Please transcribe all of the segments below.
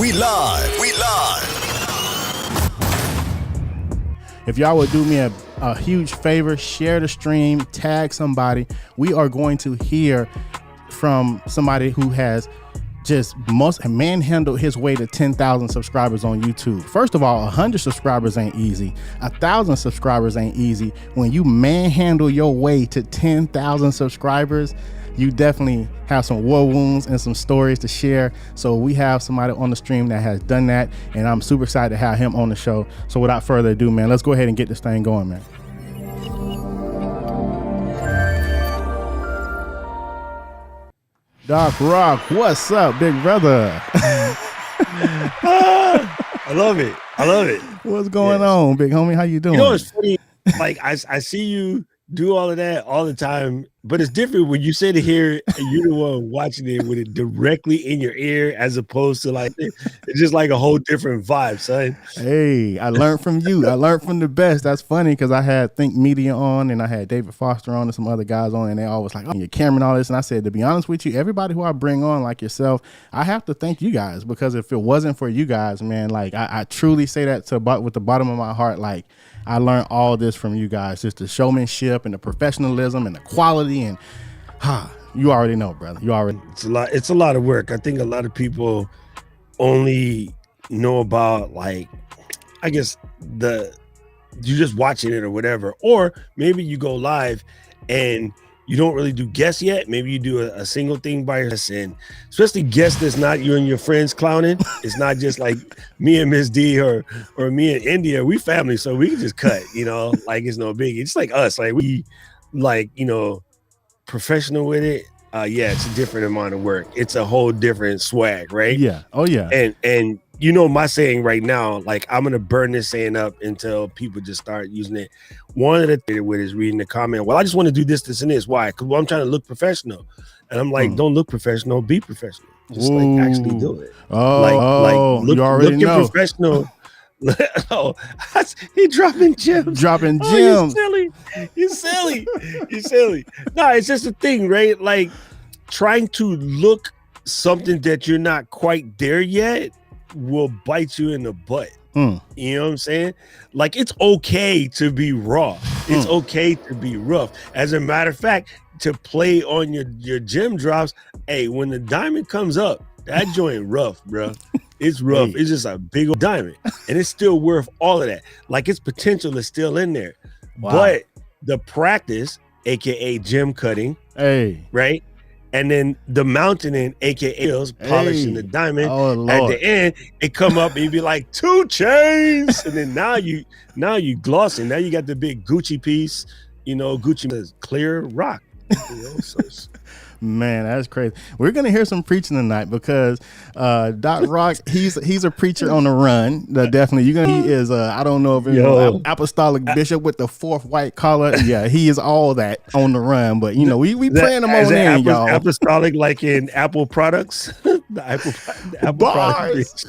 We live. If y'all would do me a huge favor, share the stream, tag somebody. We are going to hear from somebody who has just manhandled his way to 10,000 subscribers on YouTube. First of all, 100 subscribers ain't easy. 1,000 subscribers ain't easy. When you manhandle your way to 10,000 subscribers, you definitely have some war wounds and some stories to share. So we have somebody on the stream that has done that, and I'm super excited to have him on the show. So without further ado, man, let's go ahead and get this thing going, man. Doc Rock, what's up, big brother? I love it. What's going on, big homie? How you doing? You know, it's funny. Like I see you do all of that all the time, but it's different when you sit here and you're the one watching it with it directly in your ear, as opposed to like it's just like a whole different vibe, son. Hey, I learned from you. I learned from the best. That's funny because I had Think Media on, and I had David Foster on, and some other guys on, and they always like, "Oh, your camera and all this." And I said, to be honest with you, everybody who I bring on, like yourself, I have to thank you guys, because if it wasn't for you guys, man, like I truly say that with the bottom of my heart, like. I learned all this from you guys, just the showmanship and the professionalism and the quality, and you already know, brother. You already. It's a lot of work. I think a lot of people only know about, like, I guess you just watching it or whatever, or maybe you go live and you don't really do guests yet. Maybe you do a single thing by yourself, and especially guests that's not you and your friends clowning. It's not just like me and Miss D or me and India. We family, so we can just cut, like it's no biggie. It's like us, like we professional with it. Yeah, it's a different amount of work. It's a whole different swag, right? Yeah. Oh yeah. And my saying right now, like I'm gonna burn this saying up until people just start using it. One of the things with is reading the comment. Well, I just want to do this, and this. Why? Because I'm trying to look professional, and I'm like, don't look professional, be professional. Just like actually do it. Look professional. Oh, he dropping gems. He's silly. No, it's just a thing, right? Like trying to look something that you're not quite there yet will bite you in the butt. You know what I'm saying? Like it's okay to be raw. It's okay to be rough. As a matter of fact, to play on your gem drops, hey, when the diamond comes up, that joint rough, bro. It's rough. It's just a big old diamond, and it's still worth all of that. Like its potential is still in there. Wow. But the practice, aka gem cutting, right? And then the mountaining, aka polishing the diamond. Oh, at the end, it come up and you be like 2 chains, and then now you glossing. Now you got the big Gucci piece. Gucci says clear rock. Man, that's crazy. We're gonna hear some preaching tonight because Doc Rock, he's a preacher on the run. Definitely, he is. I don't know if he's apostolic bishop with the 4th white collar. Yeah, he is all that on the run. But we praying him on in, y'all. Apostolic, like in Apple products. The Apple bars.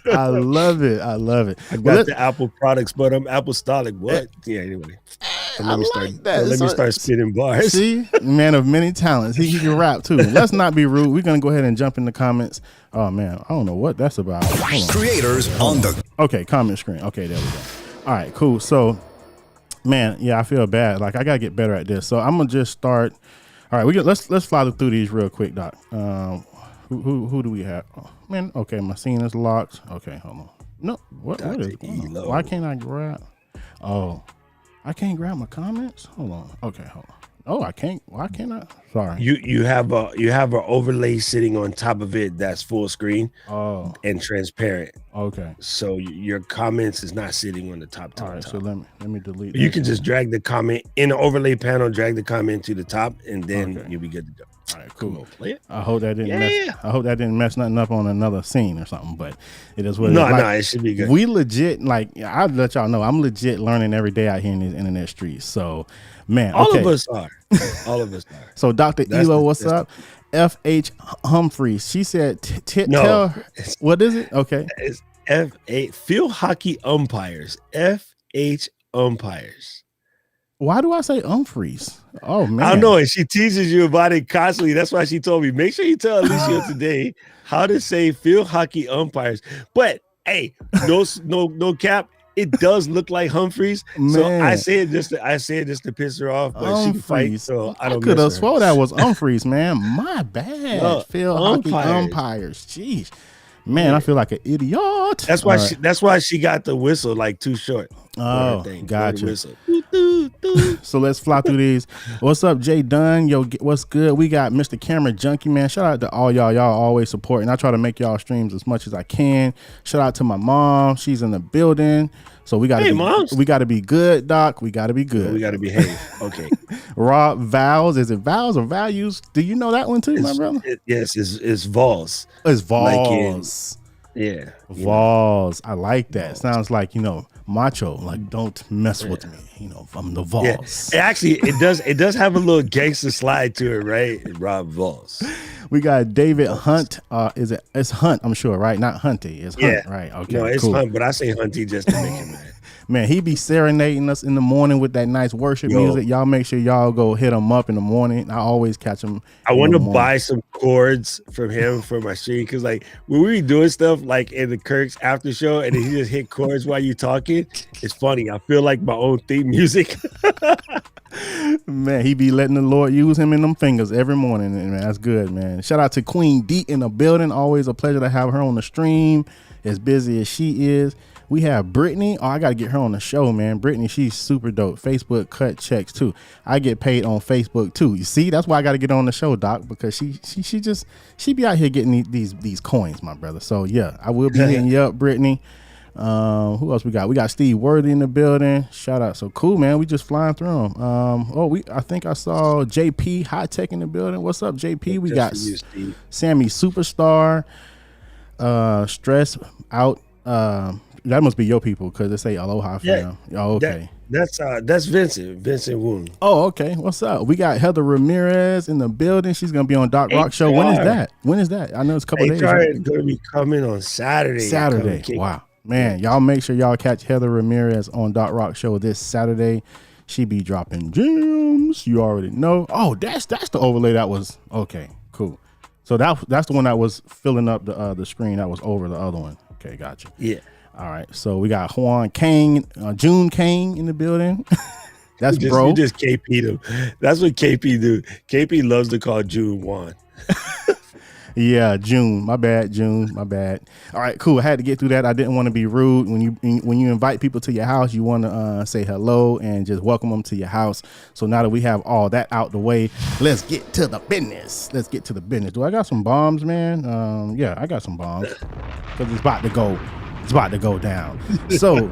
I love it. I got the Apple products, but I'm apostolic. What? Yeah. Anyway, let me start spitting bars. See, man of many talents. He can rap too. Let's not be rude. We're gonna go ahead and jump in the comments. Oh man, I don't know what that's about. Creators on the comment screen. Okay, there we go. All right, cool. So, man, yeah, I feel bad. Like I gotta get better at this. So I'm gonna just start. All right, let's fly through these real quick, Doc. Who do we have? Oh, man, okay, my scene is locked. Okay, hold on. No, what is? Why can't I grab? Oh, I can't grab my comments. Hold on. Okay, hold on. Oh, I can't. Why can't I? Sorry. You have an overlay sitting on top of it that's full screen. Oh, and transparent. Okay. So your comments is not sitting on the top. All right. So let me delete. You can just drag the comment in the overlay panel. Drag the comment to the top, and then you'll be good to go. All right, cool. Come on, play it. I hope that didn't mess nothing up on another scene or something. But it is what it is. No, it should be good. We legit, like, I'll let y'all know, I'm legit learning every day out here in these internet streets. So, man, all of us are. So, Dr. Elo, what's up? F.H. Humphreys. She said, tell her. What is it? Okay. It's F.A. Field Hockey Umpires. F.H. Umpires. Why do I say Humphreys? Oh man, I don't know. And she teaches you about it constantly. That's why she told me, make sure you tell Eliseo today how to say field hockey umpires. But hey, no cap. It does look like Humphreys. So I Man. say it just to piss her off, but she can fight, Humphreys. so I I don't could mess have with her. swore that was Humphreys, man. My bad. No, Field hockey umpires. Jeez. Man, Yeah. I feel like an idiot. That's why that's why she got the whistle like too short. Oh, Thing, gotcha. Whistle. Doo, doo, doo. So let's fly through these. What's up, Jay Dunn? Yo, what's good? We got Mr. Camera Junkie, man. Shout out to all y'all. Y'all always supporting. I try to make y'all streams as much as I can. Shout out to my mom. She's in the building. So we gotta be good, Doc. We gotta be good. We gotta behave. Okay. Rob Vowels. Is it Vowels or Values? Do you know that one too, my brother? Yes, it's Vols. It's Vols. Like yeah. Vols. I like that. Sounds like, macho. Like, don't mess with me. I'm the Vols. Yeah. It does have a little gangster slide to it, right? Rob Vols. We got David Hunt. It's Hunt, I'm sure, right? Not Hunty. It's Hunt, right? Okay. No, it's cool. Hunt, but I say Hunty just to make him mad. Man, he be serenading us in the morning with that nice worship music. Y'all make sure y'all go hit him up in the morning. I always catch him. I want to buy some chords from him for my stream, because like when we be doing stuff like in the Kirk's after show and he just hit chords while you talking, it's funny. I feel like my own theme music. Man, he be letting the Lord use him in them fingers every morning, and man, that's good, man. Shout out to Queen D in the building. Always a pleasure to have her on the stream, as busy as she is. We have Brittany. Oh, I got to get her on the show, man. Brittany, she's super dope. Facebook cut checks too. I get paid on Facebook too. You see, that's why I got to get on the show, Doc, because she be out here getting these coins, my brother. So yeah, I will be hitting you up, Brittany. Who else we got? We got Steve Worthy in the building. Shout out. So cool, man. We just flying through them. I think I saw JP High Tech in the building. What's up, JP? We got Sammy Superstar. Stress out. That must be your people, because they say Aloha fam. Oh, okay. That's Vincent Woon. Oh, okay. What's up? We got Heather Ramirez in the building. She's gonna be on Doc Rock Show. When is that? I know it's a couple days. It's gonna be coming on Saturday. Wow. Man, y'all make sure y'all catch Heather Ramirez on Doc Rock Show this Saturday. She be dropping gems. You already know. Oh, that's the overlay that was okay. Cool. So that's the one that was filling up the screen that was over the other one. Okay, gotcha. Yeah. All right. So we got Juan Kang, June Kang in the building. That's bro. You just KP'd him. That's what KP do. KP loves to call June Juan. Yeah, June. My bad, June. My bad. All right, cool. I had to get through that. I didn't want to be rude. When you invite people to your house, you want to say hello and just welcome them to your house. So now that we have all that out the way, let's get to the business. Do I got some bombs, man? Yeah, I got some bombs, because it's about to go. It's about to go down. So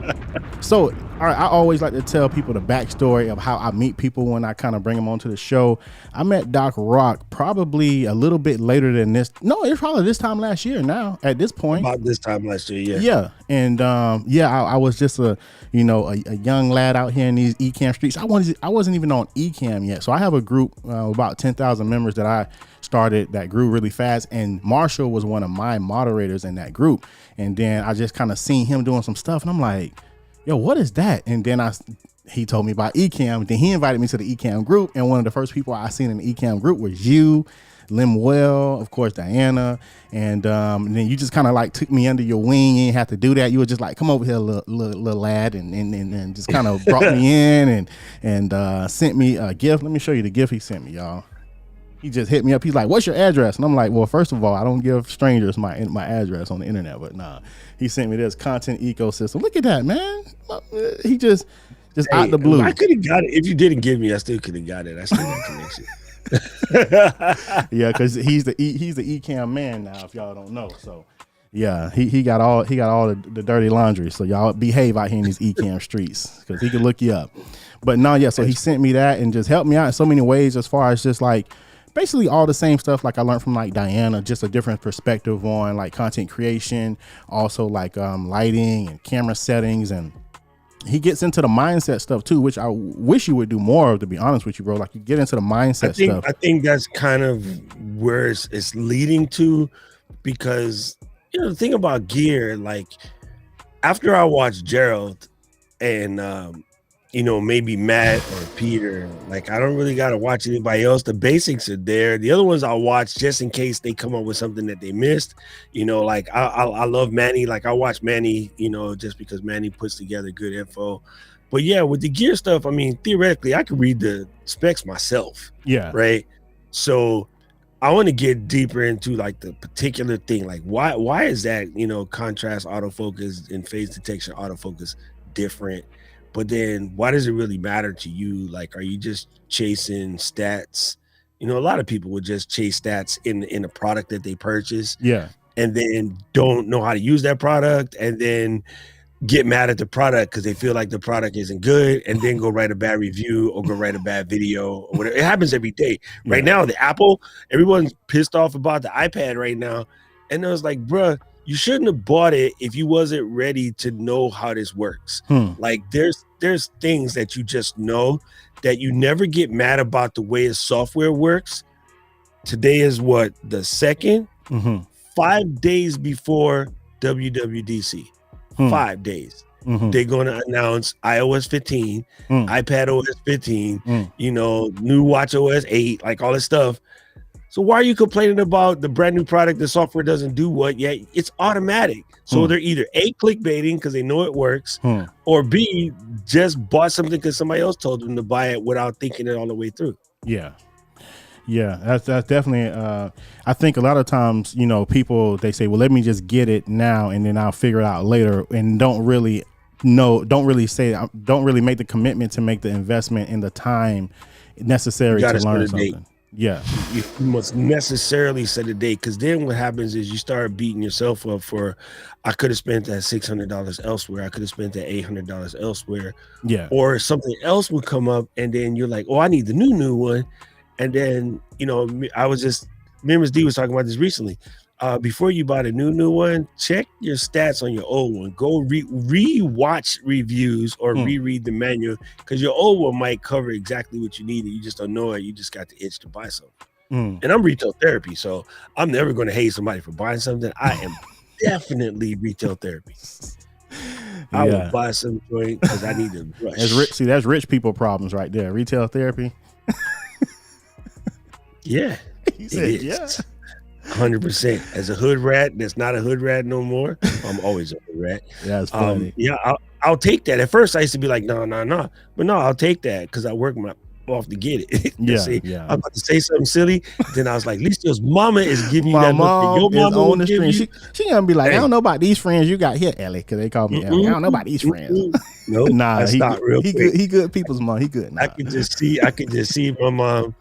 all right, I always like to tell people the backstory of how I meet people when I kind of bring them onto the show. I met Doc Rock probably a little bit later than this. No, it's probably this time last year now at this point. About this time last year, yeah. Yeah. And I was just a young lad out here in these Ecamm streets. I wasn't even on Ecamm yet. So I have a group about 10,000 members that I started that grew really fast, and Marshall was one of my moderators in that group. And then I just kind of seen him doing some stuff, and I'm like, yo, what is that? And then he told me about Ecamm. Then he invited me to the Ecamm group, and one of the first people I seen in the Ecamm group was you, Lemuel, of course, Diana, and then you just kind of like took me under your wing. You didn't have to do that. You were just like, come over here, little lad, and just kind of brought me in and sent me a gift. Let me show you the gift he sent me, y'all. He just hit me up. He's like, what's your address? And I'm like, well, first of all, I don't give strangers my address on the internet, but nah. He sent me this content ecosystem. Look at that, man. He just out the blue. I could have got it. If you didn't give me, I still could have got it. I still got connection. Yeah, because he's the Ecamm man now, if y'all don't know. So yeah, he got all the dirty laundry. So y'all behave out here in these Ecamm streets, because he can look you up. But no, yeah, so he sent me that and just helped me out in so many ways, as far as just like basically all the same stuff like I learned from like Diana, just a different perspective on like content creation, also like lighting and camera settings, and he gets into the mindset stuff too, which I wish you would do more of, to be honest with you, bro. Like you get into the mindset stuff. I think that's kind of where it's leading to, because the thing about gear, like after I watched Gerald and maybe Matt or Peter. Like, I don't really got to watch anybody else. The basics are there. The other ones I'll watch just in case they come up with something that they missed. Like I love Manny. Like, I watch Manny, just because Manny puts together good info. But yeah, with the gear stuff, I mean, theoretically, I could read the specs myself. Yeah. Right. So I want to get deeper into like the particular thing. Like, why is that, contrast autofocus and phase detection autofocus different? But then why does it really matter to you? Like, are you just chasing stats? A lot of people would just chase stats in a product that they purchase. Yeah. And then don't know how to use that product, and then get mad at the product because they feel like the product isn't good, and then go write a bad review or go write a bad video or whatever. It happens every day. Yeah. Right now, the Apple, everyone's pissed off about the iPad right now. And I was like, bruh, you shouldn't have bought it if you wasn't ready to know how this works. Like, there's things that you just know that you never get mad about the way the software works. Today is what, the 2nd? 5 days before WWDC. 5 days. They're going to announce iOS 15, iPad OS 15, new watch OS 8, like all this stuff. So why are you complaining about the brand new product? The software doesn't do what yet? It's automatic. So they're either A, clickbaiting because they know it works, or B, just bought something because somebody else told them to buy it without thinking it all the way through. Yeah. Yeah, that's definitely, I think a lot of times, people, they say, well, let me just get it now and then I'll figure it out later, and don't really make the commitment to make the investment in the time necessary to learn something. Yeah. You must necessarily set a date, because then what happens is you start beating yourself up for, I could have spent that $600 elsewhere. I could have spent that $800 elsewhere. Yeah. Or something else would come up, and then you're like, oh, I need the new one. And then, I was just, Ms. D was talking about this recently. Before you buy the new one, check your stats on your old one. Go re-watch reviews or reread the manual, because your old one might cover exactly what you need, and you just don't know it. You just got the itch to buy something. And I'm retail therapy, so I'm never going to hate somebody for buying something. I am definitely retail therapy. I will buy some joint because I need to rush. That's rich people problems right there. Retail therapy. Yeah. He said, yeah. 100%. As a hood rat that's not a hood rat no more, I'm always a hood rat. That's funny. I'll take that. At first I used to be like, no, but no, I'll take that because I work my off to get it. I'm about to say something silly, then I was like, Eliseo's mama is giving you that mom look. Your mama on the stream. She gonna be like, hey, I don't know about these friends you got here, Ellie, because they call me Ellie. I don't know about these friends. No, nah, he quick. good people's mom. He good. Nah. I could just see my mom.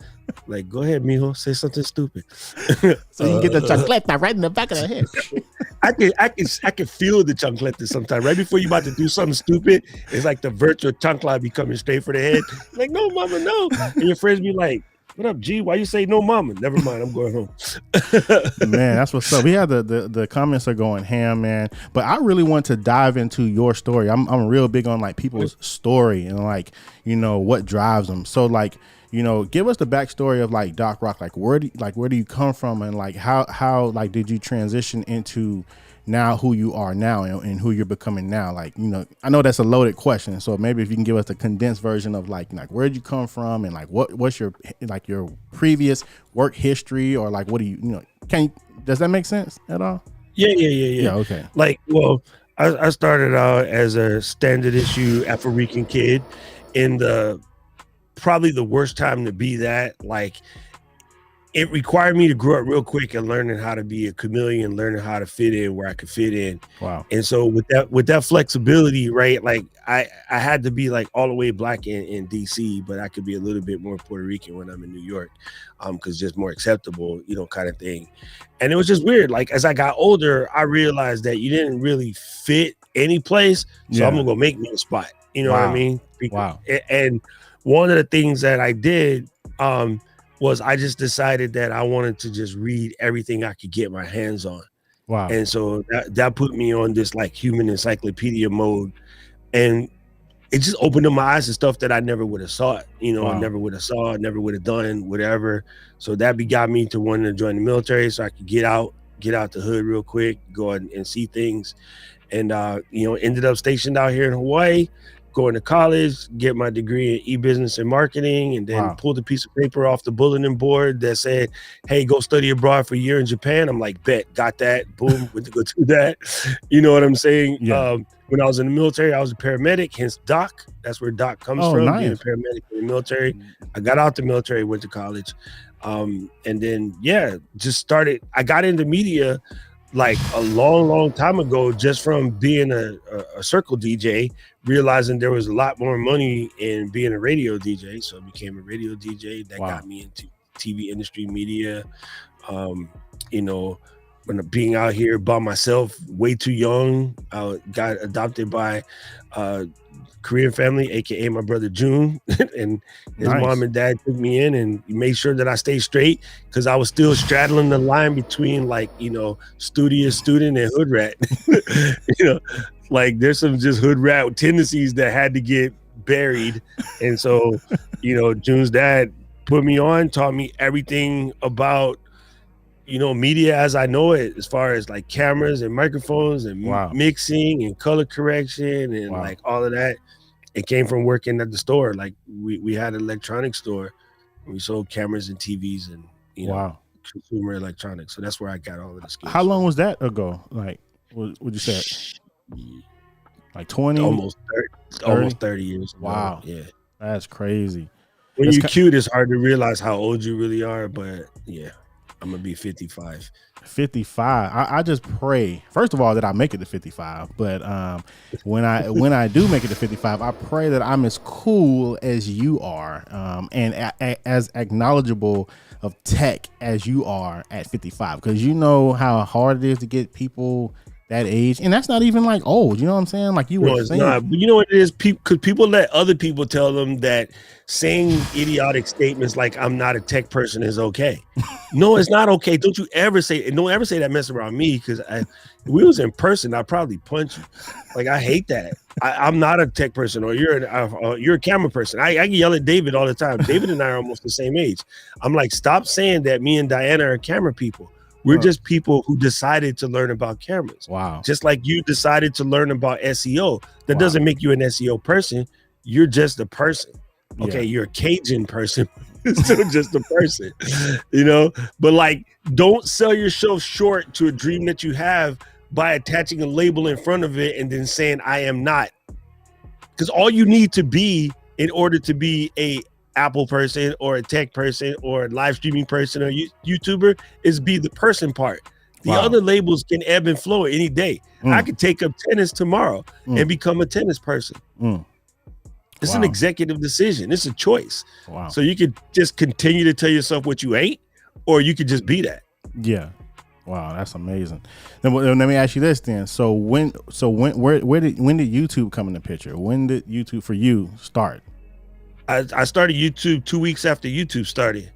Like, go ahead, mijo, say something stupid. So you get the chancleta right in the back of the head. I can feel the chancleta sometimes. Right before you about to do something stupid, it's like the virtual chancla be coming straight for the head. Like, no, mama, no. And your friends be like, what up, G? Why you say no, mama? Never mind, I'm going home. Man, that's what's up. We have the comments are going ham, man. But I really want to dive into your story. I'm real big on like people's story and like, what drives them. So like, give us the backstory of like Doc Rock. Like where do you come from, and like how like did you transition into now who you are now and who you're becoming now? Like, I know that's a loaded question, so maybe if you can give us a condensed version of like where'd you come from, and like what's your like your previous work history, or like what do you does that make sense at all? Yeah. Okay. Like, well, I started out as a standard issue Afro-Rican kid in probably the worst time to be that. Like, it required me to grow up real quick and learning how to be a chameleon, learning how to fit in where I could fit in. Wow. And so with that flexibility, right? Like I had to be like all the way black in DC, but I could be a little bit more Puerto Rican when I'm in New York, because just more acceptable, kind of thing. And it was just weird. Like as I got older, I realized that you didn't really fit any place. So I'm gonna go make me a spot. You know what I mean? Wow. And one of the things that I did was I just decided that I wanted to just read everything I could get my hands on. Wow. And so that put me on this like human encyclopedia mode. And it just opened up my eyes to stuff that I never would have saw, never would have saw, never would have done, whatever. So that got me to wanting to join the military so I could get out the hood real quick, go and see things. And, ended up stationed out here in Hawaii, going to college, get my degree in e-business and marketing, and then pulled a piece of paper off the bulletin board that said, hey, go study abroad for a year in Japan. I'm like, bet, got that. Boom, went to go do that. You know what I'm saying? Yeah. When I was in the military, I was a paramedic, hence doc. That's where doc comes from, being a paramedic in the military. I got out the military, went to college. And then, just started. I got into media like a long time ago, just from being a circle DJ, realizing there was a lot more money in being a radio DJ. So I became a radio DJ. That got me into TV industry, media. You know, when being out here by myself, way too young, I got adopted by Korean family, aka my brother June, and his mom and dad took me in and made sure that I stayed straight, because I was still straddling the line between, like, you know, studious student and hood rat. You know, like there's some just hood rat tendencies that had to get buried. And so, you know, June's dad put me on, taught me everything about, you know, media as I know it, as far as like cameras and microphones and mixing and color correction and like all of that. It came from working at the store. Like we had an electronics store, and we sold cameras and TVs and, you know, consumer electronics. So that's where I got all of the skills. How long was that ago? Like, would you say like 20? Almost 30 years ago. Wow. Yeah. That's crazy. When you're cute, it's hard to realize how old you really are, but yeah. I'm gonna be 55. 55. I just pray, first of all, that I make it to 55. But when I do make it to 55, I pray that I'm as cool as you are, and as acknowledgeable of tech as you are at 55. Because you know how hard it is to get people that age, and that's not even like old. You know what I'm saying? Like you were saying. Not. But you know what it is? Because people let other people tell them that saying idiotic statements like "I'm not a tech person" is okay. No, it's not okay. Don't you ever say it. Don't ever say that mess around me, because if we was in person, I'd probably punch you. Like, I hate that. I'm not a tech person, or you're a camera person. I can yell at David all the time. David and I are almost the same age. I'm like, stop saying that me and Diana are camera people. We're just people who decided to learn about cameras. Wow. Just like you decided to learn about SEO. That doesn't make you an SEO person. You're just a person. Okay, you're a Cajun person. Still just a person, you know? But like, don't sell yourself short to a dream that you have by attaching a label in front of it and then saying, I am not. Because all you need to be in order to be a Apple person or a tech person or a live streaming person or YouTuber is be the person part. The other labels can ebb and flow any day. I could take up tennis tomorrow and become a tennis person. It's an executive decision. It's a choice. So you could just continue to tell yourself what you ain't, or you could just be that. Yeah. Wow, that's amazing. Then let me ask you this then. So when did YouTube come in the picture? When did YouTube for you start? I started YouTube 2 weeks after YouTube started.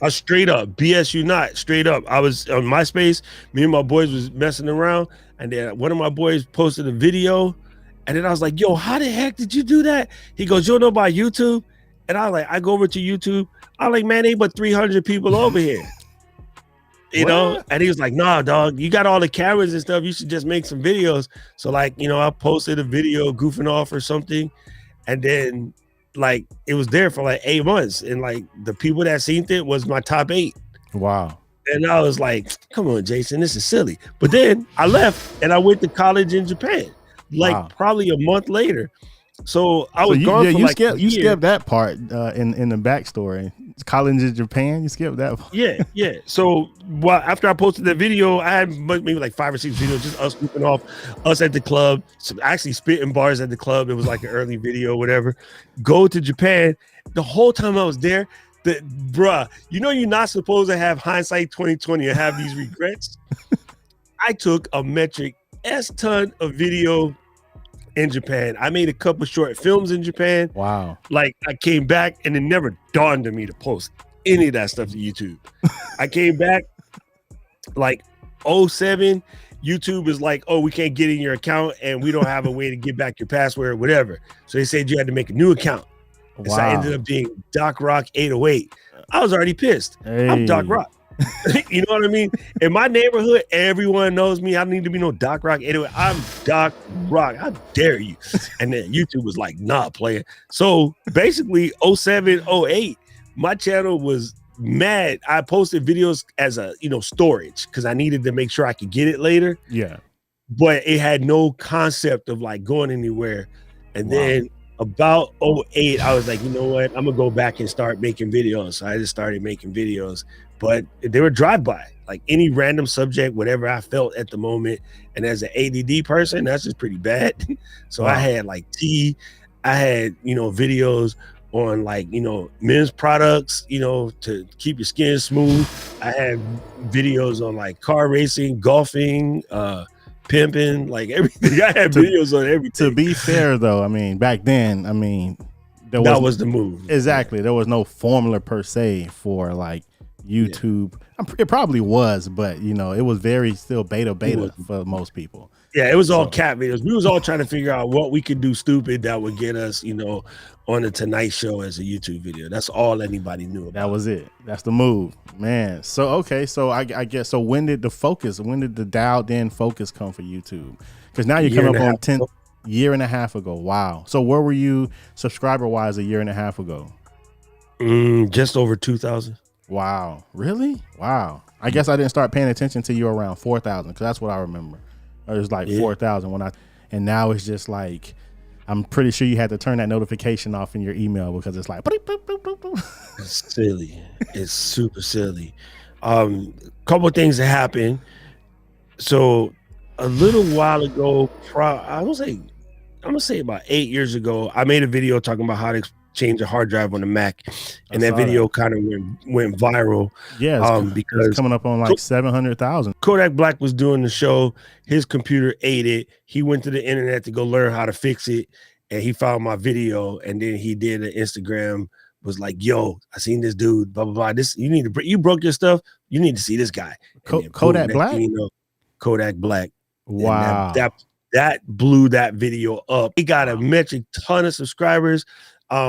I straight up, BS you not, straight up. I was on MySpace. Me and my boys was messing around, and then one of my boys posted a video, and then I was like, yo, how the heck did you do that? He goes, you don't know about YouTube? And I was like, I go over to YouTube. I'm like, man, ain't but 300 people over here. You know? And he was like, nah, dog, you got all the cameras and stuff. You should just make some videos. So like, you know, I posted a video goofing off or something. And then like, it was there for like 8 months. And like the people that seen it was my top 8. Wow. And I was like, come on, Jason, this is silly. But then I left and I went to college in Japan. Like probably a month later. So I was gone for like a year. You skipped that part in the backstory. College in Japan, you skipped that part. Yeah. So after I posted that video, I had maybe like 5 or 6 videos, just us goofing off, us at the club, actually spitting bars at the club. It was like an early video, whatever. Go to Japan. The whole time I was there, bruh, you know you're not supposed to have hindsight 2020 and have these regrets. I took a metric S-ton of video in Japan. I made a couple short films in Japan. Wow. Like I came back and it never dawned on me to post any of that stuff to YouTube. I came back like 07. YouTube is like, oh, we can't get in your account and we don't have a way to get back your password or whatever. So they said you had to make a new account. Wow. So I ended up being Doc Rock 808. I was already pissed. Hey. I'm Doc Rock. You know what I mean? In my neighborhood, everyone knows me. I don't need to be no Doc Rock. Anyway, I'm Doc Rock. How dare you? And then YouTube was like, nah, player. So basically, 07, 08, my channel was mad. I posted videos as a storage because I needed to make sure I could get it later. Yeah. But it had no concept of like going anywhere. And then about 08, I was like, you know what? I'm gonna go back and start making videos. So I just started making videos. But they were drive-by, like any random subject, whatever I felt at the moment. And as an ADD person, that's just pretty bad. So I had like I had, videos on like, men's products, to keep your skin smooth. I had videos on like car racing, golfing, pimping, like everything. I had videos on everything. To be fair though, I mean, back then, I mean, that was the move. Exactly. There was no formula per se for like YouTube. It probably was, but it was very still beta for most people. Yeah, it was all cat videos. We was all trying to figure out what we could do stupid that would get us, on the Tonight Show as a YouTube video. That's all anybody knew about. That was it. That's the move, man. So okay, so I guess so. When did the dialed in focus come for YouTube? Because now you're coming up on 10 year and a half ago. Wow. So where were you subscriber wise a year and a half ago? Just over 2,000. Wow. Really? Wow. I guess I didn't start paying attention to you around 4,000 because that's what I remember. It was like 4,000 and now it's just like, I'm pretty sure you had to turn that notification off in your email because it's like, boop, boop, boop, boop, boop. It's silly. It's super silly. Couple of things that happened. So a little while ago, I'm gonna say about 8 years ago, I made a video talking about how to change a hard drive on a Mac, and that video kind of went viral. Yeah, because it's coming up on like 700,000. Kodak Black was doing the show. His computer ate it. He went to the internet to go learn how to fix it, and he found my video. And then he did an Instagram. Was like, "Yo, I seen this dude. Blah blah blah. This you broke your stuff. You need to see this guy." Kodak Black. Kodak Black. Wow. That blew that video up. He got a metric ton of subscribers.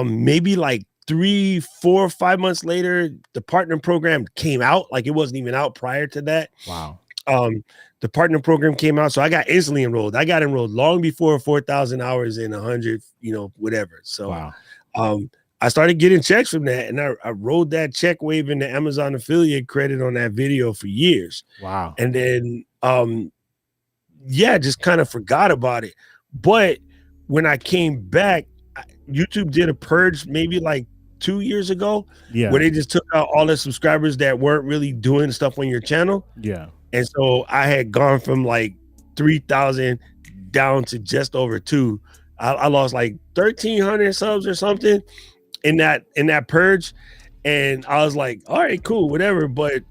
Maybe like 3, 4, 5 months later, the partner program came out. Like it wasn't even out prior to that. Wow. The partner program came out, so I got instantly enrolled. I got enrolled long before 4,000 hours in 100, whatever. So, wow. I started getting checks from that, and I rode that check wave into Amazon affiliate credit on that video for years. Wow. And then, just kind of forgot about it. But when I came back, YouTube did a purge maybe like 2 years ago, where they just took out all the subscribers that weren't really doing stuff on your channel. Yeah. And so I had gone from like 3,000 down to just over 2. I lost like 1,300 subs or something in that purge. And I was like, all right, cool, whatever. But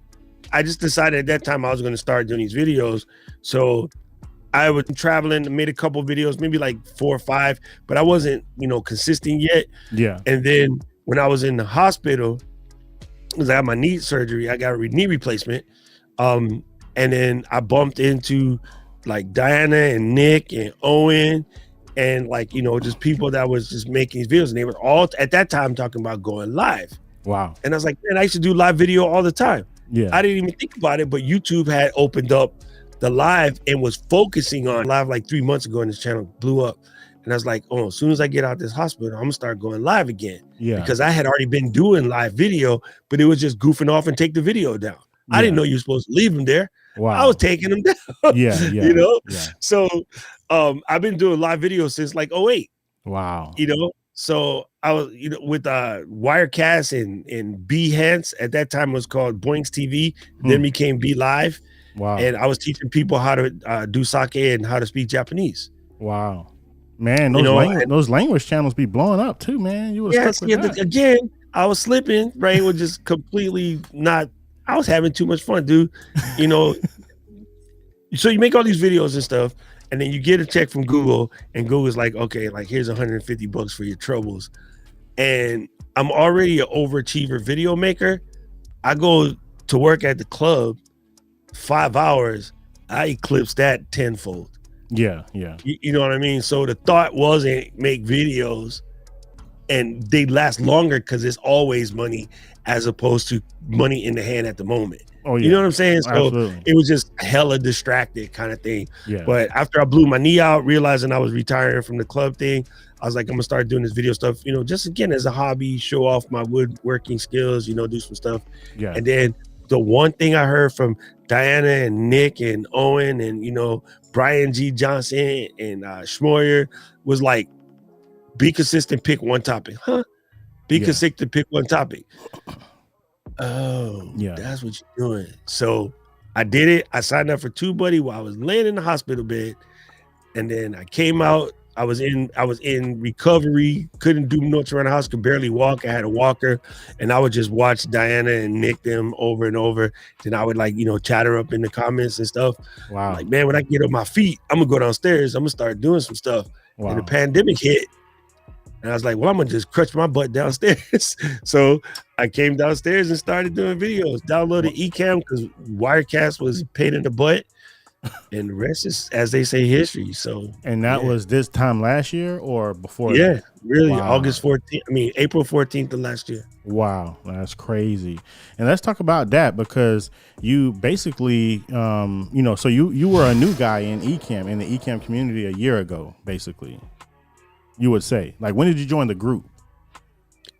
I just decided at that time I was going to start doing these videos. So I was traveling, made a couple videos, maybe like 4 or 5, but I wasn't, consistent yet. Yeah. And then when I was in the hospital, because I had my knee surgery, I got a knee replacement. And then I bumped into like Diana and Nick and Owen and like, just people that was just making these videos. And they were all at that time talking about going live. Wow. And I was like, man, I used to do live video all the time. Yeah. I didn't even think about it, but YouTube had opened up the live and was focusing on live like 3 months ago, and this channel blew up. And I was like, as soon as I get out this hospital, I'm gonna start going live again. Yeah. Because I had already been doing live video, but it was just goofing off and take the video down. Yeah. I didn't know you were supposed to leave them there. Wow. I was taking them down. Yeah. Yeah. So I've been doing live videos since like 08. Wow. So I was, with Wirecast and Behance. At that time it was called Boinks TV, then became Be Live. Wow. And I was teaching people how to do sake and how to speak Japanese. Wow. Man, those language channels be blowing up too, man. You were stuck with that. Again, I was slipping, right? It was just completely not. I was having too much fun, dude. So you make all these videos and stuff, and then you get a check from Google, and Google's like, okay, like here's $150 for your troubles. And I'm already an overachiever video maker. I go to work at the club 5 hours. I eclipse that tenfold. Yeah. You know what I mean? So the thought wasn't make videos and they last longer because it's always money as opposed to money in the hand at the moment. Oh yeah. You know what I'm saying? So Absolutely. it was just hella distracted kind of thing. Yeah. But after I blew my knee out, realizing I was retiring from the club thing, I was like, I'm gonna start doing this video stuff, just again as a hobby, show off my woodworking skills, do some stuff. Yeah. And then the one thing I heard from Diana and Nick and Owen and Brian G. Johnson and Schmoyer was like, be consistent, pick one topic. Be consistent, pick one topic. Oh, yeah, that's what you're doing. So I did it. I signed up for TubeBuddy while I was laying in the hospital bed, and then I came out. I was in recovery, couldn't do much around the house, could barely walk. I had a walker, and I would just watch Diana and Nick them over and over. Then I would chatter up in the comments and stuff. Wow. Like, man, when I get on my feet, I'm gonna go downstairs. I'm gonna start doing some stuff. Wow. And the pandemic hit. And I was like, well, I'm gonna just crutch my butt downstairs. So I came downstairs and started doing videos, downloaded Ecamm because Wirecast was a pain in the butt. And the rest is, as they say, history. So, and that was this time last year or before? Yeah, that? really. Wow. April 14th of last year. Wow, that's crazy. And let's talk about that, because you basically, so you were a new guy in Ecamm, in the Ecamm community a year ago, basically. You would say, like, when did you join the group?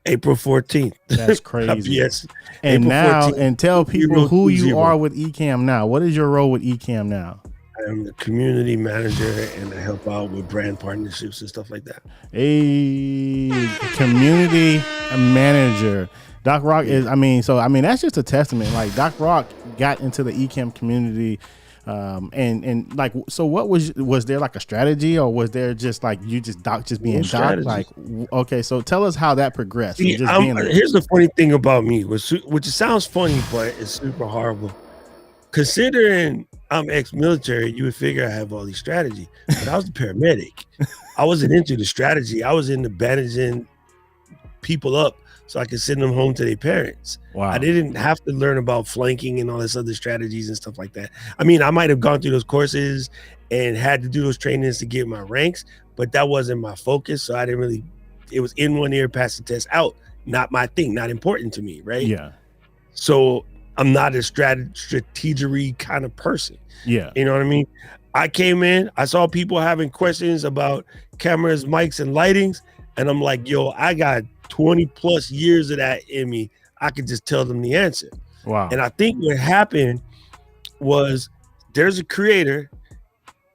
April 14th. That's crazy. Yes. And April now, 14th, and tell people who you are with Ecamm now. What is your role with Ecamm now? I'm the community manager, and I help out with brand partnerships and stuff like that. A community manager. Doc Rock is, that's just a testament. Like, Doc Rock got into the Ecamm community. And like, so what was there like a strategy, or was there just like you just Doc just being Doc? Like, okay, so tell us how that progressed. See, here's the funny thing about me, which sounds funny, but it's super horrible. Considering I'm ex-military, you would figure I have all these strategy, but I was the paramedic. I wasn't into the strategy. I was into bandaging people up so I could send them home to their parents. Wow. I didn't have to learn about flanking and all this other strategies and stuff like that. I mean, I might have gone through those courses and had to do those trainings to get my ranks, but that wasn't my focus. So I didn't really, it was in one ear, pass the test out. Not my thing, not important to me, right? Yeah. So I'm not a strategery kind of person. Yeah. You know what I mean? I came in, I saw people having questions about cameras, mics, and lightings. And I'm like, yo, I got 20 plus years of that in me. I could just tell them the answer. Wow. And I think what happened was there's a creator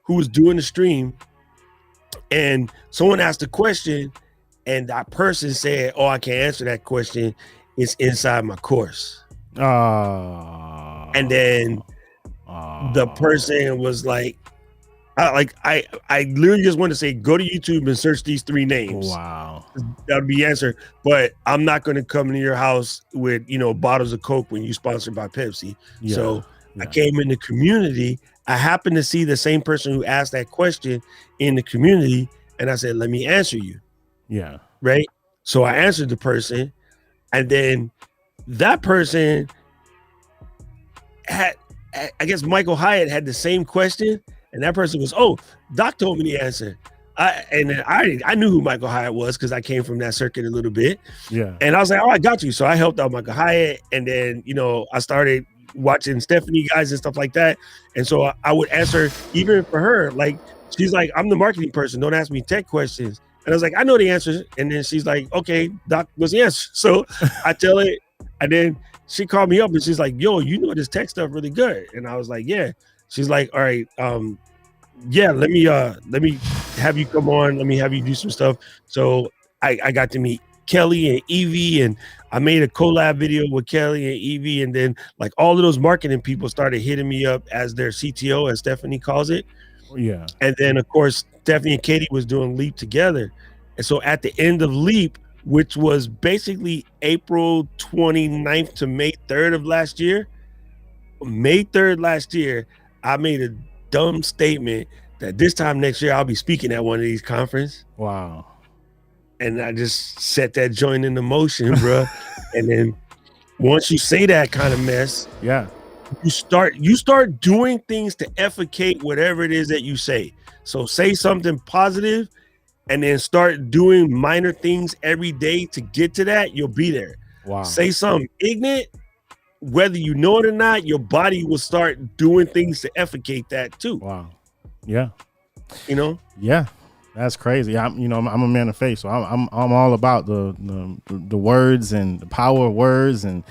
who was doing the stream, and someone asked a question, and that person said, oh, I can't answer that question. It's inside my course. And then the person was like, I literally just want to say, go to YouTube and search these 3 names. Wow. That would be answer. But I'm not going to come to your house with, bottles of Coke when you sponsored by Pepsi. Yeah. So I came in the community. I happened to see the same person who asked that question in the community. And I said, let me answer you. Yeah. Right. So I answered the person. And then that person had, I guess Michael Hyatt had the same question. And that person was, oh, Doc told me the answer. I knew who Michael Hyatt was because I came from that circuit a little bit. Yeah. And I was like, oh, I got you. So I helped out Michael Hyatt. And then, I started watching Stephanie guys and stuff like that. And so I would answer even for her. Like, she's like, I'm the marketing person. Don't ask me tech questions. And I was like, I know the answers. And then she's like, okay, Doc, what's the answer? So I tell it. And then she called me up and she's like, yo, you know this tech stuff really good. And I was like, yeah. She's like, all right, yeah, let me have you come on. Let me have you do some stuff. So I got to meet Kelly and Evie, and I made a collab video with Kelly and Evie. And then like all of those marketing people started hitting me up as their CTO, as Stephanie calls it. Yeah. And then of course, Stephanie and Katie was doing Leap together. And so at the end of Leap, which was basically April 29th to May 3rd of last year, May 3rd last year, I made a dumb statement that this time next year I'll be speaking at one of these conferences. Wow. And I just set that joint into motion, bro. And then once you say that kind of mess, yeah, you start doing things to effecate whatever it is that you say. So say something positive and then start doing minor things every day to get to that, you'll be there. Wow. Say something ignorant whether you know it or not, your body will start doing things to effecate that too. Wow. Yeah. You know? Yeah. That's crazy. I'm a man of faith, so I'm all about the words and the power of words, and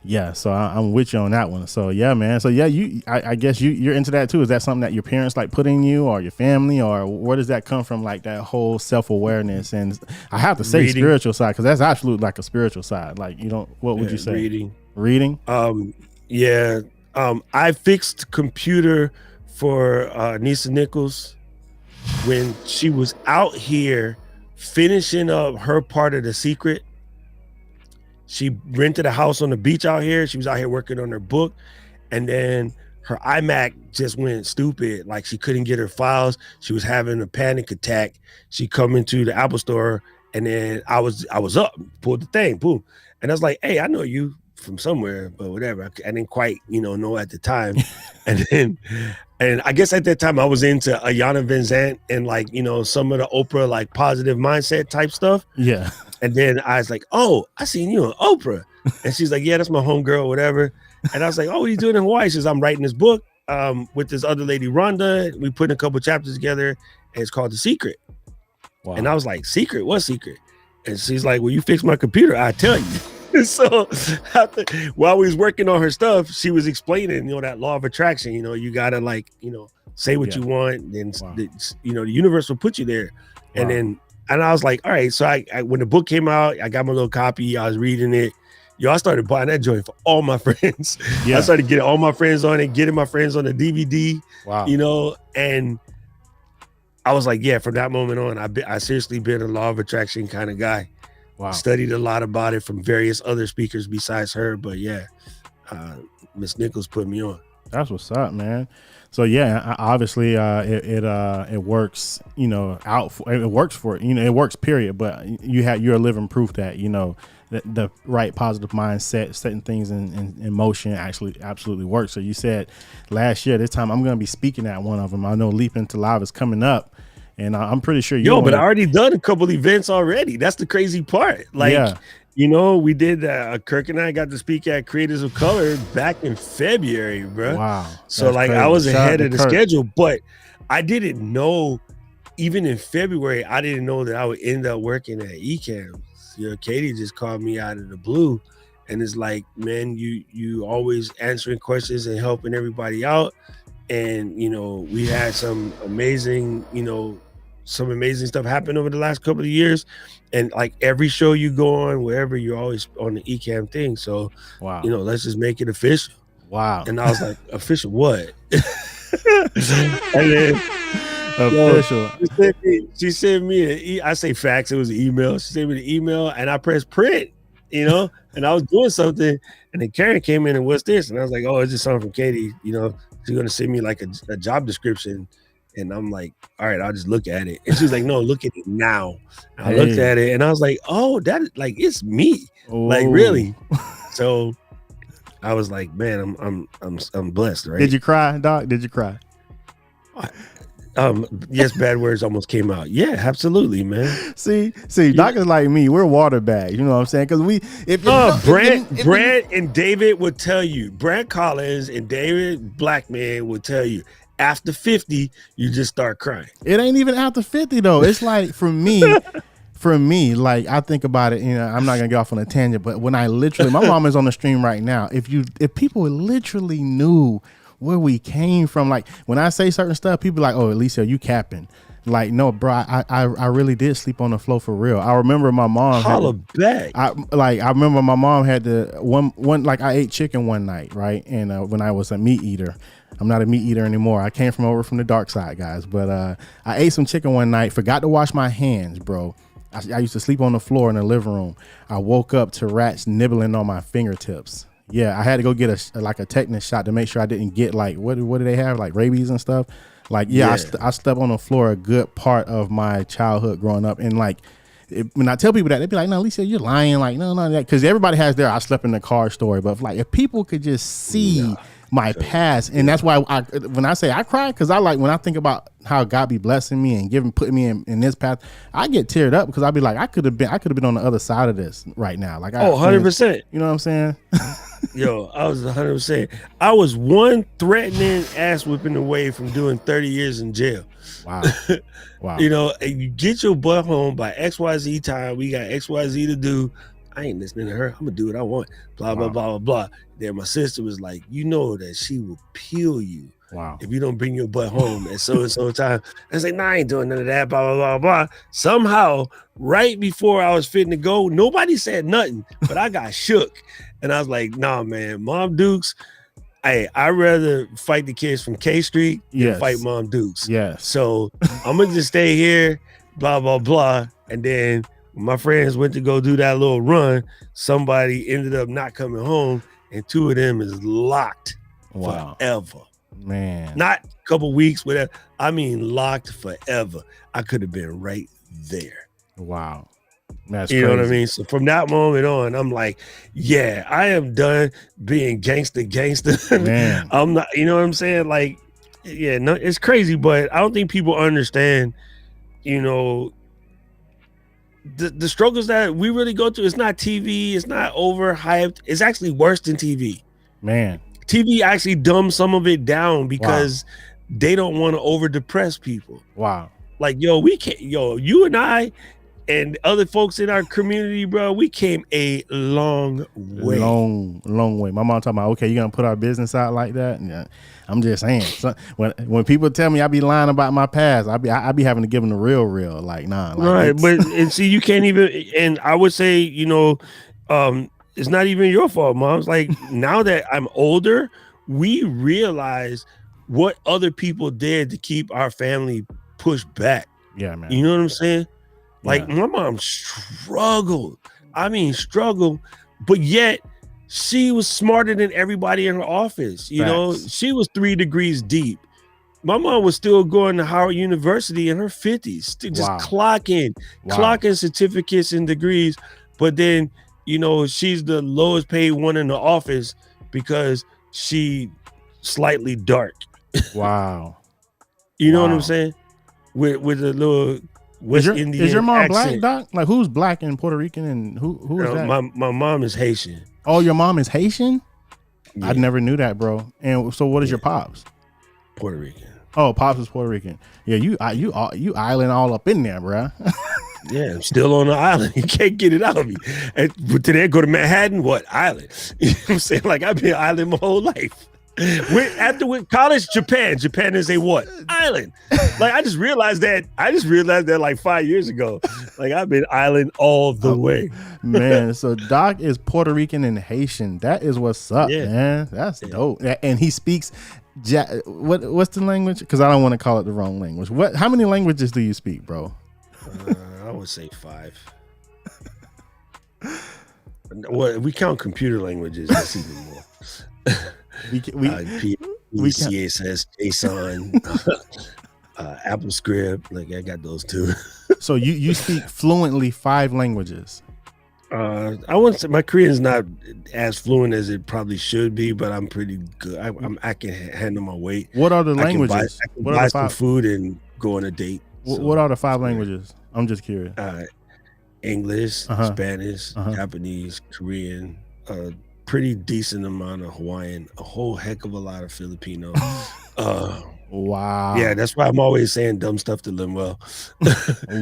yeah. So I'm with you on that one. So yeah, man. So yeah, I guess you're into that too. Is that something that your parents like put in you, or your family, or where does that come from? Like that whole self-awareness, and I have to say Reading. spiritual side, because that's absolutely like a spiritual side. Like what would you say? Reading. Yeah. I fixed computer for Nisa Nichols when she was out here finishing up her part of The Secret. She rented a house on the beach out here. She was out here working on her book, and then her iMac just went stupid. Like, she couldn't get her files. She was having a panic attack. She come into the Apple store, and then I was up, pulled the thing, boom. And I was like, hey, I know you from somewhere, but whatever. I didn't quite, know at the time. And I guess at that time I was into Ayana Van Zandt and like, some of the Oprah, like positive mindset type stuff. Yeah. And then I was like, oh, I seen you on Oprah. And she's like, yeah, that's my homegirl, whatever. And I was like, oh, what are you doing in Hawaii? She says, I'm writing this book with this other lady, Rhonda. We put a couple chapters together, and it's called The Secret. Wow. And I was like, secret? What secret? And she's like, well, you fix my computer, I tell you. So while we was working on her stuff, she was explaining, that law of attraction. You gotta like, say what you want, and the universe will put you there. Wow. And I was like, all right. So I when the book came out, I got my little copy. I was reading it. I started buying that joint for all my friends. Yeah. I started getting all my friends on it, getting my friends on the DVD. Wow. And I was like, yeah. From that moment on, I seriously been a law of attraction kind of guy. Wow. Studied a lot about it from various other speakers besides her, but yeah, Miss Nichols put me on. That's what's up, man. So yeah, obviously it works, it works for it works, period. But you're living proof that the right positive mindset, setting things in motion actually absolutely works. So you said last year this time I'm going to be speaking at one of them. I know Leap Into Live is coming up. And I'm pretty sure but I already done a couple events already. That's the crazy part. Like, we did Kirk and I got to speak at Creators of Color back in February, bro. Wow. So like crazy. I was ahead of the schedule, but I didn't know, even in February, I didn't know that I would end up working at Ecamm. Katie just called me out of the blue, and it's like, man, you always answering questions and helping everybody out. And, we had some amazing stuff happen over the last couple of years. And like every show you go on, wherever, you're always on the Ecamm thing. So, wow, let's just make it official. Wow. And I was like, official what? And then official. She sent me I say fax, it was an email. She sent me the email and I pressed print, and I was doing something. And then Karen came in and what's this? And I was like, oh, it's just something from Katie, she's going to send me like a job description. And I'm like, all right, I'll just look at it. And she's like, no, look at it now. And I looked at it and I was like, oh, that like, it's me. Ooh. Like, really? So I was like, man, I'm blessed, right? Did you cry, Doc? Did you cry? Yes, bad words almost came out. Yeah, absolutely, man. See, Doc is like me. We're water bags. You know what I'm saying? Because Brant and David would tell you. Brant Collins and David Blackman would tell you. After 50, you just start crying. It ain't even after 50 though. It's like for me, like I think about it. I'm not gonna get off on a tangent, but when I literally, my mom is on the stream right now. If people literally knew where we came from, like when I say certain stuff, people are like, "Oh, Eliseo, you capping." Like, no, bro, I really did sleep on the floor for real. I remember my mom. I remember my mom had I ate chicken one night, right? And when I was a meat eater, I'm not a meat eater anymore. I came over from the dark side, guys. But I ate some chicken one night, forgot to wash my hands, bro. I used to sleep on the floor in the living room. I woke up to rats nibbling on my fingertips. Yeah, I had to go get a tetanus shot to make sure I didn't get like, what do they have? Like rabies and stuff. Like, I slept on the floor a good part of my childhood growing up. And like, when I tell people that, they'd be like, no, Lisa, you're lying. Like, no, that. Because everybody has their I slept in the car story. But if people could just see my past. And that's why when I say I cry, because when I think about how God be blessing me and putting me in this path, I get teared up because I'll be like, I could have been on the other side of this right now. Like, 100%. You know what I'm saying? Yo, I was 100%. I was one threatening ass whipping away from doing 30 years in jail. Wow. Wow. You know, and you get your butt home by XYZ time. We got XYZ to do. I ain't listening to her. I'm gonna do what I want. Blah, blah, blah, blah, blah. Then my sister was like, you know that she will peel you. Wow. If you don't bring your butt home at so and so time. I was like, nah, I ain't doing none of that, blah, blah, blah, blah. Somehow, right before I was fitting to go, nobody said nothing, but I got shook. And I was like, nah, man, Mom Dukes, I'd rather fight the kids from K Street than fight Mom Dukes. Yes. So I'm gonna just stay here, blah, blah, blah. And then when my friends went to go do that little run, somebody ended up not coming home, and 2 of them is locked forever. Man. Not a couple weeks, whatever. I mean, locked forever. I could have been right there. Wow. That's you crazy. know what I mean? So from that moment on, I'm like, yeah, I am done being gangster. Man. I'm not, you know what I'm saying? Like, yeah, no, it's crazy, but I don't think people understand, you know, the struggles that we really go through. It's not TV. It's not overhyped. It's actually worse than TV. Man. TV actually dumbs some of it down because they don't want to over depress people. Wow. Like, you and I and other folks in our community, bro, we came a long way. Long way. My mom talking about, okay, you gonna put our business out like that? Yeah. I'm just saying. So when people tell me I be lying about my past, I be having to give them the real. Like, nah. Like, right. But and see, you can't even. And I would say, you know, it's not even your fault, Mom. It's like now that I'm older, we realize what other people did to keep our family pushed back. Yeah, man. You know what I'm saying? Like my mom struggled. I mean, struggled, but yet she was smarter than everybody in her office. You know, she was 3 degrees deep. My mom was still going to Howard University in her 50s, just clocking certificates and degrees. But then, you know, she's the lowest paid one in the office because she slightly dark. Wow. You know what I'm saying? With a little West Indian Is your mom accent. black, Doc? Like, who's black and Puerto Rican, and who is that? My mom is Haitian. Oh, your mom is Haitian? Yeah. I never knew that, bro. And so what is your pops? Puerto Rican. Oh, pops is Puerto Rican. Yeah, you island all up in there, bro. Yeah, I'm still on the island. You can't get it out of me. And today I go to Manhattan, what island? You know what I'm saying? Like, I've been island my whole life. With college, Japan is a what? Island. Like, I just realized that like 5 years ago. Like, I've been island all the way. Man, so Doc is Puerto Rican and Haitian. That is what's up, man. That's dope. And he speaks what's the language? Because I don't want to call it the wrong language. How many languages do you speak, bro? I would say 5. Well, we count computer languages, that's even more. CSS, JSON, AppleScript. Like, I got those too. So you speak fluently 5 languages. I wouldn't say my Korean is not as fluent as it probably should be, but I'm pretty good. I can handle my weight. What are the languages? I can buy some food and go on a date. What are the 5 languages? I'm just curious. English, Spanish, Japanese, Korean, pretty decent amount of Hawaiian, a whole heck of a lot of Filipino. Wow. Yeah, that's why I'm always saying dumb stuff to Linwell.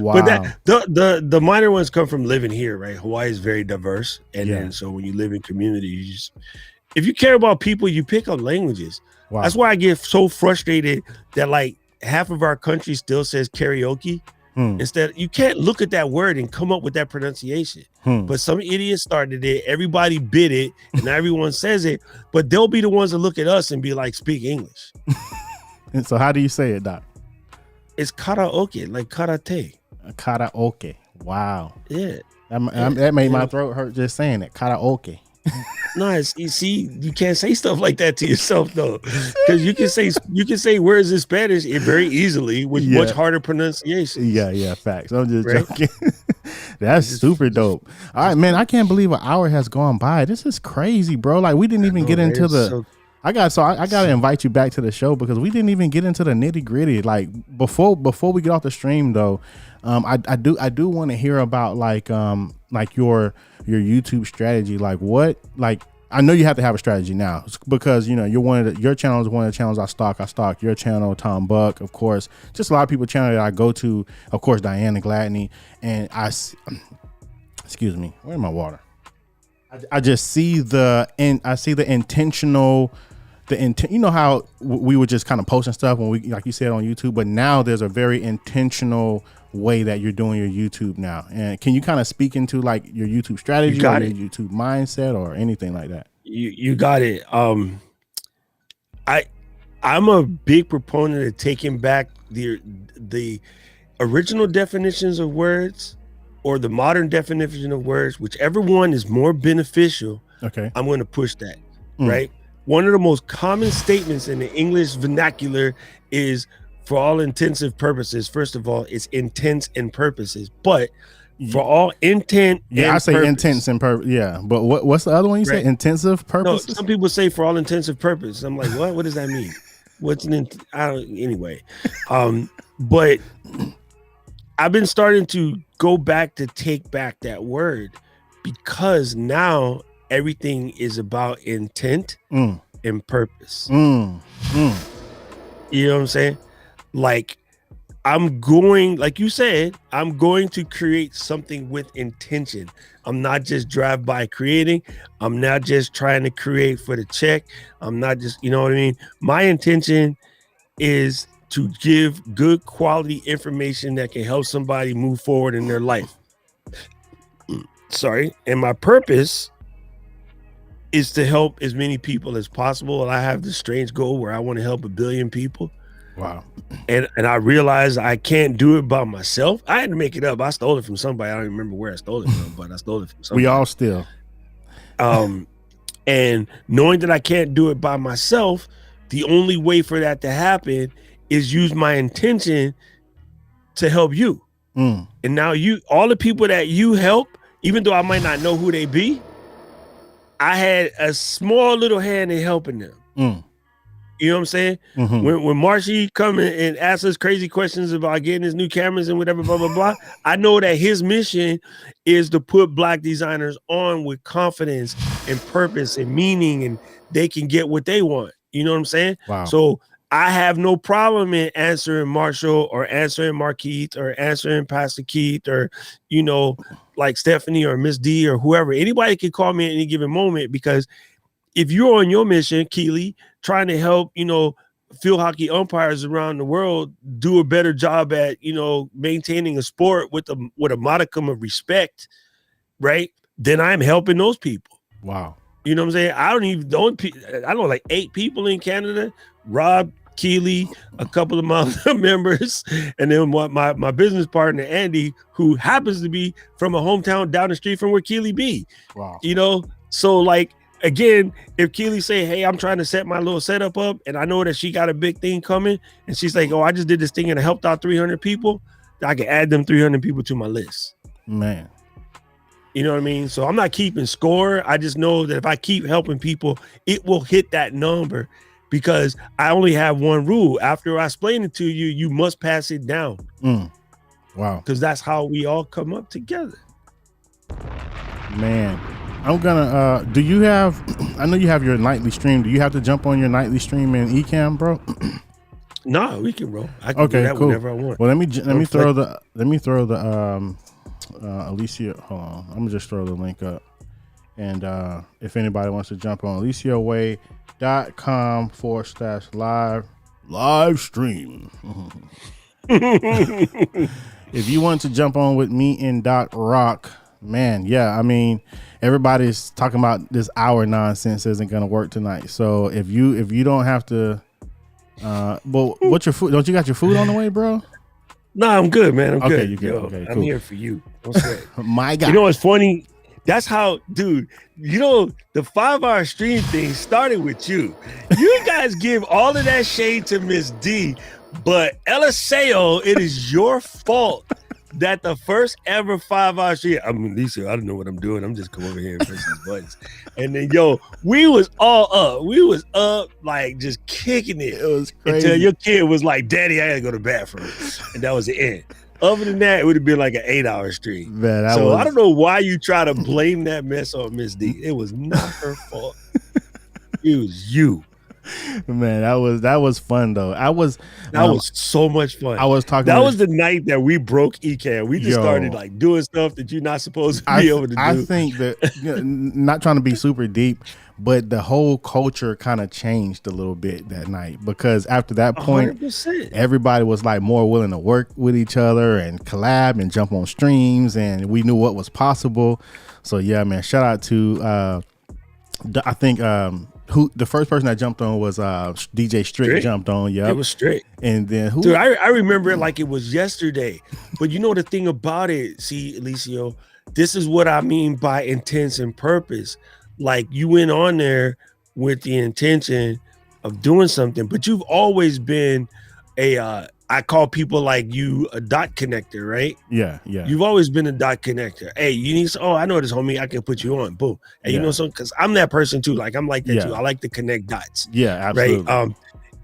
Wow. But the minor ones come from living here, right? Hawaii is very diverse, and then so when you live in communities, if you care about people, you pick up languages. Wow. That's why I get so frustrated that like half of our country still says karaoke. Instead, you can't look at that word and come up with that pronunciation. But some idiot started it. Everybody bid it, and now everyone says it. But they'll be the ones that look at us and be like, "Speak English." And so, how do you say it, Doc? It's karaoke, like karate. Karaoke. Wow. Yeah. That made my throat hurt just saying it. Karaoke. No, you see, you can't say stuff like that to yourself though, because you can say words in Spanish very easily with much harder pronunciation. Yeah, facts. I'm just joking. That's super dope. All right, man. I can't believe an hour has gone by. This is crazy, bro. Like, we didn't even get into I got to invite you back to the show because we didn't even get into the nitty gritty. Like before we get off the stream though, I do want to hear about like your YouTube strategy. Like what, like I know you have to have a strategy now because you know your channel is one of the channels I stalk your channel, Tom Buck, of course, just a lot of people channel that I go to, of course, Diana Gladney, and excuse me, where's my water? I just see the intentional. You know how we were just kind of posting stuff when we, like you said, on YouTube, but now there's a very intentional way that you're doing your YouTube now. And can you kind of speak into like your YouTube strategy or your YouTube mindset or anything like that? You got it. I'm a big proponent of taking back the original definitions of words or the modern definition of words, whichever one is more beneficial. Okay. I'm going to push that, right? One of the most common statements in the English vernacular is, for all intensive purposes, first of all, it's intents and purposes, but for all intent, I say purpose, intents and purpose. Yeah, but what's the other one you say? Intensive purposes? No, some people say for all intensive purpose. I'm like, what? What does that mean? What's an anyway? But I've been starting to go back to take back that word because now everything is about intent and purpose. You know what I'm saying? Like I'm going, like you said, I'm going to create something with intention. I'm not just drive-by creating. I'm not just trying to create for the check. I'm not just, you know what I mean? My intention is to give good quality information that can help somebody move forward in their life. Sorry. And my purpose is to help as many people as possible. I have this strange goal where I want to help 1 billion people. Wow. And I realized I can't do it by myself. I had to make it up. I stole it from somebody. I don't even remember where I stole it from, but I stole it from somebody. We all steal. And knowing that I can't do it by myself, the only way for that to happen is use my intention to help you. And now all the people that you help, even though I might not know who they be, I had a small little hand in helping them. You know what I'm saying? When Marshy come and ask us crazy questions about getting his new cameras and whatever, blah, blah, blah, I know that his mission is to put Black designers on with confidence and purpose and meaning, and they can get what they want. You know what I'm saying? Wow. So I have no problem in answering Marshall or answering Marquise or answering Pastor Keith or, you know, like Stephanie or Miss D or whoever. Anybody can call me at any given moment, because if you're on your mission, Keely, trying to help, you know, field hockey umpires around the world do a better job at, you know, maintaining a sport with a modicum of respect, right? Then I'm helping those people. Wow. You know what I'm saying? I know like 8 people in Canada, Rob, Keely, a couple of my members, and then my business partner, Andy, who happens to be from a hometown down the street from where Keely be. Wow. You know, so like, again, if Keely say, hey, I'm trying to set my little setup up and I know that she got a big thing coming, and she's like, oh, I just did this thing and I helped out 300 people, I can add them 300 people to my list. Man. You know what I mean? So I'm not keeping score. I just know that if I keep helping people, it will hit that number, because I only have one rule. After I explain it to you, you must pass it down. Wow. Because that's how we all come up together. Man. I'm gonna do you have I know you have your nightly stream. Do you have to jump on your nightly stream in Ecamm, bro? No, we can roll. I can do that cool. whenever I want. Well, let me throw the Eliseo. Hold on. I'm gonna just throw the link up. And if anybody wants to jump on EliseoWay.com/live stream. If you want to jump on with me in .rock, man, yeah, I mean, everybody's talking about this hour nonsense isn't gonna work tonight. So if you don't have to, well, what's your food? Don't you got your food on the way, bro? No, I'm good, man. I'm good. Okay, you good. Okay, I'm cool. here for you. Don't sweat. My God. You know what's funny? That's how, dude, you know, the 5-hour stream thing started with you. You guys give all of that shade to Miss D, but Eliseo, it is your fault that the first ever 5-hour stream, I mean, Eliseo, I don't know what I'm doing. I'm just come over here and press these buttons. And then, yo, we was all up. We was up, like, just kicking it. It was crazy. Until your kid was like, Daddy, I gotta go to the bathroom. And that was the end. Other than that, it would have been like an 8-hour stream. Man, I don't know why you try to blame that mess on Miss D. It was not her fault. It was you. Man, that was fun though. That was so much fun. I was talking. That was the night that we broke Ecamm. We just started like doing stuff that you're not supposed to be able to do. I think that not trying to be super deep, but the whole culture kind of changed a little bit that night, because after that point, 100%. everybody was like more willing to work with each other and collab and jump on streams, and we knew what was possible. So yeah, man, shout out to I think who the first person that jumped on was DJ Strick jumped on. Yeah, it was Strick. And then who? Dude, I remember it like it was yesterday. But you know the thing about it, see, Eliseo, this is what I mean by intense and purpose. Like, you went on there with the intention of doing something, but you've always been I call people like you a dot connector, right? Yeah. You've always been a dot connector. Hey, you need I know this, homie. I can put you on. Boom. And you know something? Because I'm that person too. Like, I'm like that too. I like to connect dots. Yeah, absolutely. Right.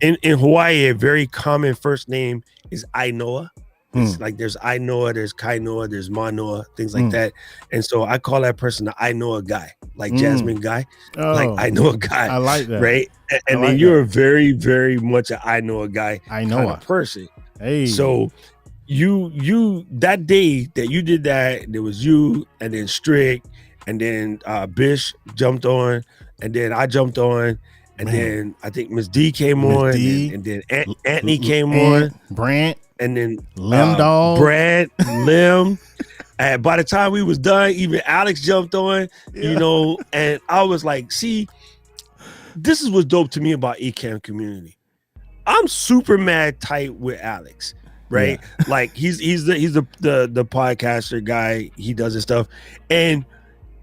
In Hawaii, a very common first name is Ainoa. It's like there's Ainoa, there's Kainoa, there's Manoa, things like that. And so I call that person the Ainoa guy, like Jasmine guy, like Ainoa guy. I like that. Right. And then you're a very, very much an Ainoa guy kind of person. Hey. So you that day that you did that, there was you and then Strick and then Bish jumped on and then I jumped on. And then I think Miss D came on, and then Anthony came on, Brant, and then Lim Dog, Brad, Lim. And by the time we was done, even Alex jumped on, you know, and I was like, see, this is what's dope to me about Ecamm community. I'm super mad tight with Alex, right? Yeah. Like he's the podcaster guy. He does his stuff, and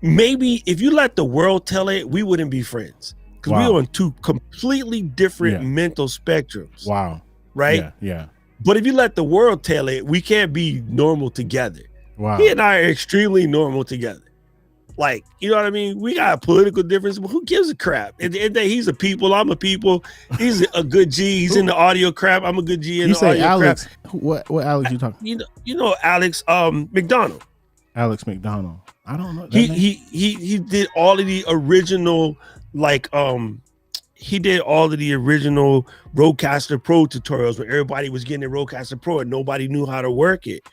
maybe if you let the world tell it, we wouldn't be friends. Because we're on two completely different mental spectrums. Wow. Right? Yeah. But if you let the world tell it, we can't be normal together. Wow. He and I are extremely normal together. Like, you know what I mean? We got a political difference, but who gives a crap? At the end of the day, he's a people, I'm a people. He's a good G. He's in the audio crap. I'm a good G in the audio Alex, crap. What Alex you talking? You know Alex McDonald. Alex McDonald. I don't know. He did all of the original he did all of the original Rodecaster Pro tutorials when everybody was getting the Rodecaster Pro and nobody knew how to work it.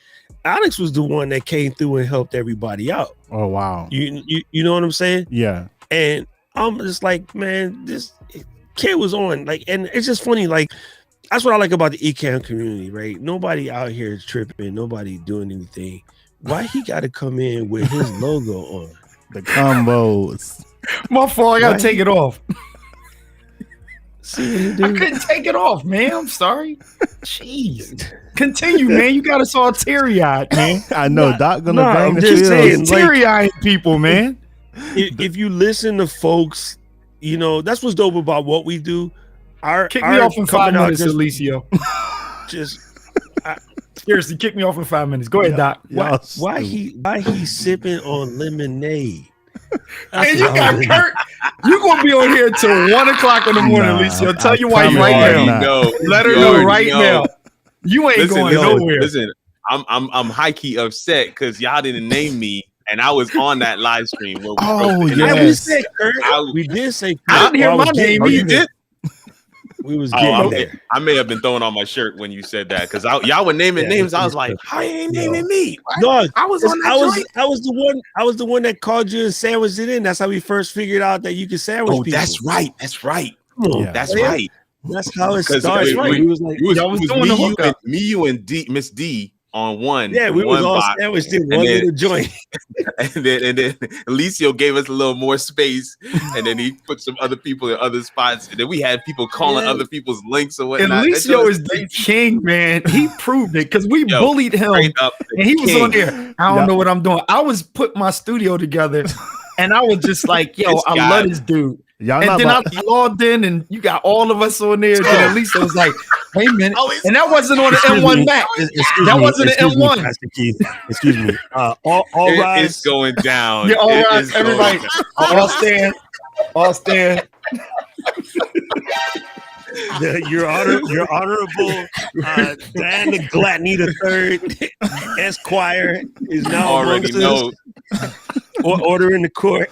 Alex was the one that came through and helped everybody out. Oh wow. You know what I'm saying? Yeah. And I'm just like, man, this kid was on, like, and it's just funny, like, that's what I like about the Ecamm community, right? Nobody out here is tripping, nobody doing anything. Why he gotta come in with his logo on? The combos. My fault. I gotta take it off. See, I couldn't take it off, man. I'm sorry. Jeez. Continue, man. You got us all teary-eyed, man. I know. Doc gonna bang the just saying, teary-eyed people, man. If you listen to folks, you know, that's what's dope about what we do. Kick me off in 5 minutes, Eliseo. Seriously, kick me off in 5 minutes. Go ahead, Doc. Why he sipping on lemonade? And you got Kurt. You gonna be on here till 1 o'clock in the morning, Eliseo. I'll tell you why right now. Let her know right now. You ain't going nowhere. Listen, I'm high key upset because y'all didn't name me, and I was on that live stream. Where we we did say Kurt. I didn't hear my name. You did? We was getting there. I may have been throwing on my shirt when you said that because y'all were naming names. I was like, how you ain't naming me? No, I was the one that called you and sandwiched it in. That's how we first figured out that you could sandwich people. That's right. That's right. That's right. That's how it started. We was like, me, you, and Miss D on one. Yeah, we was all sandwiched in one little joint. and then Eliseo gave us a little more space, and then he put some other people in other spots. And then we had people calling other people's links or whatnot. Eliseo is the king, man. He proved it because we bullied him, and he was on there. I don't know what I'm doing. I was putting my studio together, and I was just like, yo, I love this dude. Y'all And not then I about- logged in, and you got all of us on there. And then at least it was like, wait a minute. And that wasn't on the M1 Max. That wasn't an M1. Pastor Keith. Excuse me. All rise. It's going down. Yeah, all It right, is going everybody. down. All stand. All stand. Your honorable Dan the Gladney III Esquire is now Already amongst us. Order in the court.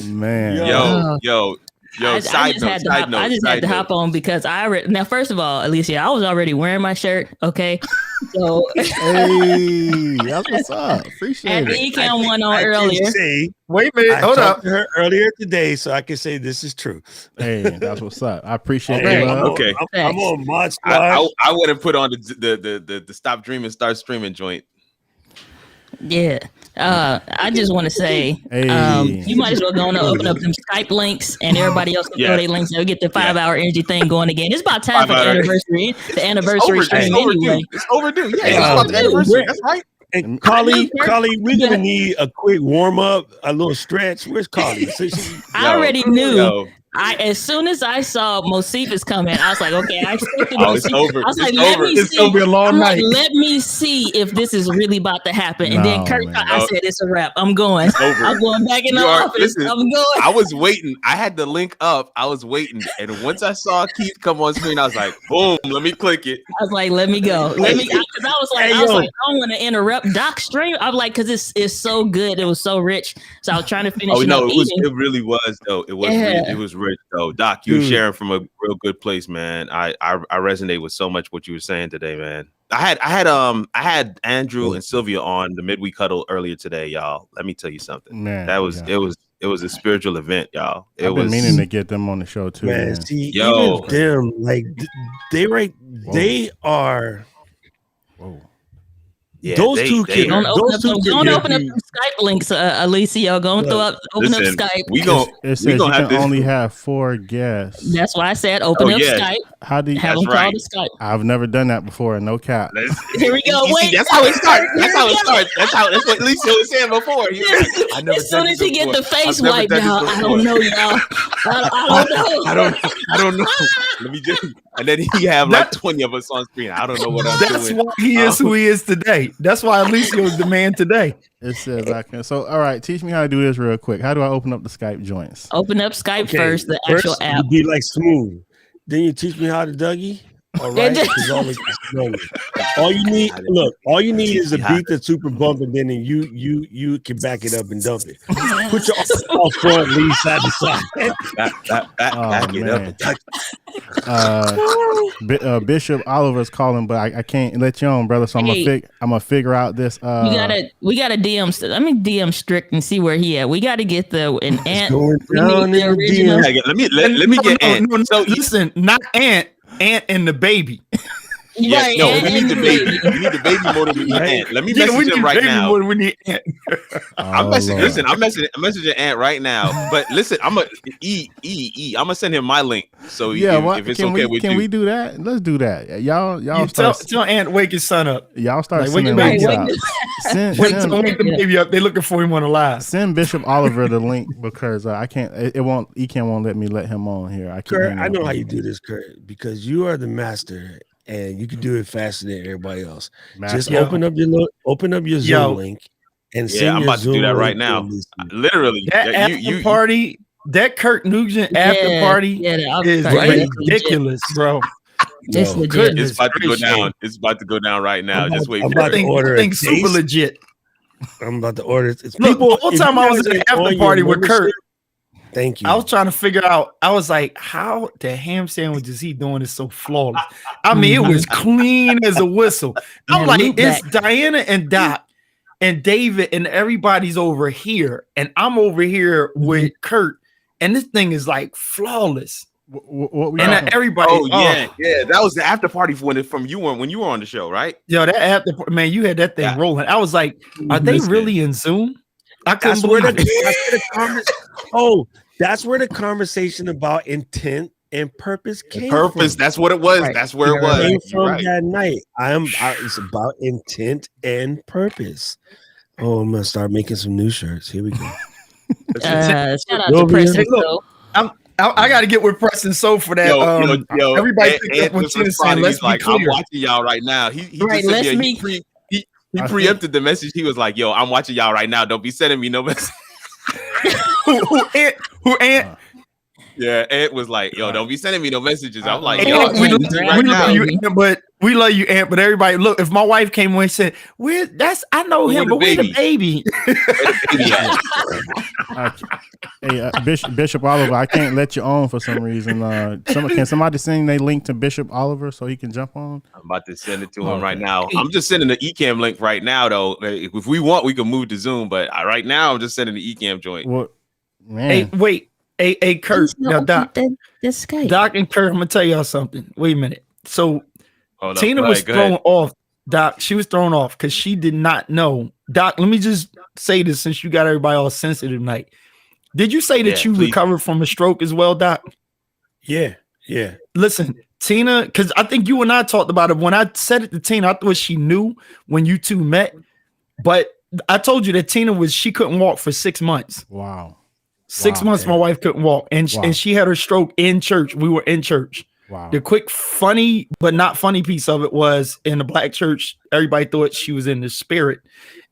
Man. Yo. I Side just note. had to hop on because now, first of all, Eliseo, I was already wearing my shirt. Okay, so Hey, that's what's up. Appreciate had the it. Ecamm one on earlier. Wait a minute. I Hold talked up. to her earlier today, so I can say this is true. Hey, that's what's up. I appreciate Right. it. Okay. I'm on Mod Squad. I would have put on the Stop Dreaming, Start Streaming joint. Yeah. I just want to say, Hey. you might as well go on and open up them Skype links, and everybody else can throw their links. They'll get the 5-hour energy thing going again. It's about time for the 5 hour. anniversary. The anniversary stream anyway. It's overdue. Yeah, it's Yeah. about the anniversary. That's right. And Carly, we're gonna need a quick warm up, a little stretch. Where's Carly? I already knew. Yo. As soon as I saw Mosifus coming, I was like, okay, I expected It's Mosifus. over. I was It's like, let over. me It's see. gonna be a long I'm like, night. let me see if this is really about to happen. And then No, Kurt, man. I said, it's a wrap. I'm going. over. I'm going back in the You are- office. listen, I'm going. I was waiting. I had the link up. I was waiting. And once I saw Keith come on screen, I was like, boom, let me click it. I was like, let me go. Let me, because I was like, I don't want to interrupt Doc's stream. I'm like, because it's so good. It was so rich. So I was trying to finish Oh it no, up it really was though. It was Yeah. it was rich though. Doc, you were Dude. sharing from a real good place, man. I resonate with so much what you were saying today, man. I had Andrew and Sylvia on the midweek huddle earlier today, y'all. Let me tell you something. Man, That was yeah. it was a spiritual event, y'all. It I've was been meaning to get them on the show too. Man, Man. see, Yo. even them, like they are. Whoa. yeah, those two kids. Don't open Those up, two don't kids- open up some Skype links, Eliseo. Go and open Listen, up Skype. we gon' It says we you gonna can have to only have 4 guests. That's why I said open Oh, up yeah. Skype. How do you? Have That's them call right. the Skype. I've never done that before. No cap. Here we go. You see, Wait. that's how it starts. That's Here how we it go. starts. That's what Eliseo was saying before. He was like, I never As soon done as this he get before. the face I've never wiped done this out, I before. don't know, y'all. I don't know. I don't know. Let me just, and then he have like 20 of us on screen. I don't know what I'm That's doing. why he is who he is today. That's why Eliseo is the man today. It says I can. So, all right, teach me how to do this real quick. How do I open up the Skype joints? Open up Skype Okay, first, the actual first, app. You be like Smooth. Then you teach me how to Dougie. All right. All you need, look, all you need is a beat that's super bumping, then you can back it up and dump it. Put your all front, lead side to side. Back it man. up. Bishop Oliver's calling, but I can't let you on, brother. So I'm gonna figure out this. We gotta DM. Let me DM Strict and see where he at. We gotta get the Ant. going We down need in the the original. DM. Let me get Ant. No, So listen, not Ant and the baby. yes, Right, no, Ant we need and the baby. We need the baby more than we need Ant. Let me Yeah, we message need him right baby now. more than we need Ant. I'm messaging Ant right now. But listen, I'm gonna send him my link. So yeah, if it's can okay with you, we do that? Let's do that. Y'all You start. tell Ant wake his son up. Y'all start Like, wake sending your links baby out. up. Wake the baby up. They're looking for him on the live. Send Bishop Oliver the link because I can't. Ecamm won't let me let him on here. I can't. Kurt, I know how you do this, Kurt, because you are the master and you can do it faster than everybody else. Just Master. open up your Zoom link and send yeah, I'm your about to do Zoom that right link now. to Eliseo. Literally, That after party, that Kurt Nugent after party is ridiculous, bro. It's legit. It's about to go down. It's about to go down right now. Just wait for it. Order. I think super legit. I'm about to order. It's Look, people. the whole time I was in the after party with Kurt. Thank you. I was trying to figure out. I was like, how the ham sandwich is he doing this so flawless? I mean, it was clean as a whistle. I'm like, it's Diana and Doc and David and everybody's over here, and I'm over here with Kurt, and this thing is like flawless. What we and everybody? Oh yeah, that was the after party when you were on the show, right? Yo, that after man, you had that thing rolling. I was like, are they really in Zoom? I couldn't believe it. That's where the conversation about intent and purpose came from. That's what it was. Right. That's where it was. Came from that night. It's about intent and purpose. Oh, I'm gonna start making some new shirts. Here we go. Shout out to Preston. I got to get with Preston So for that. Everybody picked up what Tina saying. Let's be clear. I'm watching y'all right now. He Right, just said, he preempted the message. He was like, "Yo, I'm watching y'all right now. Don't be sending me no message." Who Ant? Yeah, Ant was like, "Yo, don't be sending me no messages." I'm like, Ant, "Yo, we love you, Ant, but we love you, Ant. But everybody, look, if my wife came in and said, I know him, but we're the baby." Hey, Bishop Oliver, I can't let you on for some reason. Can somebody send a link to Bishop Oliver so he can jump on? I'm about to send it to him right now. I'm just sending the Ecamm link right now, though. If we want, we can move to Zoom, but right now I'm just sending the Ecamm joint. What, man? Hey, wait. Hey, Kurt. Now, Doc. Doc and Kurt, I'm gonna tell y'all something. Wait a minute. So Tina was thrown off. Doc, she was thrown off because she did not know. Doc, let me just say this since you got everybody all sensitive tonight. Did you say that you recovered from a stroke as well, Doc? Yeah. Listen, Tina, because I think you and I talked about it. When I said it to Tina, I thought she knew when you two met. But I told you that Tina she couldn't walk for 6 months. Wow. 6 months, my wife couldn't walk. And she had her stroke in church. We were in church. Wow. The quick, funny, but not funny piece of it was in the black church, everybody thought she was in the spirit.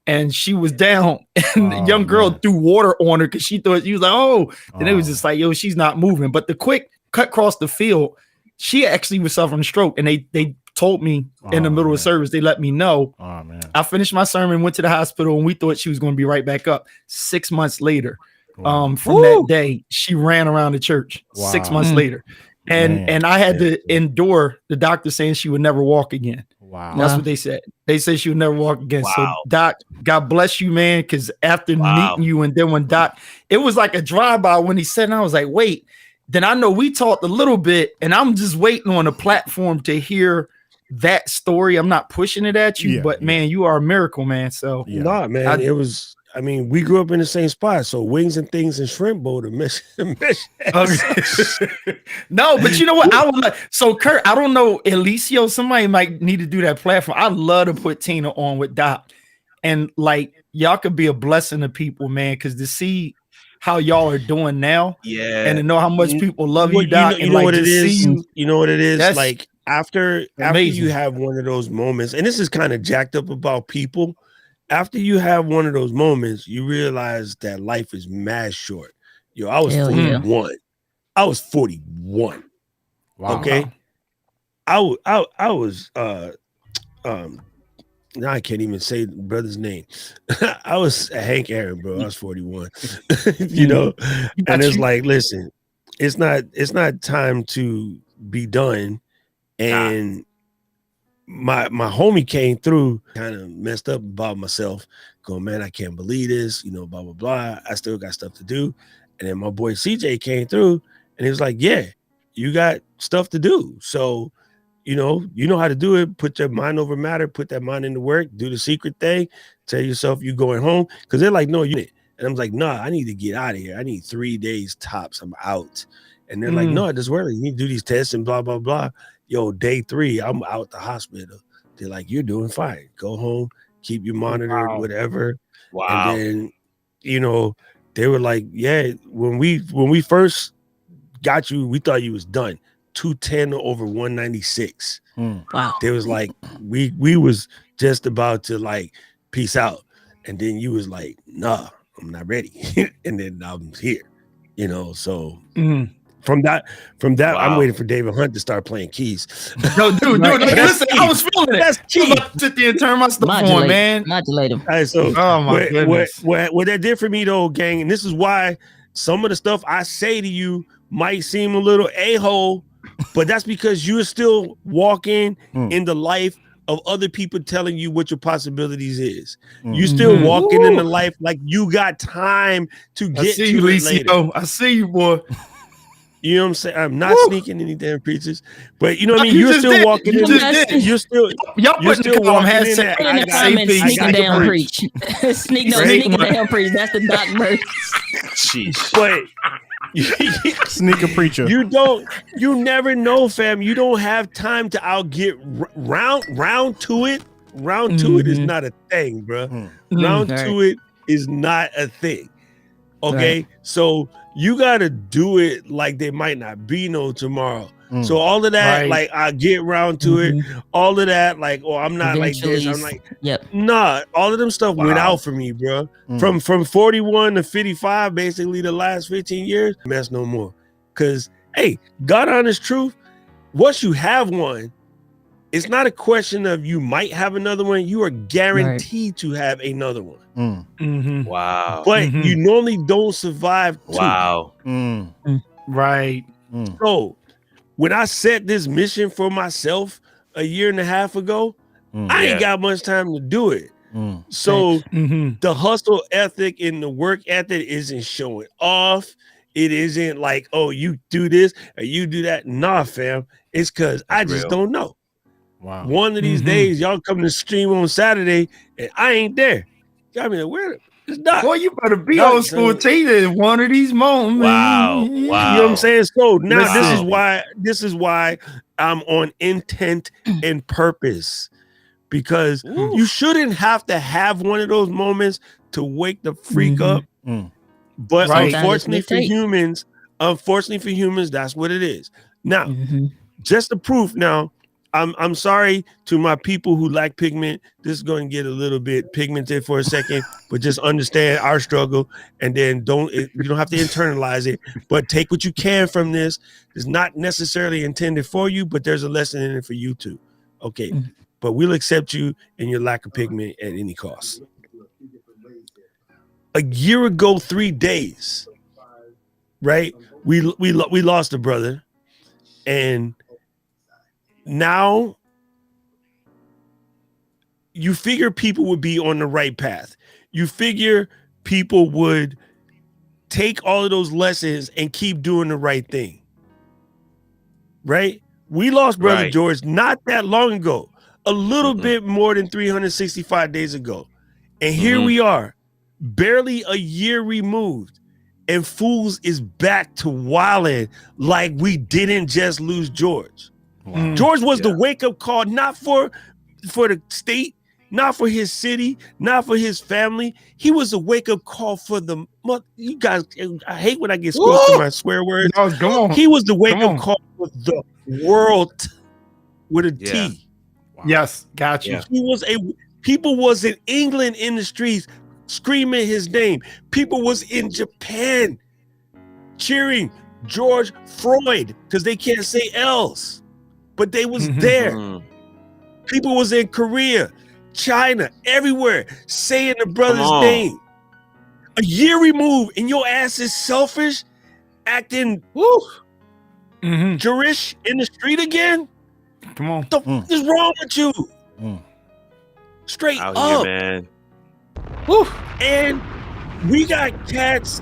And she was down, and the young girl threw water on her because she thought she was like, oh. Then it was just like, yo, she's not moving. But the quick cut across the field, she actually was suffering a stroke. And they told me in the middle of service, they let me know. Oh, man. I finished my sermon, went to the hospital, and we thought she was going to be right back up. 6 months later, from that day, she ran around the church. 6 months later. And I had to endure the doctor saying she would never walk again. Wow. That's what they said. They said she would never walk again. Wow. So Doc, God bless you, man. Because after meeting you, and then when Doc, it was like a drive-by when he said, and I was like, wait. Then I know we talked a little bit, and I'm just waiting on a platform to hear that story. I'm not pushing it at you, but man, you are a miracle, man. So nah, man, it was. I mean, we grew up in the same spot, so Wings and Things and Shrimp Bowl to miss. No, but you know what? I would like. So Kurt, I don't know, Eliseo. Somebody might need to do that platform. I'd love to put Tina on with Doc, and like y'all could be a blessing to people, man. Because to see how y'all are doing now, and to know how much people love you, Doc, you know what it is. You know what it is. That's like after you have one of those moments, and this is kind of jacked up about people. After you have one of those moments, you realize that life is mad short. Yo, I was 41. Yeah. I was 41. Wow. Okay. I was now I can't even say the brother's name. I was Hank Aaron, bro. I was 41. You know, and it's like, listen, it's not time to be done. And my homie came through, kind of messed up about myself, going, man, I can't believe this, you know, blah, blah, blah. I still got stuff to do. And then my boy CJ came through and he was like, yeah, you got stuff to do. So, you know how to do it. Put your mind over matter, put that mind into work, do the secret thing, tell yourself you going home. Cause they're like, no, you didn't. And I'm like, nah, I need to get out of here. I need 3 days tops. I'm out. And they're like, no, just worry. You need to do these tests and blah, blah, blah. Yo, day 3, I'm out the hospital. They're like, you're doing fine. Go home, keep you monitored, whatever. Wow. And then, you know, they were like, yeah, when we first got you, we thought you was done. 210 over 196. Wow. They was like, we was just about to like peace out. And then you was like, nah, I'm not ready. And then I'm here, you know, so From that, wow. I'm waiting for David Hunt to start playing keys. No, dude, listen, I was feeling it. That's key. I'm about to sit there and turn my stuff on, man. Modulate him. All right, so oh my goodness. What that did for me though, gang, and this is why some of the stuff I say to you might seem a little a-hole, but that's because you're still walking in the life of other people telling you what your possibilities is. You still walking in the life like you got time to get to you, it later. I see you, boy. You know what I'm saying? I'm not sneaking any damn preachers, but you know what I mean? You're still walking in that. You're still walking in that. Sneaking down preach. Sneaking down preach. That's the Doc verse. Jeez. But sneaker preacher. You never know, fam. You don't have time to outget round to it. Round to it is not a thing, bro. Round to it is not a thing. Okay, so you got to do it like there might not be no tomorrow. So all of that, like I get around to it, all of that, like, oh, I'm not Eventually, like this. I'm like, yep. nah, all of them stuff went out for me, bro. From 41 to 55, basically the last 15 years, mess no more. Cause hey, God honest truth, once you have one, it's not a question of you might have another one. You are guaranteed to have another one. Wow. But you normally don't survive two. Wow. Right. So when I set this mission for myself a year and a half ago, I ain't got much time to do it. So the hustle ethic and the work ethic isn't showing off. It isn't like, oh, you do this or you do that. Nah, fam. It's because I just don't know. Wow. One of these days, y'all come to stream on Saturday and I ain't there. Y'all be like, where? It's not. Boy, you better be old school Tina in one of these moments. Wow. You know what I'm saying? So now Listen. this is why I'm on intent and purpose, because you shouldn't have to have one of those moments to wake the freak up. But unfortunately for humans, that's what it is. Now, just the proof. Now, I'm sorry to my people who lack pigment. This is going to get a little bit pigmented for a second, but just understand our struggle, and then you don't have to internalize it, but take what you can from this. It's not necessarily intended for you, but there's a lesson in it for you too. Okay, but we'll accept you and your lack of pigment at any cost. A year ago, 3 days, right? We lost a brother, and now you figure people would be on the right path. You figure people would take all of those lessons and keep doing the right thing. Right? We lost Brother George not that long ago, a little bit more than 365 days ago. And here we are, barely a year removed, and Fools is back to wilding like we didn't just lose George. Wow. George was the wake-up call, not for the state, not for his city, not for his family. He was a wake-up call for the you guys. I hate when I get squished to my swear words. No, he was the wake-up call for the world with a T. Wow. Yes, got you. People was in England in the streets screaming his name. People was in Japan cheering George Floyd because they can't say else. But they was there. People was in Korea, China, everywhere saying the brother's name. A year removed, and your ass is selfish, acting Jewish in the street again. Come on, what the f is wrong with you? Straight out up, here, man. And we got cats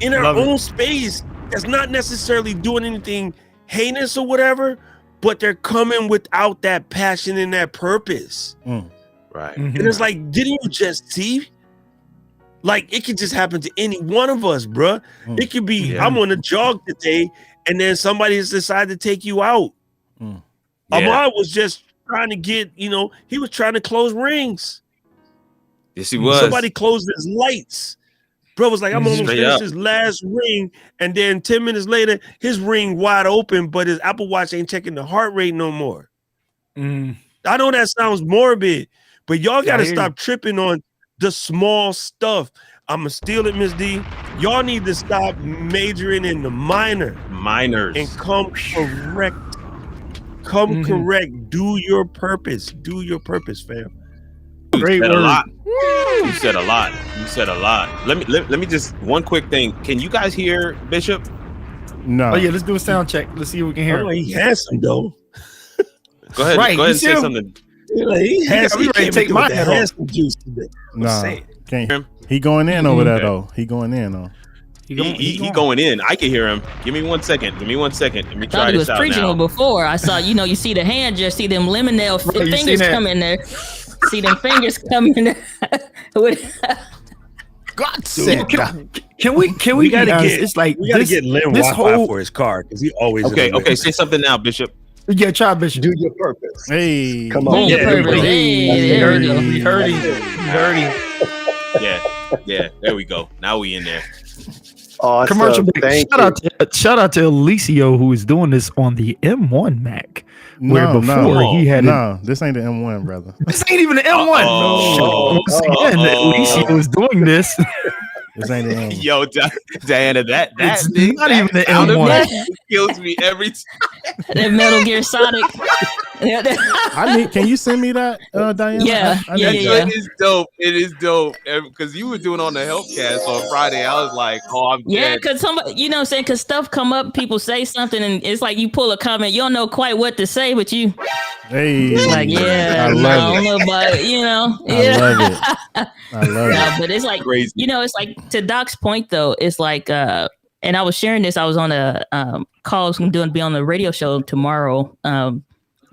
in our own space that's not necessarily doing anything heinous or whatever, but they're coming without that passion and that purpose. Right. And it's like, didn't you just see? Like, it could just happen to any one of us, bruh. It could be, I'm on a jog today, and then somebody has decided to take you out. Ahmad was just trying to get, he was trying to close rings. Yes, he was. Somebody closed his lights. Bro was like, I'm almost finished his last ring. And then 10 minutes later, his ring wide open, but his Apple Watch ain't checking the heart rate no more. I know that sounds morbid, but y'all got to stop tripping on the small stuff. I'm going to steal it, Miss D. Y'all need to stop majoring in the minors. And come correct. Correct. Do your purpose. Do your purpose, fam. Great word. You said a lot. Let me just one quick thing. Can you guys hear Bishop? No. Oh yeah, let's do a sound check. Let's see if we can hear him. He handsome though. Go ahead. Go ahead and say something. He handsome. We ready to take my head off. No, he going in over there though. He going in though. He going in. I can hear him. Give me 1 second. Let me try he this was out preaching now. Before I saw, you see the hand, just see them lemonade fingers come in there. See them fingers coming there. God said, can we gotta get? It's like we gotta get Lynn Wi-Fi for his car because he always okay. Say something now, Bishop. Yeah, try Bishop. Do your purpose. Hey, come on. We heard him. Yeah. There we go. Now we in there. Awesome. Commercial break. Thank Shout out to Eliseo, who is doing this on the M1 Mac. Where before he had this ain't the M1, brother. This ain't even the M1. Once again, Eliseo is doing this. This ain't the M1. Yo, Diana, that It's thing, not that even the sound M1. effect kills me every time. That Metal Gear Sonic. Can you send me that, Diana? Yeah, It is dope. It is dope because you were doing on the Helpcast on Friday. I was like, "Oh, I'm dead." Because somebody, you know what I'm saying? Because stuff come up, people say something, and it's like you pull a comment, you don't know quite what to say, but you like, I love don't know about it, you know. I love it. I love it. But it's like, Crazy. you know, it's like to Doc's point though, it's like, and I was sharing this. I was on a call. I'm doing be on the radio show tomorrow.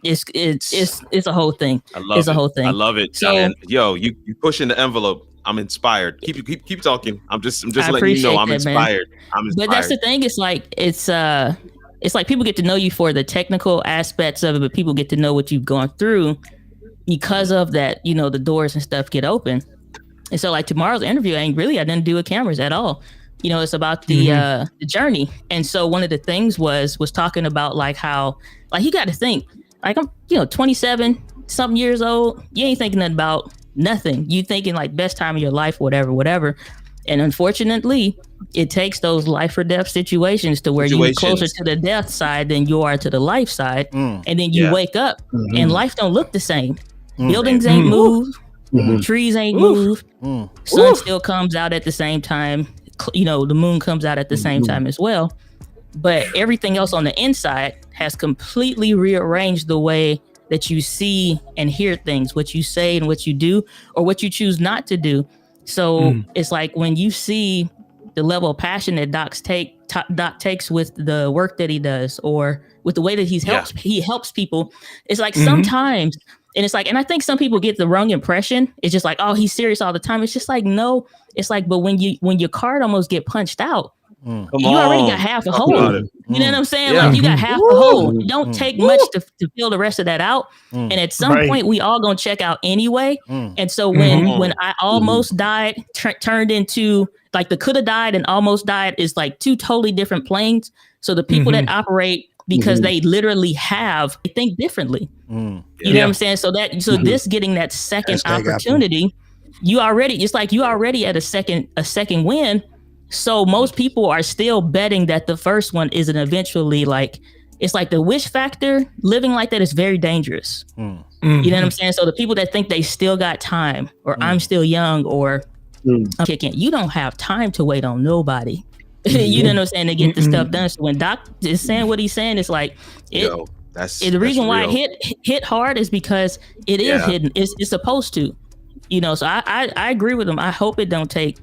It's a whole thing. It's a whole thing. I love it. So, Diane. Yo, you pushing the envelope. I'm inspired. Keep talking. I'm just letting you know I'm inspired. I'm inspired. But that's the thing. It's like people get to know you for the technical aspects of it, but people get to know what you've gone through because of that. You know, the doors and stuff get open. And so, like tomorrow's interview, I didn't do with cameras at all. You know, it's about the journey. And so one of the things was talking about like how, like, you got to think, like, I'm, 27 something years old. You ain't thinking about nothing. You thinking like best time of your life, whatever. And unfortunately, it takes those life or death situations to where you're closer to the death side than you are to the life side. And then you wake up and life don't look the same. Buildings ain't moved. Trees ain't moved. Sun still comes out at the same time. You know, the moon comes out at the same time as well. But everything else on the inside has completely rearranged the way that you see and hear things, what you say and what you do, or what you choose not to do. So it's like when you see the level of passion that Doc takes with the work that he does, or with the way that he helps people. It's like sometimes, and it's like, and I think some people get the wrong impression. It's just like, oh, he's serious all the time. It's just like, no, it's like, but when your card almost get punched out, you already got half a hole. You know what I'm saying? Like, you got half the hole. It don't take much to fill the rest of that out. And at some point, we all gonna check out anyway. And so when I almost died, turned into like the could have died and almost died is like two totally different planes. So the people that operate because they literally they think differently. You know what I'm saying? So this getting that second opportunity, you already at a second win. So most people are still betting that the first one isn't eventually like, it's like the wish factor. Living like that is very dangerous. You know what I'm saying? So the people that think they still got time, or I'm still young, or I'm kicking, you don't have time to wait on nobody. You know what I'm saying? To get the stuff done. So when Doc is saying what he's saying, it's like the reason why it hit hard is because it is hidden. It's supposed to, you know. So I agree with him. I hope it don't take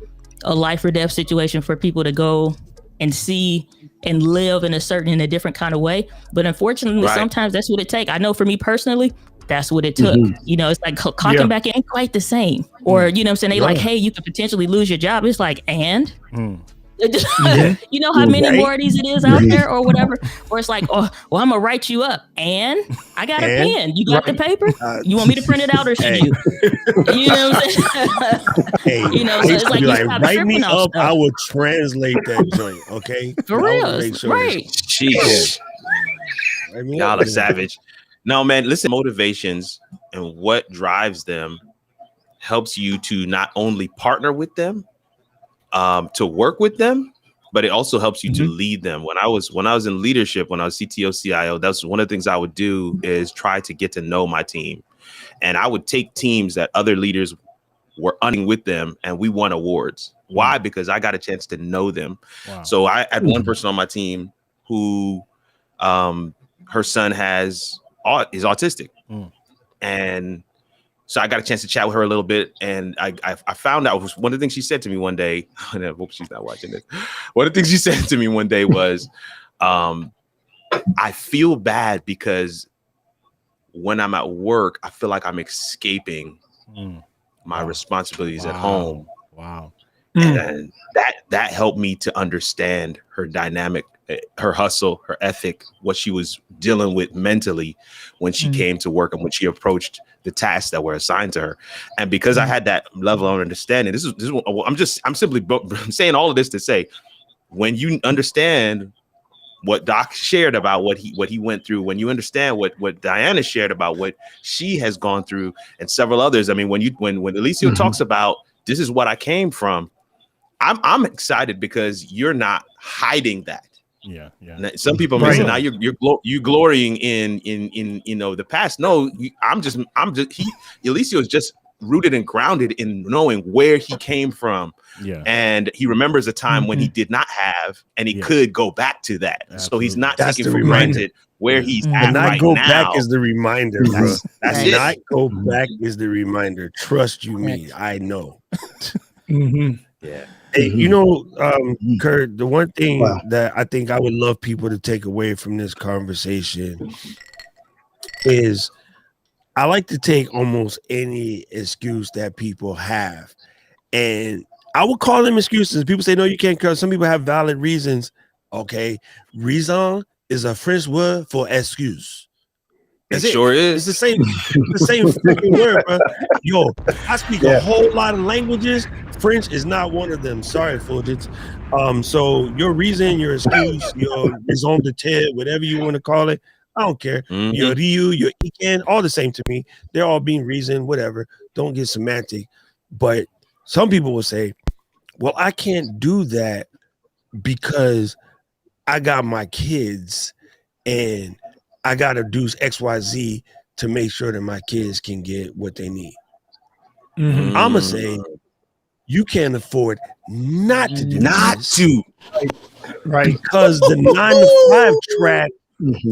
a life or death situation for people to go and see and live in a different kind of way. But unfortunately, sometimes that's what it takes. I know for me personally, that's what it took. You know, it's like clocking back ain't quite the same. Or, you know what I'm saying? They like, hey, you could potentially lose your job. It's like, and you know how many more of these it is out there or whatever, or it's like, oh, well, I'm gonna write you up, and I got a pen. You got the paper? You want me to print it out, or should you? You know what I'm saying? You know, so it's like, like, write me up. I will translate that joint. Okay, for real, right? Jeez. Y'all are savage. No, man. Listen, motivations and what drives them helps you to not only partner with them, to work with them, but it also helps you to lead them. When I was in leadership, when I was CTO, CIO, that's one of the things I would do is try to get to know my team. And I would take teams that other leaders were running with them, and we won awards. Why? Because I got a chance to know them. Wow. So I had one person on my team who her son is autistic. And so I got a chance to chat with her a little bit, and I found out one of the things she said to me one day, and I hope she's not watching this. One of the things she said to me one day was, I feel bad because when I'm at work, I feel like I'm escaping my responsibilities at home. Wow. And that helped me to understand her dynamic, her hustle, her ethic, what she was dealing with mentally when she came to work and when she approached the tasks that were assigned to her. And because I had that level of understanding, I'm simply saying all of this to say, when you understand what Doc shared about what he went through, when you understand what Diana shared about what she has gone through, and several others. I mean, when Eliseo talks about this is what I came from, I'm excited because you're not hiding that. Yeah. Now, some people may say now you're glorying in the past. No, Eliseo is just rooted and grounded in knowing where he came from. Yeah. And he remembers a time when he did not have, and he could go back to that. Absolutely. So he's not taking for granted where he's at not right go now. Back is the reminder, bro. That's not it. Go back is the reminder. Trust you me, I know. Yeah. Hey, Kurt, the one thing that I think I would love people to take away from this conversation is I like to take almost any excuse that people have, and I would call them excuses. People say, no, you can't, because some people have valid reasons. Okay. Raison is a French word for excuse. It sure is. It's the same freaking word, bro. Yo, I speak a whole lot of languages. French is not one of them. Sorry, Fulgence. So your reason, your excuse, your raison d'etre, whatever you want to call it, I don't care. Your Ryu, your Ecamm, all the same to me. They're all being reasoned, whatever. Don't get semantic. But some people will say, well, I can't do that because I got my kids and I got to do XYZ to make sure that my kids can get what they need. I'm going to say, you can't afford not to do this. Right. Because the 9 to 5 track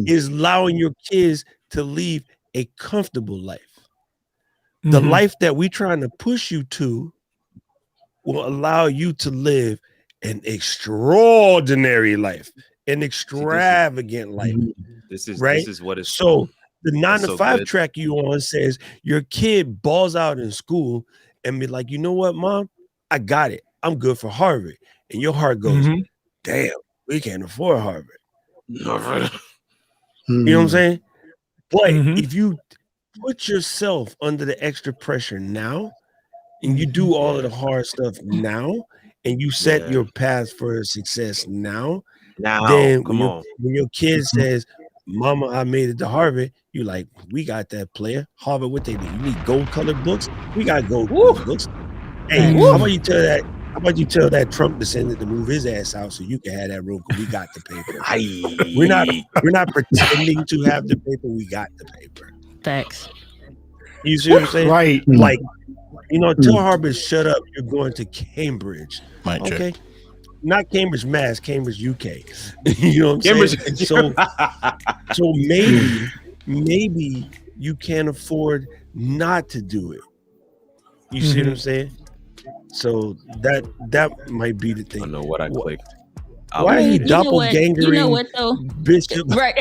is allowing your kids to live a comfortable life. The life that we're trying to push you to will allow you to live an extraordinary life, an extravagant life. This is what is so. The 9 to 5 track you on says your kid balls out in school and be like, you know what, Mom, I got it. I'm good for Harvard. And your heart goes, damn, we can't afford Harvard. You know what I'm saying? But if you put yourself under the extra pressure now, and you do all of the hard stuff now, and you set your path for success now, then when your kid says, Mama, I made it to Harvard, you like, we got that player. Harvard, what they need? You need gold colored books? We got gold colored books. Hey, how about you tell that Trump descendant to move his ass out so you can have that room because we got the paper. We're not pretending to have the paper, we got the paper. Facts. You see what I'm saying? Right. Like, tell Harvard, shut up, you're going to Cambridge. Okay. Not Cambridge, Mass, Cambridge, UK. You know what I'm saying? So maybe you can't afford not to do it. You see what I'm saying? So that might be the thing. I know what I clicked. Why are you doppelgangering? You know what though? Bishop? Right.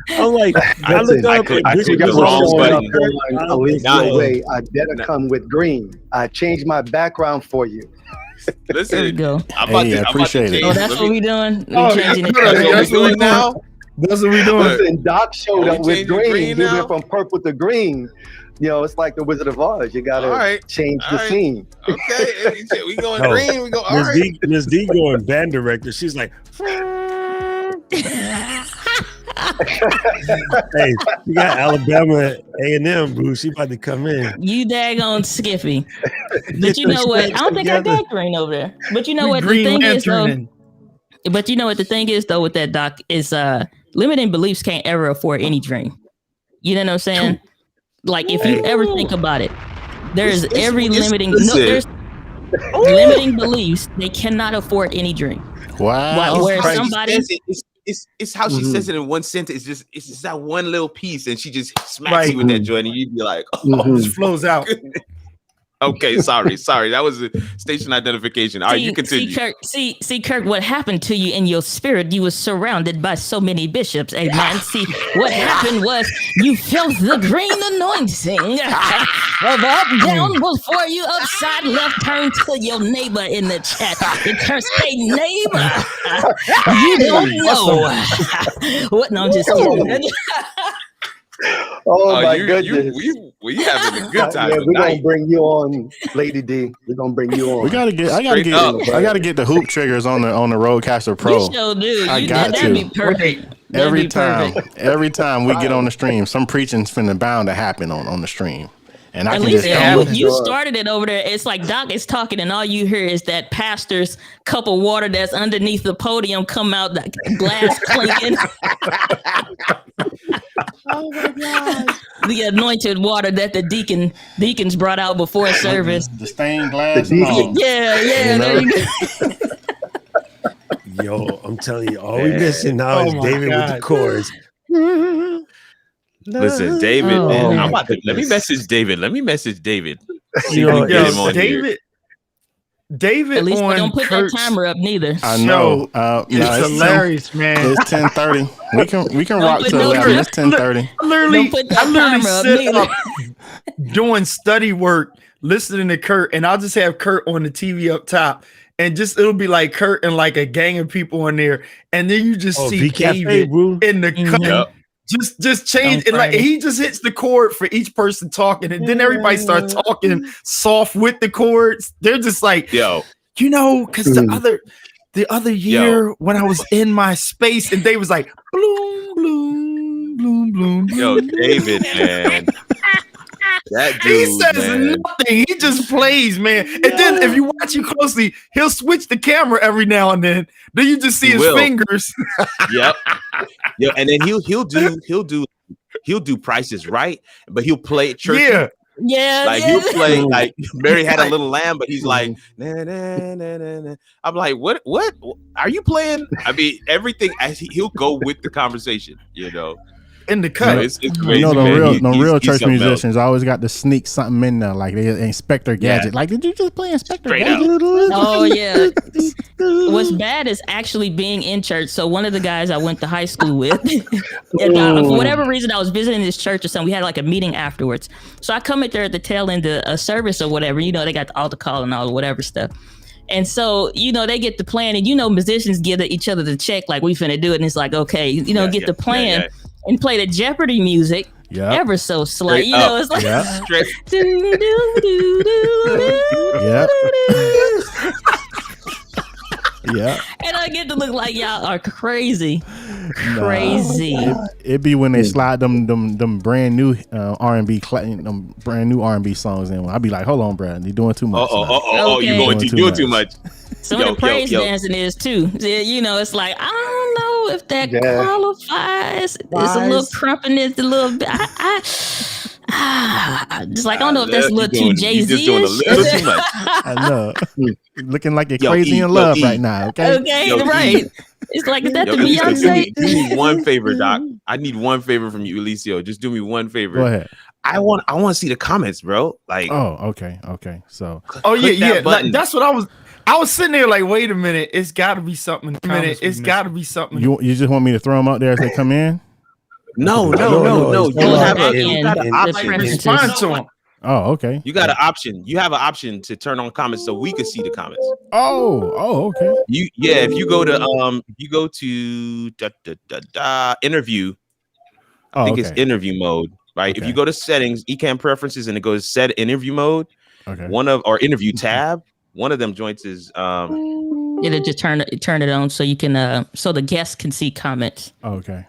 I'm like, I look up at Bishop. The wrong button. Way, I better come with green. I changed my background for you. Listen, there we go. I appreciate it. Oh, that's what we doing? Oh, changing it. That's what we doing now? That's what we doing. Listen, Doc showed up with green. He went from purple to green. It's like the Wizard of Oz. You gotta change the scene. Okay, we going green. We go. All right. Ms. D going band director. She's like, hey, you got Alabama A&M, boo. She about to come in. You daggone Skippy. But you know what? I don't think I got green over there. But you know what the thing is though. But you know what the thing is though with that, Doc, is limiting beliefs can't ever afford any dream. You know what I'm saying? Like if you ever think about it, there's limiting beliefs. They cannot afford any dream. Wow. Where somebody. It's how she says it in one sentence. It's just that one little piece, and she just smacks you with that joint, and you'd be like, "Oh, it just flows out." Okay, sorry. That was a station identification. All right, you continue. See, Kirk, what happened to you in your spirit? You were surrounded by so many bishops. Amen. See, what happened was you felt the green anointing. Of up, down, before you, upside, left, turn to your neighbor in the chat. The curse say neighbor. You don't know. What? No, I'm just kidding. Oh my goodness. We having a good time. Yeah, we're gonna bring you on, Lady D. We're gonna bring you on. I gotta get the hoop triggers on the Rodecaster Pro. You sure do. I got that'd to. be perfect. Every time we get on the stream, some preaching's bound to happen on the stream. And I At can least just you started it over there. It's like Doc is talking, and all you hear is that pastor's cup of water that's underneath the podium come out, the glass clinking. Oh my God! The anointed water that the deacons brought out before service. The stained glass. And all. Yeah. There you go. Yo, I'm telling you, all we missing now is David with the chords. Listen, David, man, I'm about to let me message David. David, at least on don't put Kurt's that timer up neither. I know. It's hilarious, man. It's 10:30. We can rock to 11. It's 10:30. I literally sit up doing study work, listening to Kurt, and I'll just have Kurt on the TV up top. And it'll be like Kurt and like a gang of people in there, and then you just see David in the cut. Just change it. Like he just hits the chord for each person talking, and then everybody starts talking soft with the chords. They're just like, yo, because the other year when I was in my space, and they was like, bloom, bloom, bloom, bloom. Yo, David, man. That dude, he says nothing. He just plays, man. And then if you watch him closely, he'll switch the camera every now and then. Then you just see his fingers. Yep. Yeah, and then he'll do Prices Right, but he'll play church. Yeah. Like he'll play like Mary Had a Little Lamb, but he's like, nah, nah, nah, nah, nah. I'm like, what are you playing? I mean, everything he'll go with the conversation, in the cut. It's crazy, the real church musicians always got to sneak something in there, like they Inspector Gadget. Like, did you just play Inspector Gadget? Oh yeah. What's bad is actually being in church. So one of the guys I went to high school with, and, for whatever reason, I was visiting this church or something. We had like a meeting afterwards. So I come in there at the tail end of a service or whatever. They got the altar call and all the whatever stuff. And so, they get the plan, and musicians give each other the check, like we finna do it. And it's like, okay, get the plan. And play the Jeopardy music ever so slight. It's like and I get to look like y'all are crazy. It'd be when they slide them brand new R&B songs in. I'd be like, hold on, Brad, you're doing too much. You're doing too much. Some of the praise dancing is too. It's like, I don't know if that qualifies. It's a little crumpiness, a little bit. Just like, I don't know if that's a little too Jay-Z. Just doing a little too much. I know. Looking like you're crazy in love right now. Okay, right. It's like, is that the Beyonce? Do me one favor, Doc. I need one favor from you, Eliseo. Just do me one favor. Go ahead. I want to see the comments, bro. Like, okay. So, like, that's what I was sitting there like, wait a minute, it's got to be something. It's got to be something. You just want me to throw them out there as they come in? No. You got an option. Respond to them. Oh, okay. You got an option. You have an option to turn on comments so we can see the comments. Oh, okay. If you go to interview, I think it's interview mode, right? Okay. If you go to settings, Ecamm preferences, and it goes set interview mode, or interview tab, one of them joints is it'll just turn it on so you can so the guests can see comments. Okay.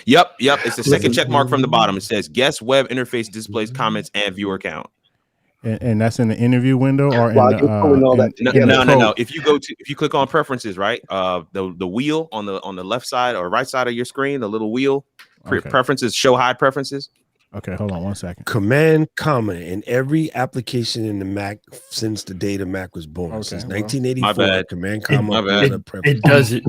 Yep. It's the second check mark from the bottom. It says guest web interface displays comments and viewer count. And that's in the interview window or no. If you click on preferences, right? The wheel on the left side or right side of your screen, the little wheel, preferences, show hide preferences. Okay, hold on one second. Command comma in every application in the Mac since the day the Mac was born. Since 1984. My bad. Command comma. It does it.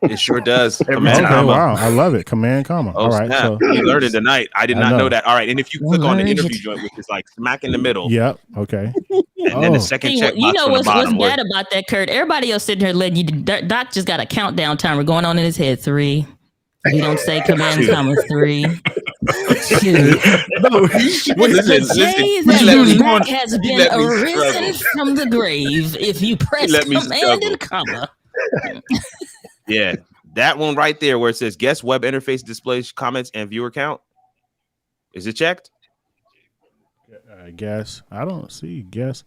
It sure does. Command comma. Wow, I love it. Command comma. All right. So you learned it tonight. I did not know that. All right. And if you click on the interview joint, which is like smack in the middle. Yep. Okay. And then the second check box what's bad about that, Kurt? Everybody else sitting here letting you. Doc just got a countdown timer going on in his head. 3. You don't say command comma 3. 2. The day that Mac has been arisen from the grave. If you press command and comma. Yeah, That one right there where it says guest web interface displays comments and viewer count. Is it checked? I guess. I don't see guest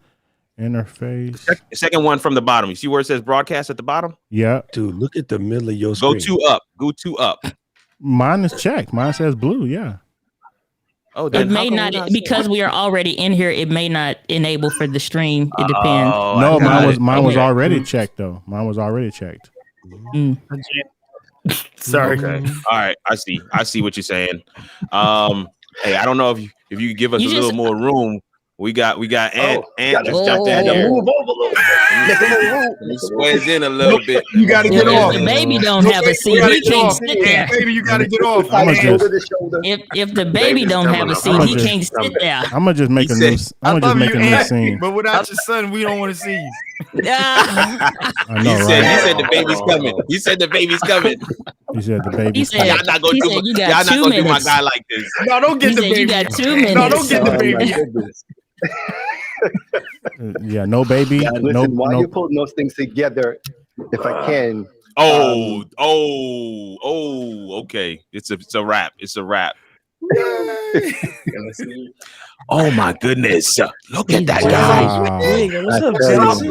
interface. The second one from the bottom. You see where it says broadcast at the bottom? Yeah. Dude, look at the middle of your screen. Go two up. Go two up. Mine is checked. Mine says blue. Yeah. Oh, It may not, because we are already in here. It may not enable for the stream. It depends. No, mine was already checked though. Mine was already checked. Sorry. Okay. All right. I see what you're saying. Hey, I don't know if you could give us a little more room. We got Ant just jumped in here. Move over a little bit. Squares in a little bit. You got to get off. If the baby don't have a seat, he can't sit there. Baby, you got to get off. If the baby don't have a seat, he can't sit there. I'm gonna just make a new. I'm gonna just make a new scene. But without your son, we don't want to see you. I know, He said the baby's coming. He said the baby's coming. He said the baby. He said, Y'all not gonna do my guy like this. No, don't get the baby. You got 2 minutes. No, don't get the baby. Yeah, no baby. Listen, while you're putting those things together, if I can. Okay. It's a wrap. It's a wrap. Oh my goodness! Look at that guy.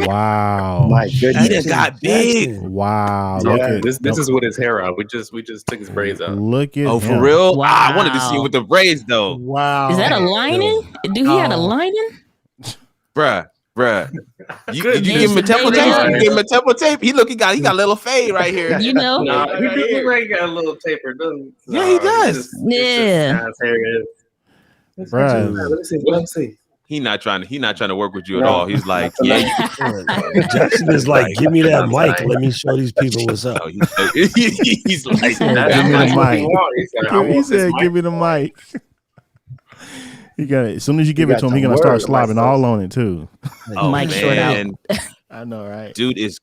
Wow. My goodness. He done got big. Wow. Yeah, this is with his hair out. We just took his braids out. Look at Oh, him. for real? Wow. I wanted to see it with the braids though. Wow. Is that a lining? Do he have a lining? Bruh. Did you give him a temple tape? You gave him a temple tape? He got a little fade right here. You know? No, he already got a little taper, doesn't he? Yeah, he does. Yeah. Bruh. Let me see. He not trying to work with you at all. He's like, yeah. Jackson is like, give me that mic. Let me show these people what's up. He's like, Give me the mic. He said, give me the mic. He got it. As soon as you give it to him, he's gonna start slobbing all on it too. oh Mike short man, I know, right? dude he's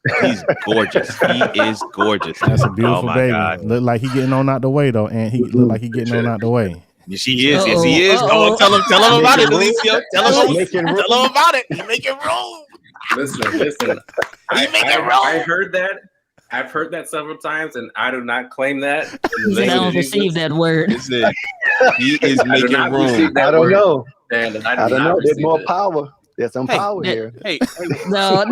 gorgeous. He is gorgeous. That's a beautiful my baby. God. Look like he getting on out the way though, and he look like he getting on out the way. Yes, he is. Yes, he is. Come on, tell him about it, Eliseo. Tell him about it. He's making room. Listen. I heard that. I've heard that several times, and I do not claim that. I don't receive that word. Listen, he is making room. I don't know. I don't know. There's more power. There's some power here. Hey, No.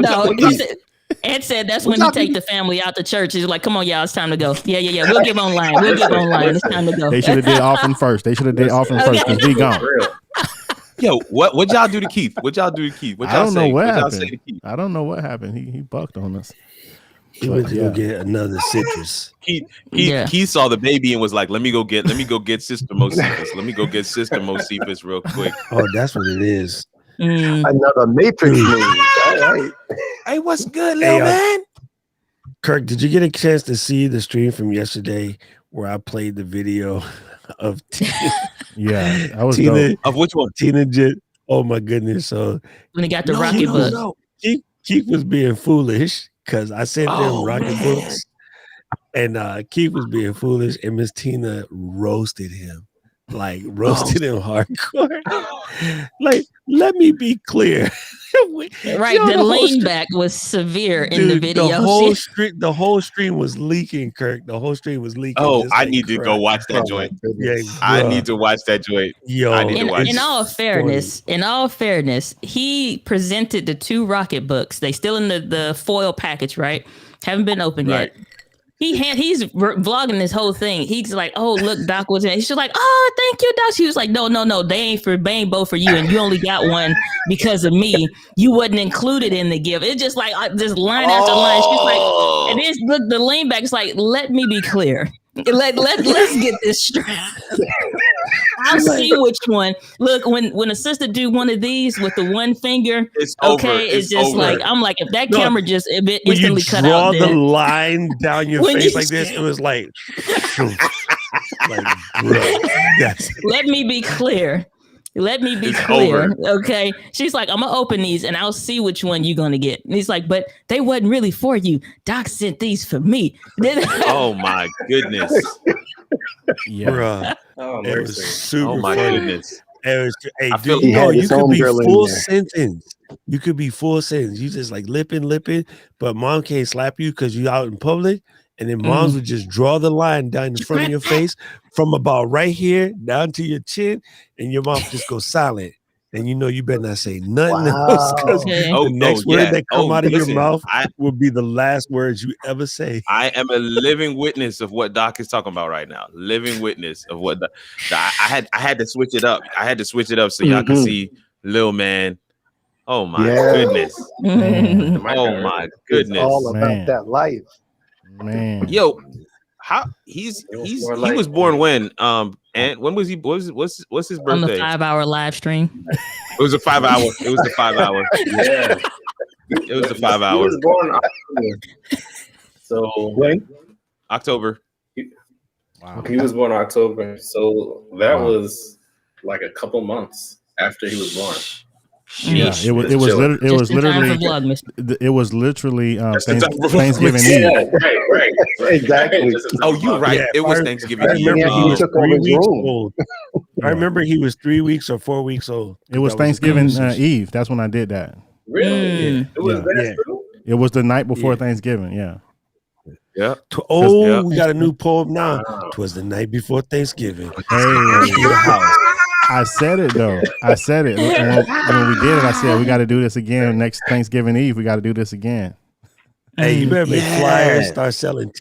Ed said that's when he take the family out to church. He's like, come on, y'all, it's time to go. Yeah. We'll get online. It's time to go. They should have did offering first. Because we gone. Yo, what y'all do to Keith? What y'all I don't know what happened. I don't know what happened. He bucked on us. He went to go get another citrus. Keith saw the baby and was like, let me go get Sister Mosefus. Let me go get Sister Mosefus real quick. Oh, that's what it is. Another Matrix movie. All right. Hey, what's good, little man? Kirk, did you get a chance to see the stream from yesterday where I played the video of Tina? Yeah, I was Tina, dope. Of which one? Tina did. Oh my goodness! So When he got the rocket book. No. Keith was being foolish because I sent them rocket books, and Keith was being foolish, and Miss Tina roasted him. Like roasted him hardcore. Like, let me be clear. Right, the lean back was severe in the video. The whole stream was leaking, Kirk. The whole stream was leaking. Oh, I need to go watch that joint. Yeah, I need to watch that joint. Yo, in all fairness, he presented the 2 rocket books. They still in the foil package, right? Haven't been opened yet. He's vlogging this whole thing. He's like, "Oh, look, Doc was in." He's just like, "Oh, thank you, Doc." She was like, "No, they ain't both for you, and you only got one because of me. You wasn't included in the gift." It's just like just line after line. She's like, and then look, the lean back is like, "Let me be clear. Let's get this straight." I'll see which one. Look, when a sister do one of these with the one finger, it's just over. Like I'm like, if that camera just instantly cut out, draw the line down your face like this, it was like, bro, let me be clear. Over. Okay. She's like, I'm gonna open these and I'll see which one you're gonna get. And he's like, but they wasn't really for you. Doc sent these for me. Oh my goodness. Yeah. Bruh. Oh, it was super Oh my funny. goodness. It was, hey, I feel dude, you could be full there. sentence. You could be full sentence. You just like lipping, but mom can't slap you because you out in public And then moms would just draw the line down in front of your face from about right here down to your chin, and your mouth just goes silent. And you know you better not say nothing else, because the next word that come out of your mouth will be the last words you ever say. I am a living witness of what Doc is talking about right now. Living witness of what I had to switch it up. I had to switch it up so y'all can see Lil Man. Oh my goodness. Oh my goodness. It's all about that life. Man. Yo, how he was born when? And when was he? What's his birthday? On the 5-hour live stream. It was a 5 hour. It was the 5 hour. Yeah. It was the 5 hour. He was born October. So when? October. Wow. He was born October. So that was like a couple months after he was born. Yeah, it was literally Thanksgiving Eve. Right. Exactly. Oh, you're right. It was Thanksgiving Eve. He took over his room. I remember he was 3 weeks or 4 weeks old. It was Thanksgiving Eve. That's when I did that. Really? It was true? It was the night before Thanksgiving. Yeah. Yeah. We got a new poem now. Twas the night before Thanksgiving. Hey. I said it though. I said it when we did it. I said we got to do this again next Thanksgiving Eve. We got to do this again. Hey, you better make flyers, start selling.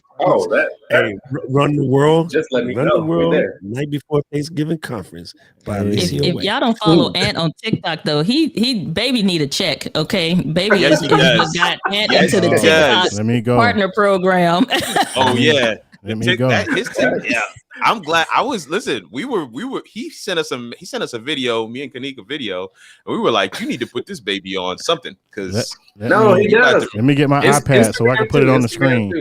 Hey, run the world. Just let me run know. The world. Night before Thanksgiving conference. By Eliseo. If y'all don't follow Ant on TikTok though, he baby need a check. Okay, baby is got Ant into the TikTok partner program. Oh yeah. Let me go. Yeah. I'm glad I was we were he sent us a video, me and Kanika video, and we were like, you need to put this baby on something because he does. Let me get my iPad so I can put it on the screen.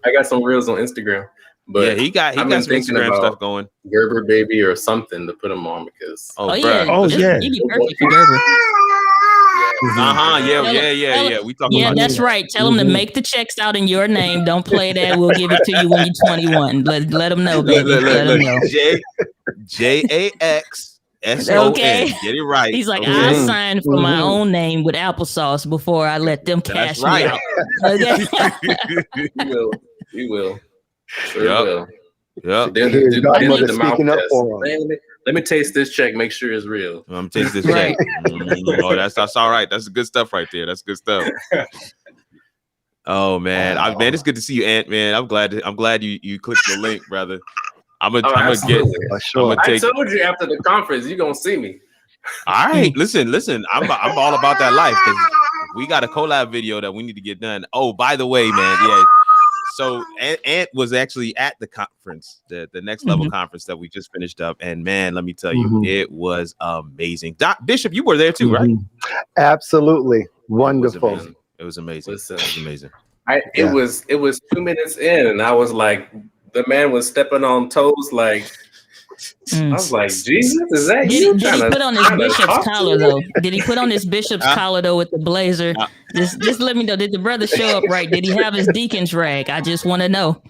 I got some reels on Instagram. But yeah, he got some Instagram stuff going. Gerber baby or something to put him on because he'd be perfect for Gerber. Yeah. We talking about that's right. Tell them to make the checks out in your name. Don't play that. We'll give it to you when you're 21. Let them know, baby. Let them know. JAXSON. Okay. Get it right. He's like, I signed for my own name with applesauce before I let them cash me out. Okay. He will. Sure will. Yeah. The speaking up for him. Let me taste this check. Make sure it's real. I'm taste this check. Oh, that's all right. That's good stuff right there. That's good stuff. Oh man, man, it's good to see you, Ant. Man, I'm glad you clicked the link, brother. I'm gonna get. I told you after the conference, you're gonna see me. All right, listen. I'm all about that life because we got a collab video that we need to get done. Oh, by the way, man, yeah. So Ant was actually at the conference, the next level conference that we just finished up, and man, let me tell you, it was amazing. Bishop, you were there too, right? Absolutely wonderful. It was amazing. It was amazing. It was 2 minutes in, and I was like, the man was stepping on toes, like. I was like, Jesus, is that you? Did he put on his bishop's collar though? Did he put on his bishop's collar though with the blazer? Just let me know. Did the brother show up right? Did he have his deacon's rag? I just want to know.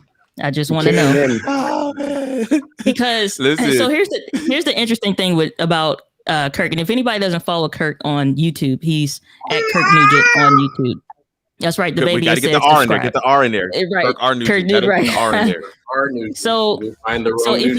Oh, man. Because so here's the interesting thing about Kirk. And if anybody doesn't follow Kirk on YouTube, he's at Kirk Nugent on YouTube. That's right. The baby we got to get the R in there. Get the R in there. Right. Kirk did right. The R in there. So if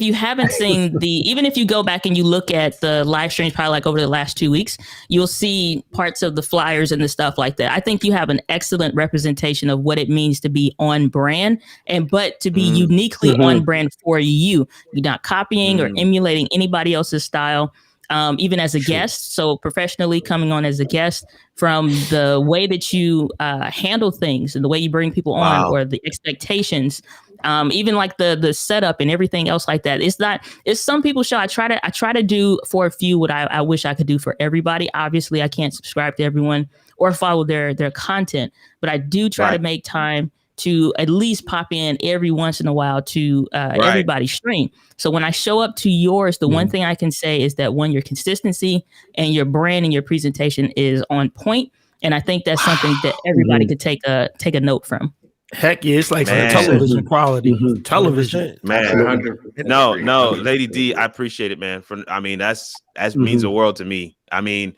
you haven't seen even if you go back and you look at the live streams, probably like over the last 2 weeks, you'll see parts of the flyers and the stuff like that. I think you have an excellent representation of what it means to be on brand but to be uniquely on brand for you. You're not copying or emulating anybody else's style. Even as a guest, so professionally coming on as a guest, from the way that you handle things and the way you bring people on, or the expectations, even like the setup and everything else like that. It's some people's show. I try to do for a few what I wish I could do for everybody. Obviously, I can't subscribe to everyone or follow their content, but I do try to make time to at least pop in every once in a while to everybody's stream. So when I show up to yours, the one thing I can say is that your consistency and your brand and your presentation is on point. And I think that's something that everybody could take a note from. Heck yeah, it's like television quality. Television. Man. No, Lady D, I appreciate it, man. That means the world to me. I mean,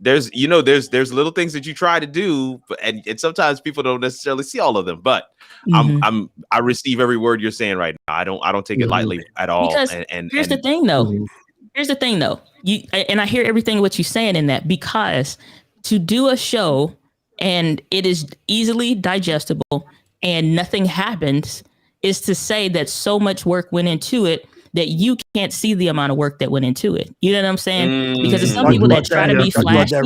there's little things that you try to do, and sometimes people don't necessarily see all of them. But I receive every word you're saying right now. I don't take it lightly at all. Because here's the thing, though. Here's the thing, though. I hear everything what you're saying in that, because to do a show and it is easily digestible and nothing happens is to say that so much work went into it that you can't see the amount of work that went into it. You know what I'm saying? Because there's some people that try to be flashy.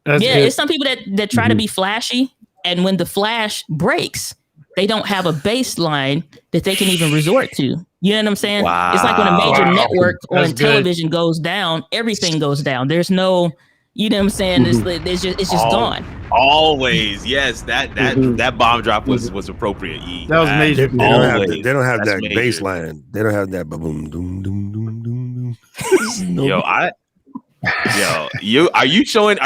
It's some people that try to be flashy, and when the flash breaks, they don't have a baseline that they can even resort to. You know what I'm saying? Wow. It's like when a major network on television goes down, everything goes down. There's no, you know what I'm saying? It's just gone. Always, yes. That bomb drop was appropriate. That was major. They don't have that baseline. They don't have that boom doom doom doom doom doom. Are you showing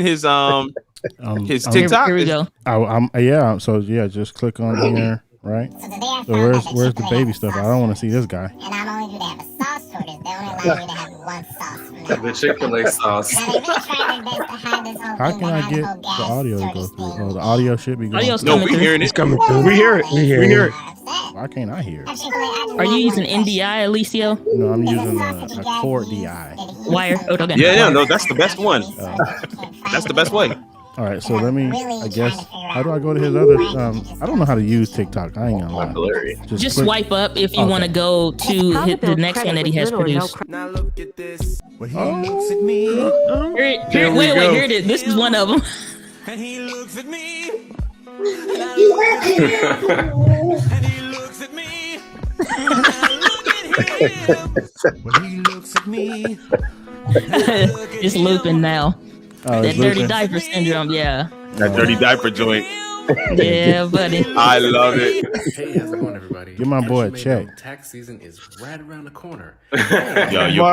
his TikTok? Here we go. So just click on here, right? So where's the baby stuff? I don't want to see this guy. And I'm only going to have a sauce shortage. They only allow you to have one sauce. The Chick-fil-A sauce. How can I get the audio to go through? Oh, the audio should be going. No, we're hearing it. It's coming through. We hear it. Why can't I hear it? Are you using NDI, Eliseo? No, I'm using a cord DI. Wire? Oh, okay. No, that's the best one. That's the best way. All right, so let me, I guess, how do I go to his other, I don't know how to use TikTok. I ain't gonna lie. Just swipe up if you want to go to the next one that he has produced. Now look at this. When he looks at me. Wait, here it is. This is one of them. And he looks at me. And I look at him. And he looks at me. And I look at him. When he looks at me. It's looping now. Oh, that dirty diaper syndrome, yeah. That dirty diaper joint. Yeah, buddy. I love it. Hey, how's it going, everybody? Give my boy a check. Tax season is right around the corner. Yo, your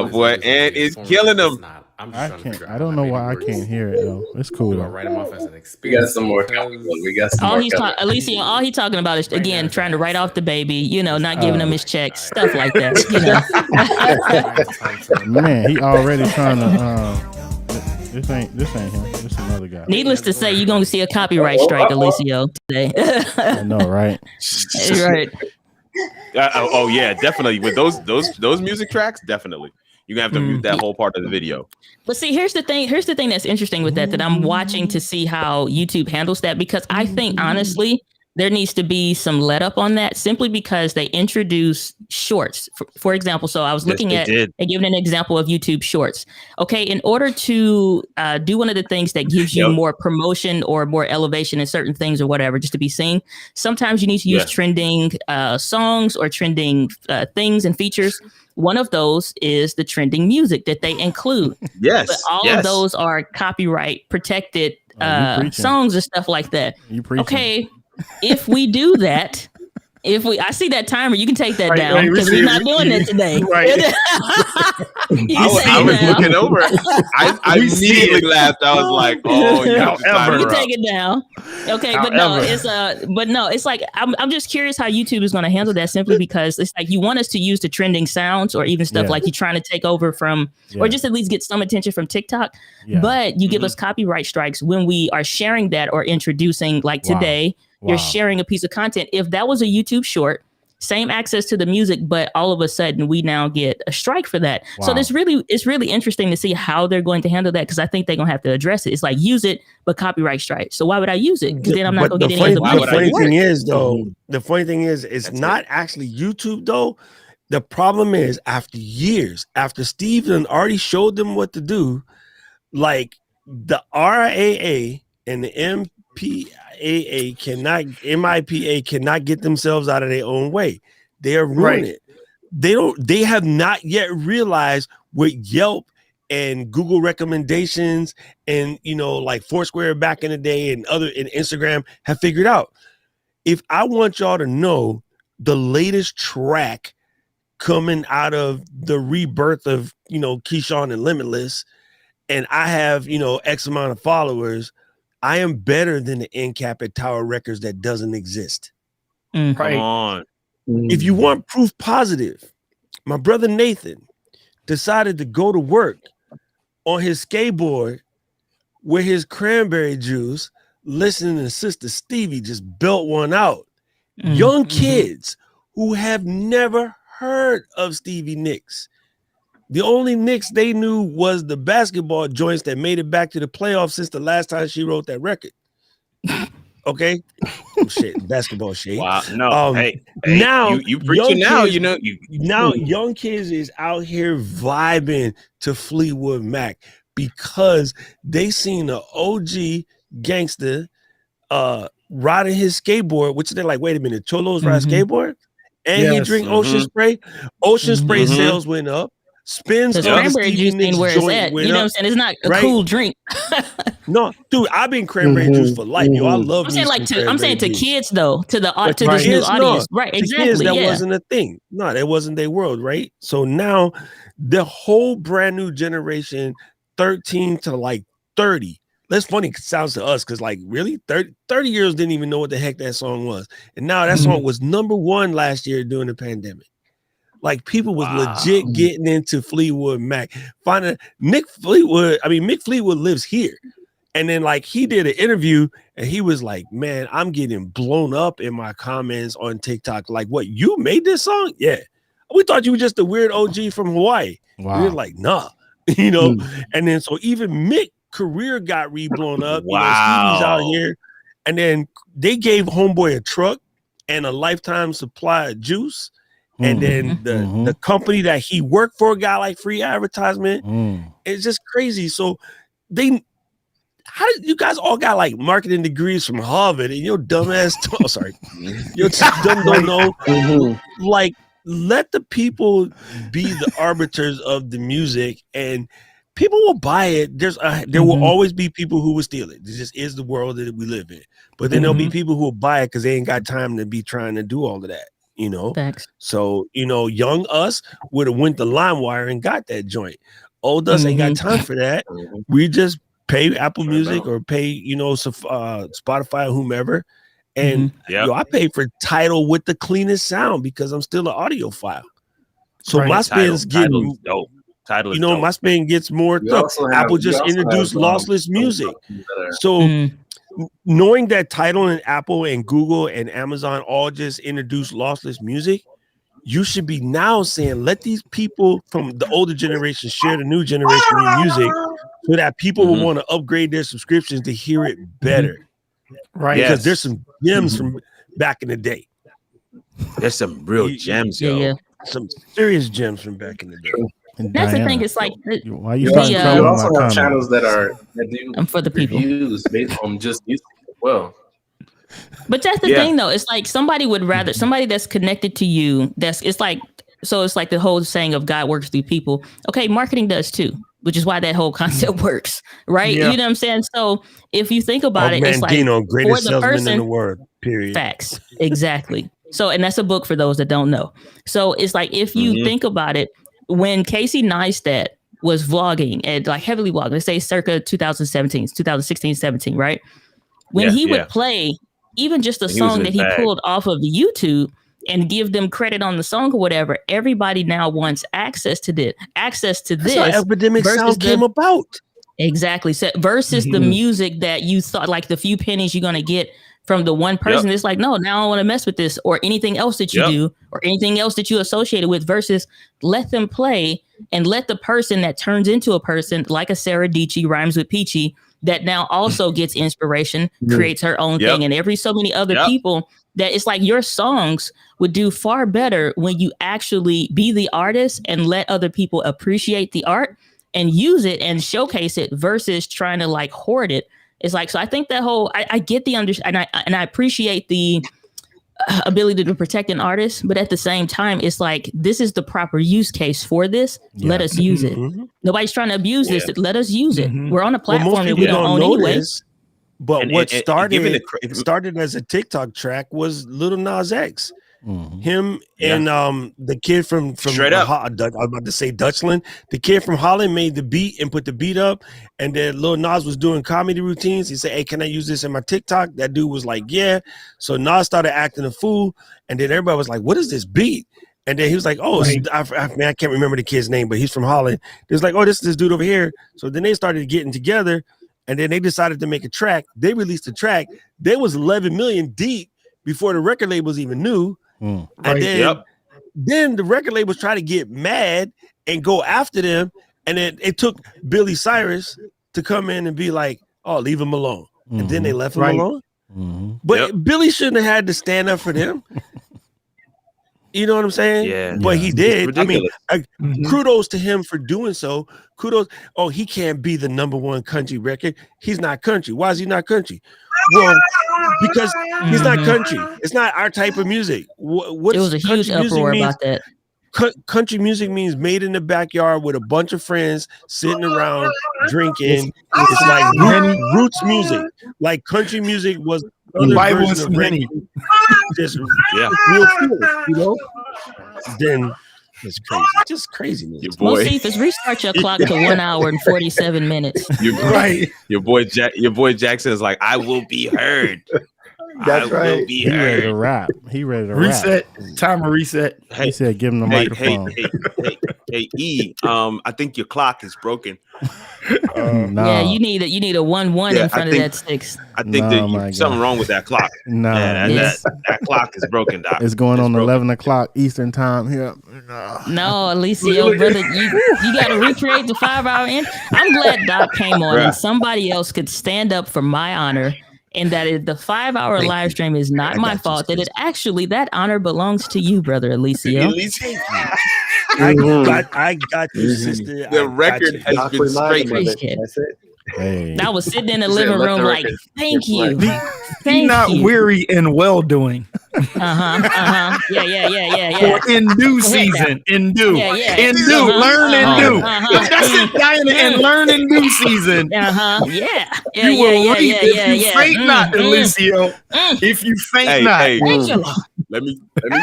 boy Ant is killing them. I don't know why I can't hear it though. It's cool though. Write him off as an We experience. got some more. We got some more. Eliseo, all he's talking about is again trying to write off the baby. Not giving him his checks, stuff like that. Man, he already trying to. This ain't him. This is another guy. Needless to say, you're gonna see a copyright strike, Eliseo, today. I know, right? Right. Oh yeah, definitely. With those music tracks, definitely. You're gonna have to mute that whole part of the video. But see, here's the thing that's interesting with that I'm watching to see how YouTube handles that, because I think honestly there needs to be some let up on that, simply because they introduce shorts. For example, so I was looking and giving an example of YouTube shorts. Okay, in order to do one of the things that gives you more promotion or more elevation in certain things or whatever, just to be seen, sometimes you need to use trending songs or trending things and features. One of those is the trending music that they include. Yes. But all of those are copyright protected songs and stuff like that. Okay. If we do that, I see that timer, you can take that down because we're not doing it today. Right. I was looking over. I immediately laughed. I was like, "Oh, you can take it down." Okay, it's like I'm just curious how YouTube is going to handle that, simply because it's like you want us to use the trending sounds or even stuff like you're trying to take over from, or just at least get some attention from TikTok. But you give us copyright strikes when we are sharing that or introducing, like today. You're sharing a piece of content. If that was a YouTube short, same access to the music, but all of a sudden we now get a strike for that. So it's really interesting to see how they're going to handle that, because I think they're going to have to address it. It's like, use it, but copyright strike. So why would I use it? Because then I'm not going to get any of the money. The funny thing is, it's not actually YouTube though. The problem is, after years, after Steven already showed them what to do, like the RAA and the MIPA cannot get themselves out of their own way. They are ruining it. They have not yet realized what Yelp and Google recommendations and like Foursquare back in the day and Instagram have figured out. If I want y'all to know the latest track coming out of the rebirth of Keyshawn and Limitless, and I have X amount of followers, I am better than the end cap at Tower Records that doesn't exist. Come on. If you want proof positive, my brother Nathan decided to go to work on his skateboard with his cranberry juice, listening to Sister Stevie just belt one out. Young kids who have never heard of Stevie Nicks. The only Nicks they knew was the basketball joints that made it back to the playoffs since the last time she wrote that record. Okay, shit, basketball shit. Wow, no, hey, now you preaching now, kids, you know. Now young kids is out here vibing to Fleetwood Mac because they seen the OG gangster riding his skateboard, which they're like, wait a minute, Cholos ride skateboard, and he drink Ocean Spray. Ocean Spray sales went up. Spins of cranberry juice ain't where it's at. You know what I'm saying? It's not a cool drink. No, dude, I've been cranberry juice for life, yo. I love. I'm saying to kids though, to this new audience, right? Exactly. Kids, that wasn't a thing. No, that wasn't their world, right? So now, the whole brand new generation, 13 to like 30. That's funny. It sounds to us because like really 30 years didn't even know what the heck that song was, and now that song was #1 last year during the pandemic. Like people was legit getting into Fleetwood Mac. Finding Mick Fleetwood lives here. And then like he did an interview and he was like, man, I'm getting blown up in my comments on TikTok. Like, what, you made this song? Yeah. We thought you were just a weird OG from Hawaii. Wow. We were like, nah, you know. And then so even Mick's career got blown up. Wow. You know, Stevie's out here. And then they gave Homeboy a truck and a lifetime supply of juice. And then the company that he worked for got like free advertisement. It's just crazy. So how did you guys all got like marketing degrees from Harvard and your dumbass? Your dumb don't know. Like, let the people be the arbiters of the music, and people will buy it. There will always be people who will steal it. This just is the world that we live in. But then there'll be people who will buy it because they ain't got time to be trying to do all of that. You know, so you know, young us would have went to LimeWire and got that joint. Old us ain't got time for that. We just pay Apple Music or pay, you know, Spotify or whomever. And I pay for Tidal with the cleanest sound because I'm still an audiophile. So my spins get dope. Tidal, you know, my spin gets more. Apple just introduced lossless music, so. Knowing that Tidal and Apple and Google and Amazon all just introduced lossless music, you should be now saying, let these people from the older generation share the new generation new music so that people will want to upgrade their subscriptions to hear it better. Right. Because there's some gems from back in the day. There's some real gems, yo. Yeah. Some serious gems from back in the day. And that's Diana, the thing. It's like why you also have channels that do for the people based on just music as well. But that's the thing, though. It's like somebody would rather somebody that's connected to you. It's like the whole saying of God works through people. Okay, marketing does too, which is why that whole concept works, right? Yeah. You know what I'm saying? So if you think about it, it's like greatest salesman in the world. Period. Facts, exactly. So, and that's a book for those that don't know. So it's like if you think about it. When Casey Neistat was vlogging and like heavily vlogging, let's say circa 2016, 17, right? When he would play even just a song that he pulled off of YouTube and give them credit on the song or whatever, everybody now wants access to this. That's how Epidemic Sound came about. Exactly. So versus the music that you thought, like the few pennies you're going to get from the one person. It's like, no, now I want to mess with this or anything else that you do or anything else that you associated with versus let them play and let the person that turns into a person like a Sarah Dietschy rhymes with Peachy that now also gets inspiration, creates her own thing. And every so many other people that it's like your songs would do far better when you actually be the artist and let other people appreciate the art and use it and showcase it versus trying to like hoard it. It's like, so I think that whole, I get the understanding and I appreciate the ability to protect an artist, but at the same time, it's like, this is the proper use case for this. Let us use it. Nobody's trying to abuse this. Let us use it. We're on a platform that we don't own anyway. But what started as a TikTok track was Lil Nas X. Him and the kid from Straight Up. I was about to say Dutchland. The kid from Holland made the beat and put the beat up, and then Lil Nas was doing comedy routines. He said, "Hey, can I use this in my TikTok?" That dude was like, "Yeah." So Nas started acting a fool, and then everybody was like, "What is this beat?" And then he was like, "Oh, man, I can't remember the kid's name, but he's from Holland." He was like, "Oh, this is this dude over here." So then they started getting together, and then they decided to make a track. They released a track. They was 11 million deep before the record labels even knew. And then the record labels tried to get mad and go after them, and then it took Billy Cyrus to come in and be like, "Oh, leave him alone," and then they left him alone. But Billy shouldn't have had to stand up for them. You know what I'm saying? Yeah. But he did. I mean, kudos to him for doing so. Kudos. Oh, he can't be the #1 country record. He's not country. Why is he not country? Well, because he's not country. It's not our type of music. It was a huge uproar about that. Country music means made in the backyard with a bunch of friends sitting around drinking. It's like roots music. Like country music was other version of reggae. Just real cool, you know. Then it's crazy, just craziness. Your boy, Mosifus, restart your clock to 1 hour and 47 minutes. Your boy Jackson is like, I will be heard. That's right. He ready to rap. He ready to reset. Timer reset. He said, "Give him the microphone." Hey, E. I think your clock is broken. No. Yeah, you need a 1-1 in front of that 6. I think there's something wrong with that clock. No, that clock is broken, Doc. It's going on 11 o'clock Eastern time here. No, Eliseo, brother, you got to recreate the 5-hour end. I'm glad Doc came on and somebody else could stand up for my honor, and that the 5-hour live stream is not my fault. That that honor belongs to you, brother Eliseo. I got you, sister. The record has been straight. That's it. Hey. I was sitting in the living room like, thank you. Be not weary in well doing. Yeah. For in due season, in due, in due, learn and do. That's it, Diana, and learn in due season. You will reap if you faint not, Eliseo. If you faint not. Let me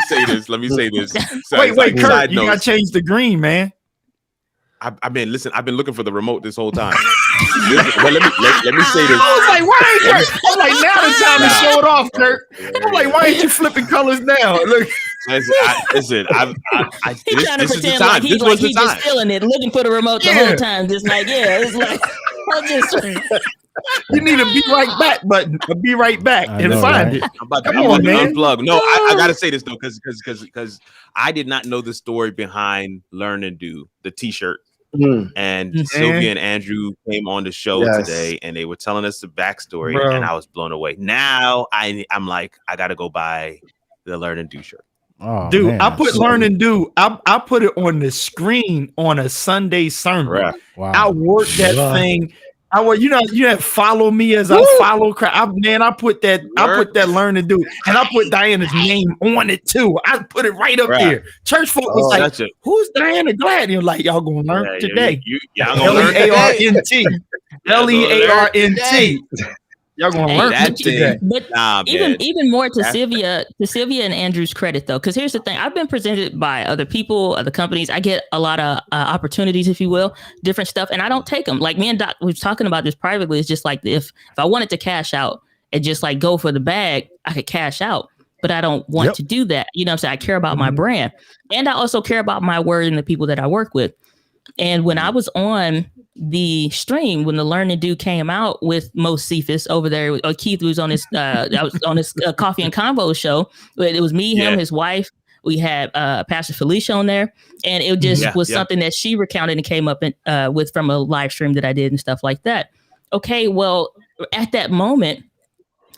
say this. Wait, Kurt, you gotta change the green, man. I've been looking for the remote this whole time. Let me say this. I was like, why ain't Kurt? I'm like, now the time to show it off, Kurt. I'm like, why ain't you flipping colors now? Look. Listen, He's trying to pretend like he's just feeling it, looking for the remote the whole time. Just like, it's like, I'm just. You need a be right back button. Be right back and find it. I'm about to unplug. No, I gotta say this though, because I did not know the story behind Learn and Do, the T-shirt. And Sylvia and Andrew came on the show today, and they were telling us the backstory, and I was blown away. Now I'm like, I gotta go buy the Learn and Do shirt. Oh, dude, man. I put Learn and Do. I put it on the screen on a Sunday sermon. Right. Wow. I worked that thing. You have follow me as I follow. I put that. I put that Learn and Do, and I put Diana's name on it too. I put it right up there. Church folk was like, "Who's Diana Glad?" And you're like, "Y'all gonna learn today." Learnt. Learnt. Y'all gonna learn that today. But even more to Sylvia and Andrew's credit though, because here's the thing: I've been presented by other people, other companies. I get a lot of opportunities, if you will, different stuff, and I don't take them. Like me and Doc, we were talking about this privately. It's just like if I wanted to cash out and just like go for the bag, I could cash out, but I don't want to do that. You know what I'm saying? I care about my brand, and I also care about my word and the people that I work with. And when I was on the stream, when the Learn and Do came out with Mosifus over there, Keith was on his Coffee and Convo show. It was me, him, his wife. We had Pastor Felicia on there, and it just was something that she recounted and came up with from a live stream that I did and stuff like that. Okay, well, at that moment,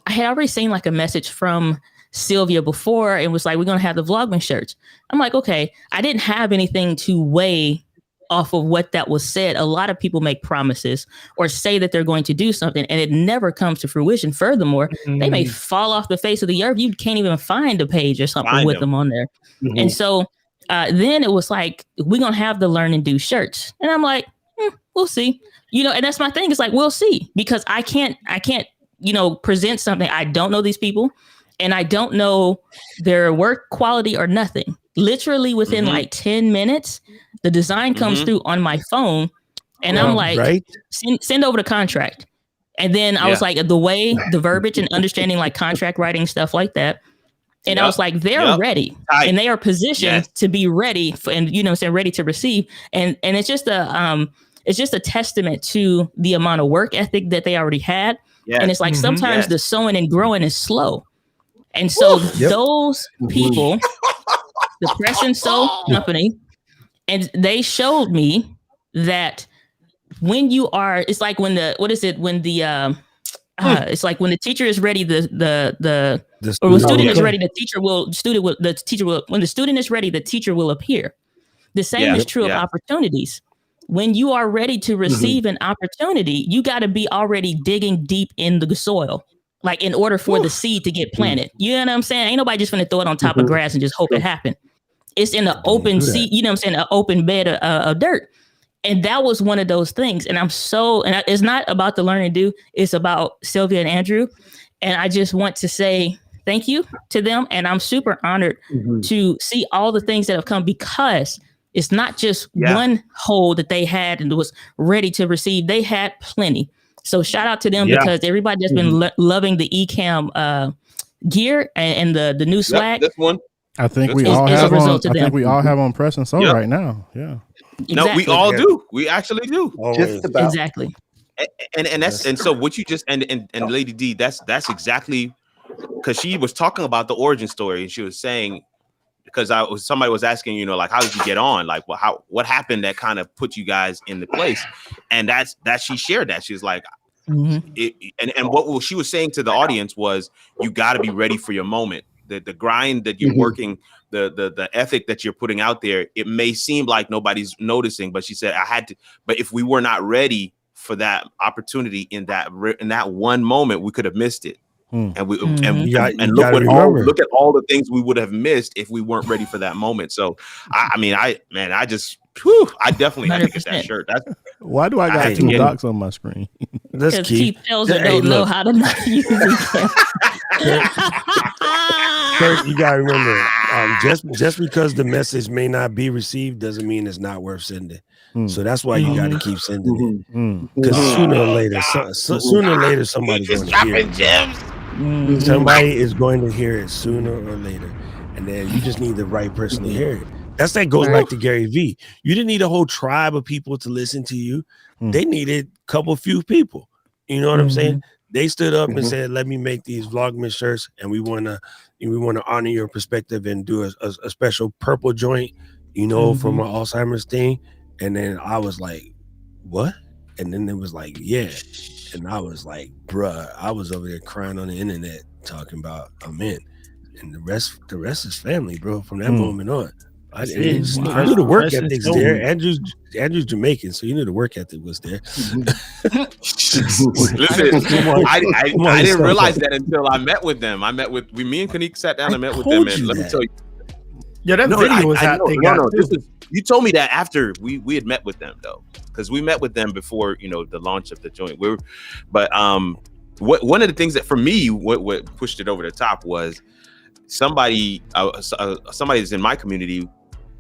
I had already seen like a message from Sylvia before and was like, we're going to have the Vlogman shirts. I'm like, okay, I didn't have anything to weigh off of what that was said. A lot of people make promises or say that they're going to do something and it never comes to fruition. Furthermore, they may fall off the face of the earth. You can't even find a page or something with them on there. And so then it was like, we're going to have the Learn and Do shirts. And I'm like, we'll see. You know, and that's my thing. It's like, we'll see, because I can't, present something. I don't know these people and I don't know their work quality or nothing. Literally within like 10 minutes, the design comes through on my phone and I'm like, send over the contract. And then I was like, the verbiage and understanding like contract writing, stuff like that. And I was like, they're ready, and they are positioned to be ready and you know what I'm saying, ready to receive. And it's just a testament to the amount of work ethic that they already had. And it's like sometimes the sowing and growing is slow. And so those people, the Press and Sow company, and they showed me that when you are, it's like when the, it's like when the teacher is ready, when the student is ready, when the student is ready, the teacher will appear. The same is true of opportunities. When you are ready to receive an opportunity, you got to be already digging deep in the soil, like in order for the seed to get planted. You know what I'm saying? Ain't nobody just gonna throw it on top of grass and just hope it happen. It's in the open seed, you know what I'm saying, an open bed of dirt. And that was one of those things. And it's not about the learn and do, it's about Sylvia and Andrew. And I just want to say thank you to them. And I'm super honored to see all the things that have come, because it's not just one hole that they had and was ready to receive. They had plenty. So shout out to them because everybody that's been loving the Ecamm gear and the new swag. This one. I think we all have on. I think we all have on Press and Sow right now. Yeah. Exactly. No, we all do. We actually do. Just about. Exactly. And so what you just and Lady D, that's exactly, because she was talking about the origin story, and she was saying, because somebody was asking, you know, like, how did you get on? Like, well, what happened that kind of put you guys in the place? And that she shared that. She's like, and what she was saying to the audience was, you got to be ready for your moment. The grind that you're working, the ethic that you're putting out there, it may seem like nobody's noticing, but she said, but if we were not ready for that opportunity in that one moment, we could have missed it. And look at all the things we would have missed if we weren't ready for that moment. So I definitely had to get that shirt. Why do I got two docs on my screen? That's key. Tells her don't know how to not use it. Kurt, you gotta remember, just because the message may not be received doesn't mean it's not worth sending. So that's why you got to keep sending it, because sooner or later, somebody's going to hear it. Somebody is going to hear it sooner or later, and then you just need the right person to hear it. That goes back to Gary V. You didn't need a whole tribe of people to listen to you. They needed a few people. You know what I'm saying? They stood up and said, "Let me make these Vlogmas shirts, and we want to honor your perspective and do a special purple joint, you know, from our Alzheimer's thing." And then I was like, "What?" And then it was like, "Yeah." And I was like, "Bruh," I was over there crying on the internet talking about I'm in, and the rest is family, bro. From that moment on, I knew the work ethic's there. Andrew's Jamaican, so you knew the work ethic was there. Listen, I didn't realize that until I met with them. Me and Kanik sat down and met with them, and let me tell you. Yeah, that video was out there. You told me that after we had met with them, though, because we met with them before, you know, the launch of the joint. One of the things that for me, what pushed it over the top was somebody that's in my community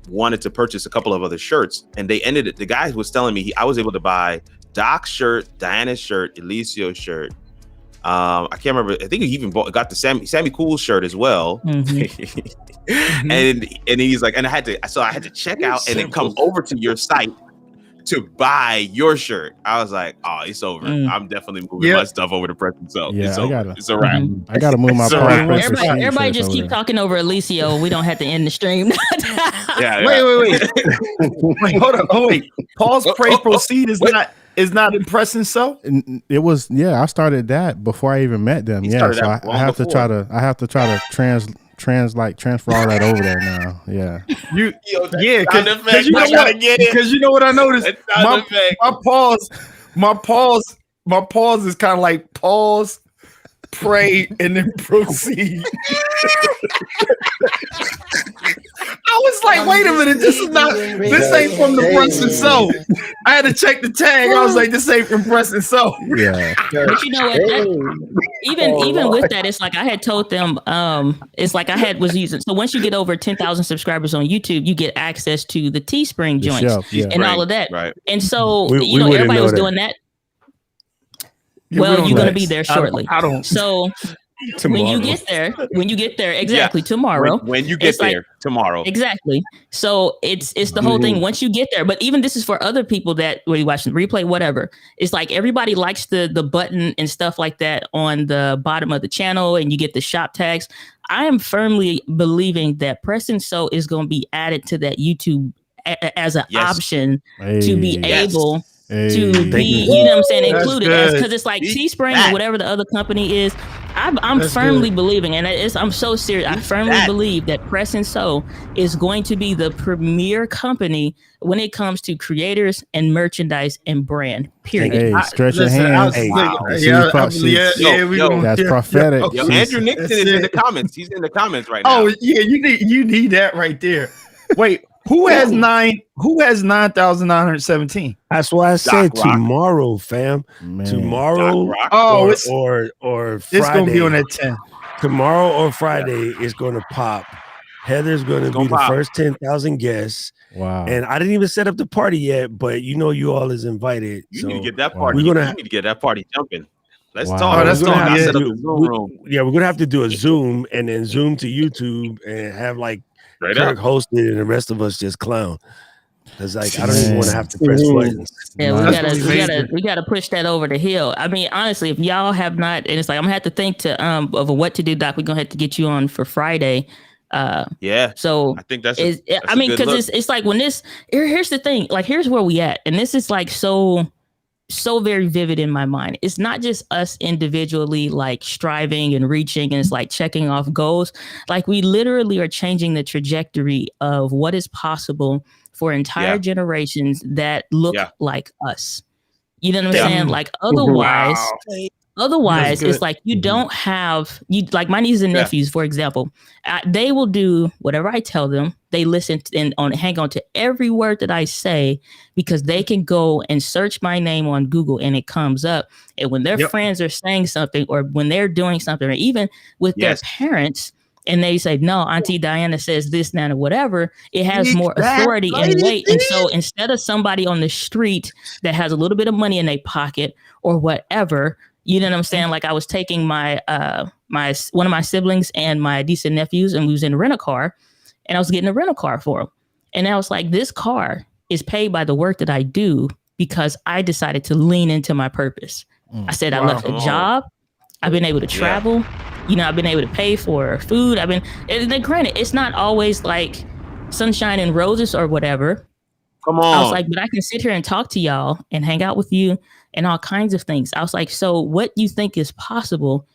wanted to purchase a couple of other shirts, and the guy was telling me I was able to buy Doc's shirt, Diana's shirt, Eliseo's shirt. I can't remember. I think he even got the Sammy Cool shirt as well. And he's like, and I had to check out and then come over to your site to buy your shirt. I was like, oh, it's over. I'm definitely moving my stuff over to Press and Sow. Yeah, it's a wrap. I gotta move my everybody just keep talking over Eliseo. We don't have to end the stream. Wait, hold on. Oh, wait. Pause, pray, proceed is not in Press and Sow. It was, I started that before I even met them. So I have to try to transfer all that over there now. Yeah. Because you know what I noticed? My pause is kind of like pause, pray, and then proceed. I was like, wait a minute, this ain't from the Press and Sow. I had to check the tag. I was like, this ain't from Press and Sow. Yeah. But you know what? Even with that, it's like I had told them, it's like was using. So once you get over 10,000 subscribers on YouTube, you get access to the Teespring joints and all of that. Right. And so everybody was doing that. Well, you're going to be there shortly. I don't. So when you get there, exactly, tomorrow. When you get there, tomorrow. Exactly. So it's the whole thing once you get there. But even this is for other people that when you watch the replay, whatever. It's like everybody likes the button and stuff like that on the bottom of the channel, and you get the shop tags. I am firmly believing that Press and Sew is going to be added to that YouTube as an option to be able to be, you know what I'm saying, included, because it's like Teespring or whatever the other company is. I'm firmly believing, and I'm so serious. I firmly believe that Press and Sew is going to be the premier company when it comes to creators and merchandise and brand. Period. Hey, stretch your hands. That's prophetic. Yo, Andrew Nixon is in the comments. He's in the comments right now. Oh yeah, you need that right there. Wait. Who has 9,917? That's why I said tomorrow, fam. Man. Tomorrow, or Friday. It's gonna be on that 10. Tomorrow or Friday is gonna pop. Heather's gonna be the first 10,000 guests. Wow! And I didn't even set up the party yet, but you all is invited. You need to get that party. You need to get that party jumping. Let's talk. Oh, we're gonna have to do a Zoom and then Zoom to YouTube and have like. Kirk hosted and the rest of us just clown. Because I don't even want to have to press buttons. Yeah, we gotta push that over the hill. I mean, honestly, if y'all have not, and it's like I'm gonna have to think of a what to do, Doc. We're gonna have to get you on for Friday. So I think that's because it's like when here's the thing, like here's where we at, and this is like so very vivid in my mind. It's not just us individually like striving and reaching and it's like checking off goals. Like we literally are changing the trajectory of what is possible for entire generations that look like us. You know what I'm saying? Like otherwise it's like you don't have like my nieces and nephews, for example, they will do whatever I tell them. They listen and hang on to every word that I say because they can go and search my name on Google and it comes up. And when their friends are saying something or when they're doing something, or even with their parents, and they say, no, Auntie Diana says this, that, or whatever, it has more authority and weight. And so instead of somebody on the street that has a little bit of money in their pocket or whatever, you know what I'm saying? Like I was taking my one of my siblings and my decent nephews, and we was in a rental car, and I was getting a rental car for them. And I was like, this car is paid by the work that I do because I decided to lean into my purpose. I said, I left a job. I've been able to travel. You know, I've been able to pay for food. And then granted, it's not always like sunshine and roses or whatever. Come on. I was like, but I can sit here and talk to y'all and hang out with you and all kinds of things. I was like, so what you think is possible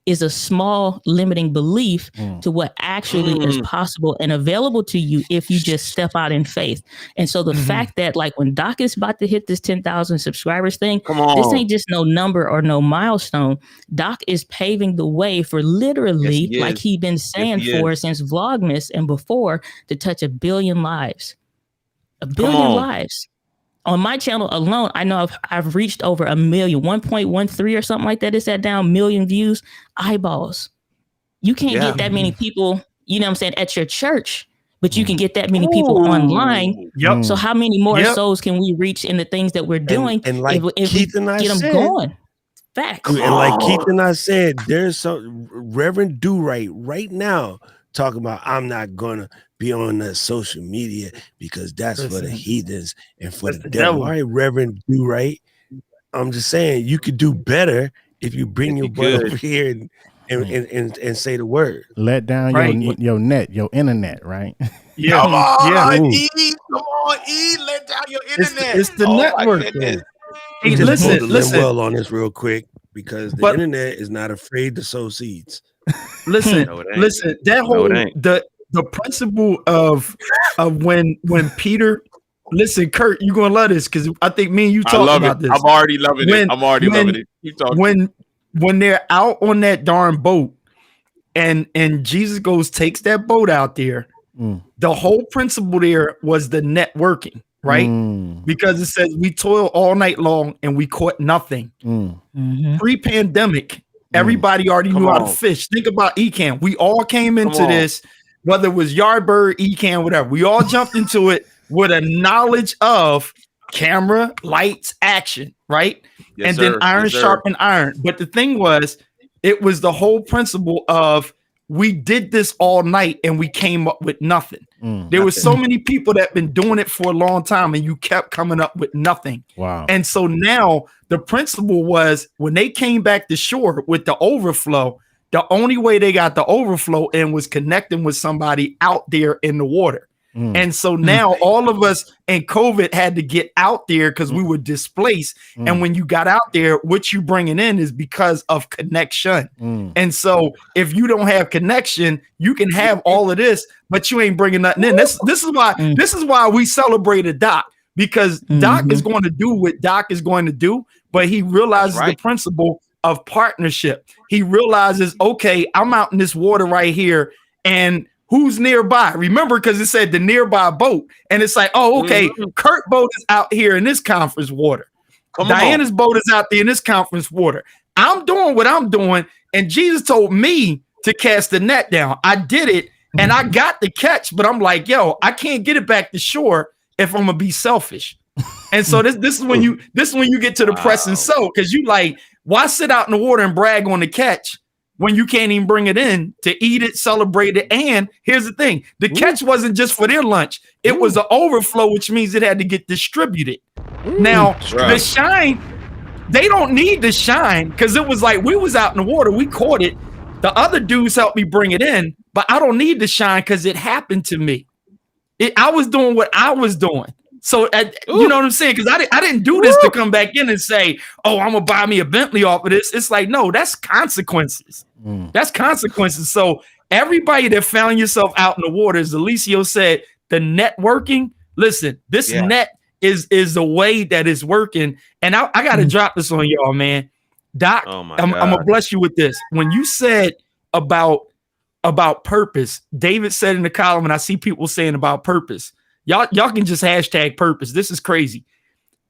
is a small limiting belief to what actually is possible and available to you if you just step out in faith. And so the fact that like when Doc is about to hit this 10,000 subscribers thing, this ain't just no number or no milestone. Doc is paving the way for literally, like he's been saying since Vlogmas and before, to touch 1 billion lives. 1 billion lives. On my channel alone, I know I've reached over 1 million, 1.13 or something like that. It's at down million views, eyeballs. You can't get that many people, you know what I'm saying, at your church, but you can get that many people online. So how many more souls can we reach in the things that we're doing and like if Keith we and I get them said, going? Facts. And like Keith and I said, there's some Reverend right now talking about I'm not gonna be on the social media because that's for the heathens and for the devil. All right, Reverend Do-Right. I'm just saying you could do better if you bring your butt over here and say the word. Let down your net, your internet, right? Yeah. Come on, E. Let down your internet. It's the network. Hey, listen well on this real quick because the internet is not afraid to sow seeds. Listen, that whole the principle of when Peter, listen, Kurt, you're gonna love this because I think me and you talked about this. I'm already loving it. I'm already loving it. Keep talking. When they're out on that darn boat and Jesus takes that boat out there, the whole principle there was the networking, right? Because it says we toil all night long and we caught nothing. Pre-pandemic, everybody already knew how to fish. Think about Ecamm. We all came into this, whether it was Yardbird, Ecamm, whatever. We all jumped into it with a knowledge of camera, lights, action, right? Then iron sharpened iron. But the thing was, It was the whole principle of we did this all night and we came up with nothing. There were so many people that been doing it for a long time and you kept coming up with nothing. Wow. And so now the principle was when they came back to shore with the overflow, the only way they got the overflow in was connecting with somebody out there in the water. And so now all of us in COVID had to get out there because we were displaced. And when you got out there, what you bringing in is because of connection. And so if you don't have connection, you can have all of this, but you ain't bringing nothing in. This is why we celebrated Doc, because Doc is going to do what Doc is going to do, but he realizes the principle of partnership. He realizes, okay, I'm out in this water right here, and who's nearby? Remember, because it said the nearby boat, and it's like, oh, okay, Kurt's boat is out here in this conference water. Diana's boat is out there in this conference water. I'm doing what I'm doing, and Jesus told me to cast the net down. I did it, and I got the catch, but I'm like, yo, I can't get it back to shore if I'm gonna be selfish. And so this is when you get to the press and sow, because you like, why sit out in the water and brag on the catch when you can't even bring it in to eat it, celebrate it? And here's the thing, the catch wasn't just for their lunch. It was an overflow, which means it had to get distributed. Now, the shine, they don't need the shine, because it was like we was out in the water, we caught it. The other dudes helped me bring it in, but I don't need the shine because it happened to me. I was doing what I was doing. So, you know what I'm saying? Because I didn't do this to come back in and say, oh, I'm going to buy me a Bentley off of this. It's like, no, that's consequences. That's consequences. So everybody that found yourself out in the water, as Eliseo said, the networking, listen, this net is the way that is working. And I got to drop this on y'all, man. Doc, I'm going to bless you with this. When you said about purpose, David said in the column, and I see people saying about purpose. Y'all can just hashtag purpose. This is crazy.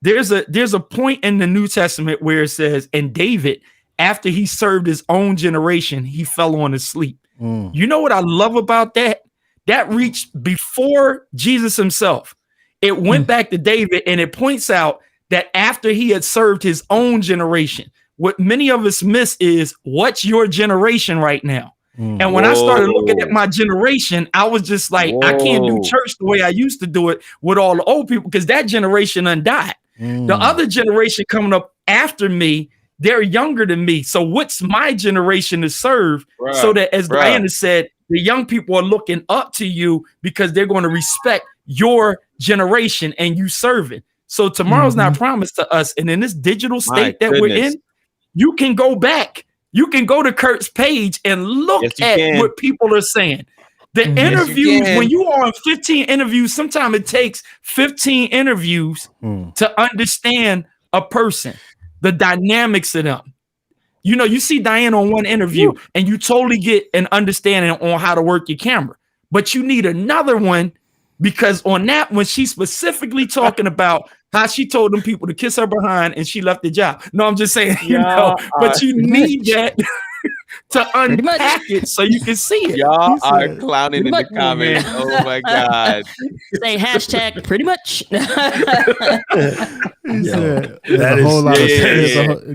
There's a point in the New Testament where it says, and David, after he served his own generation, he fell on his sleep. You know what I love about that? That reached before Jesus himself. It went back to David, and it points out that after he had served his own generation, what many of us miss is, what's your generation right now? And when I started looking at my generation, I was just like, I can't do church the way I used to do it with all the old people, because that generation undied. The other generation coming up after me, they're younger than me. So what's my generation to serve? So that, as Diana said, the young people are looking up to you because they're going to respect your generation and you serving. So tomorrow's not promised to us. And in this digital state we're in, you can go back. You can go to Kurt's page and look at what people are saying. The interviews, when you are on 15 interviews, sometimes it takes 15 interviews to understand a person, the dynamics of them. You know, you see Diane on one interview and you totally get an understanding on how to work your camera, but you need another one, because on that one, she's specifically talking about how she told them people to kiss her behind and she left the job. No, I'm just saying, you know, but you need that to unpack it so you can see it. Y'all are clowning in the comments. Oh my God. Say hashtag pretty much. There's a whole lot of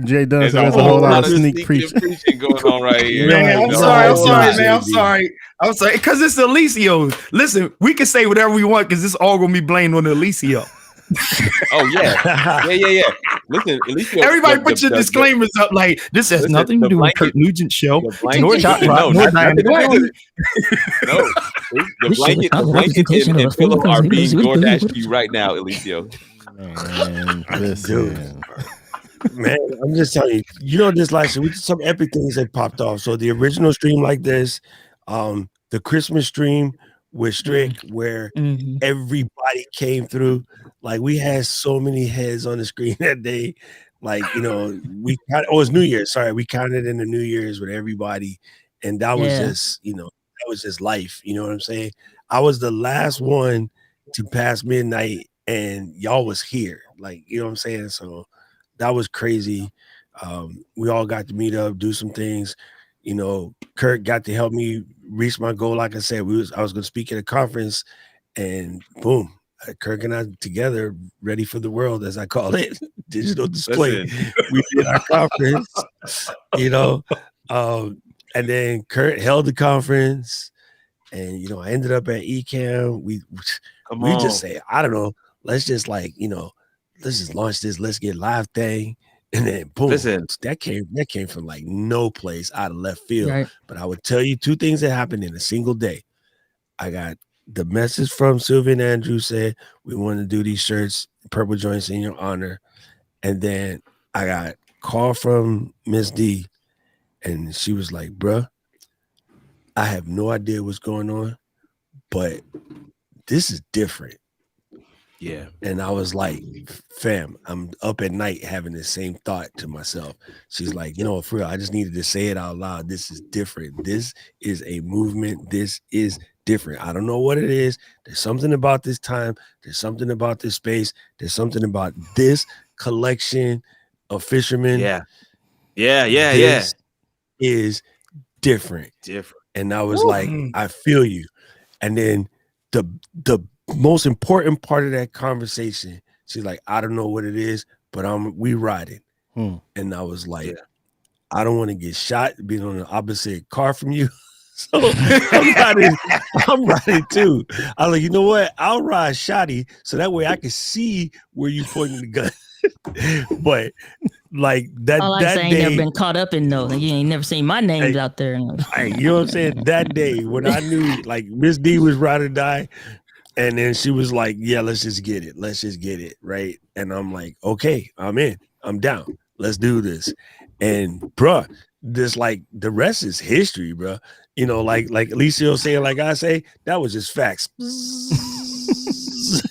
Jay Dunn. There's a whole lot of sneak preaching going on right here. Man, I'm sorry. Because it's Eliseo. Listen, we can say whatever we want because it's all gonna be blamed on Eliseo. Oh yeah. Listen, Eliseo, everybody put your disclaimers up like this has nothing to do with Kurt Nugent's show. The blanket and pillow are being DoorDashed to you right now, Eliseo. Man, listen. Man, I'm just telling you, you know, this last year we did some epic things that popped off. So the original stream like this, the Christmas stream with Strick, where everybody came through. Like, we had so many heads on the screen that day. Like, you know, it was New Year's. Sorry, we counted in the New Year's with everybody, and that was just, you know, that was just life. You know what I'm saying? I was the last one to pass midnight, and y'all was here. Like, you know what I'm saying? So that was crazy. We all got to meet up, do some things. You know, Kurt got to help me reach my goal. Like I said, I was going to speak at a conference, and boom, Kirk and I together, ready for the world, as I call it, digital display. We did our conference, you know. And then Kurt held the conference, and I ended up at Ecamm. We just say, I don't know, let's just let's just launch this, let's get live thing. And then boom, that came from like no place, out of left field. Right. But I would tell you 2 things that happened in a single day. I got the message from Sylvia and Andrew said we want to do these shirts, purple joints in your honor. And then I got a call from Miss D, and she was like, bruh, I have no idea what's going on, but this is different. Yeah. And I was like, fam, I'm up at night having the same thought to myself. She's like, for real, I just needed to say it out loud. This is different. This is a movement. This is different. I don't know what it is. There's something about this time. There's something about this space. There's something about this collection of fishermen. This is different. And I was like, I feel you. And then the most important part of that conversation, she's like, I don't know what it is, but we riding. And I was like, I don't want to get shot being on the opposite car from you. So I'm riding too. I was like, you know what? I'll ride shotty so that way I can see where you pointing the gun. But like that, all that saying, day, never been caught up in no. You ain't never seen my names out there. Hey, you know what I'm saying? That day when I knew like Miss D was ride or die, and then she was like, "Yeah, let's just get it. Let's just get it." Right? And I'm like, "Okay, I'm in. I'm down. Let's do this." And bruh, this like the rest is history, bruh. Like Eliseo saying, like I say, that was just facts.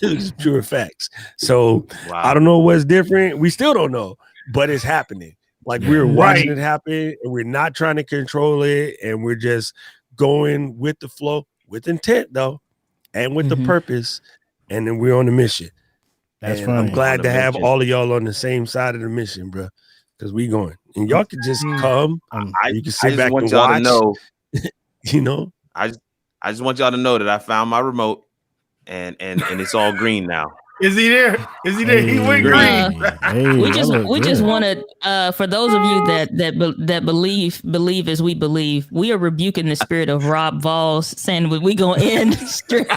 It was pure facts. So I don't know what's different. We still don't know, but it's happening. Like we're watching it happen, and we're not trying to control it, and we're just going with the flow, with intent though, and with the purpose, and then we're on the mission. That's fun. I'm glad to have all of y'all on the same side of the mission, bro, because we going, and y'all can just come. You can sit back and watch. Know, I just want y'all to know that I found my remote, and it's all green now. Is he there? Is he there? He went green. We just wanted for those of you that believe as we believe, we are rebuking the spirit of Rob Vols, saying we gonna end straight.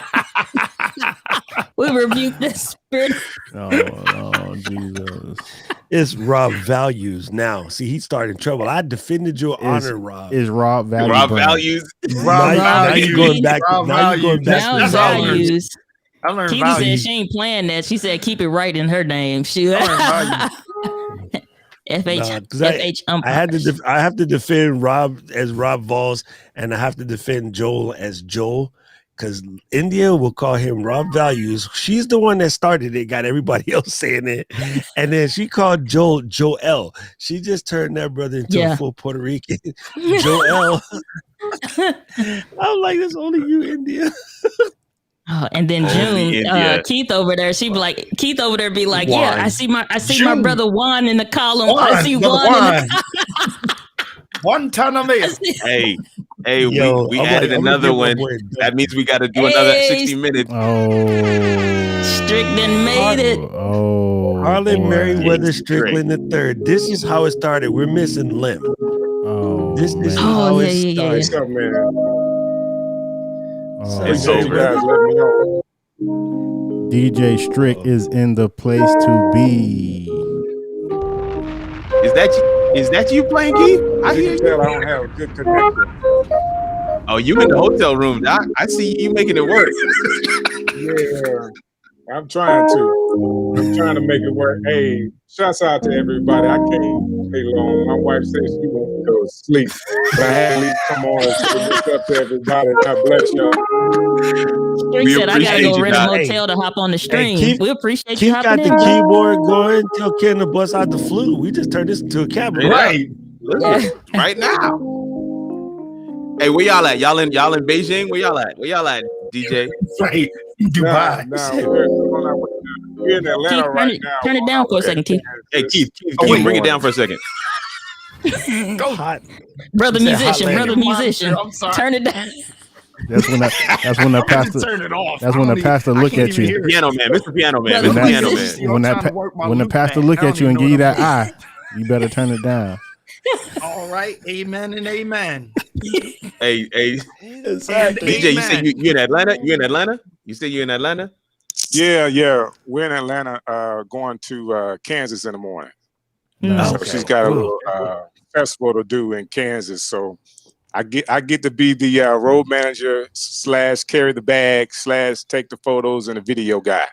We rebuke this spirit. Oh, Jesus. It's Rob Values now. See, he started trouble. I defended your honor, Rob. Is Rob Values? Rob Values. Now you're going back. Now you're going back to values. I learned Keita said she ain't playing that. She said keep it right in her name. She FH I have to defend Rob as Rob Vols, and I have to defend Joel as Joel, because India will call him Rob Values. She's the one that started it, got everybody else saying it, and then she called Joel Joel. She just turned that brother into a full Puerto Rican. Joel. I'm like, that's only you, India. Oh, and then June, Keith over there, Keith over there be like, Juan. Yeah, I see my brother Juan in the column. I see Juan. One ton of it. Hey, yo, we added another one. That means we got to do another 60 minutes. Oh, Strickland made it. Oh, Harlan Merriweather Strickland III. This is how it started. We're missing Lim. Oh, this is how it started. What's up, man? So you guys let me know. DJ Strick is in the place to be. Is that you playing, Keith? I hear you. Tell I don't have a good connection. Oh, you in the hotel room, Doc? I see you making it work. Yeah, I'm trying to make it work. Hey, shouts out to everybody. I can't stay long. My wife said she won't go to sleep, but I had to come on and say what's up to everybody. God bless y'all. Strick said I gotta go rent a motel to hop on the stream. We appreciate you hopping in. Keith got the keyboard going. Tell Ken to bust out the flute. We just turned this into a cabinet. Right. Right now. Hey, where y'all at? Y'all in Beijing? Where y'all at, DJ? Right. Dubai. We're in Atlanta right now. Turn it down for a second, Keith. Hey, Keith, bring it down for a second. Go hot. Brother musician. I'm sorry. Turn it down. That's when the pastor. Turn it off. That's when the pastor look at you. Piano man, Mr. Piano man, When the pastor look at you and give you that eye, you better turn it down. All right, amen and amen. Hey, Exactly. DJ, you say you in Atlanta? You in Atlanta? You say you in Atlanta? Yeah. We're in Atlanta, going to Kansas in the morning. So she's got a little festival to do in Kansas. So I get to be the road manager / carry the bag / take the photos and the video guy.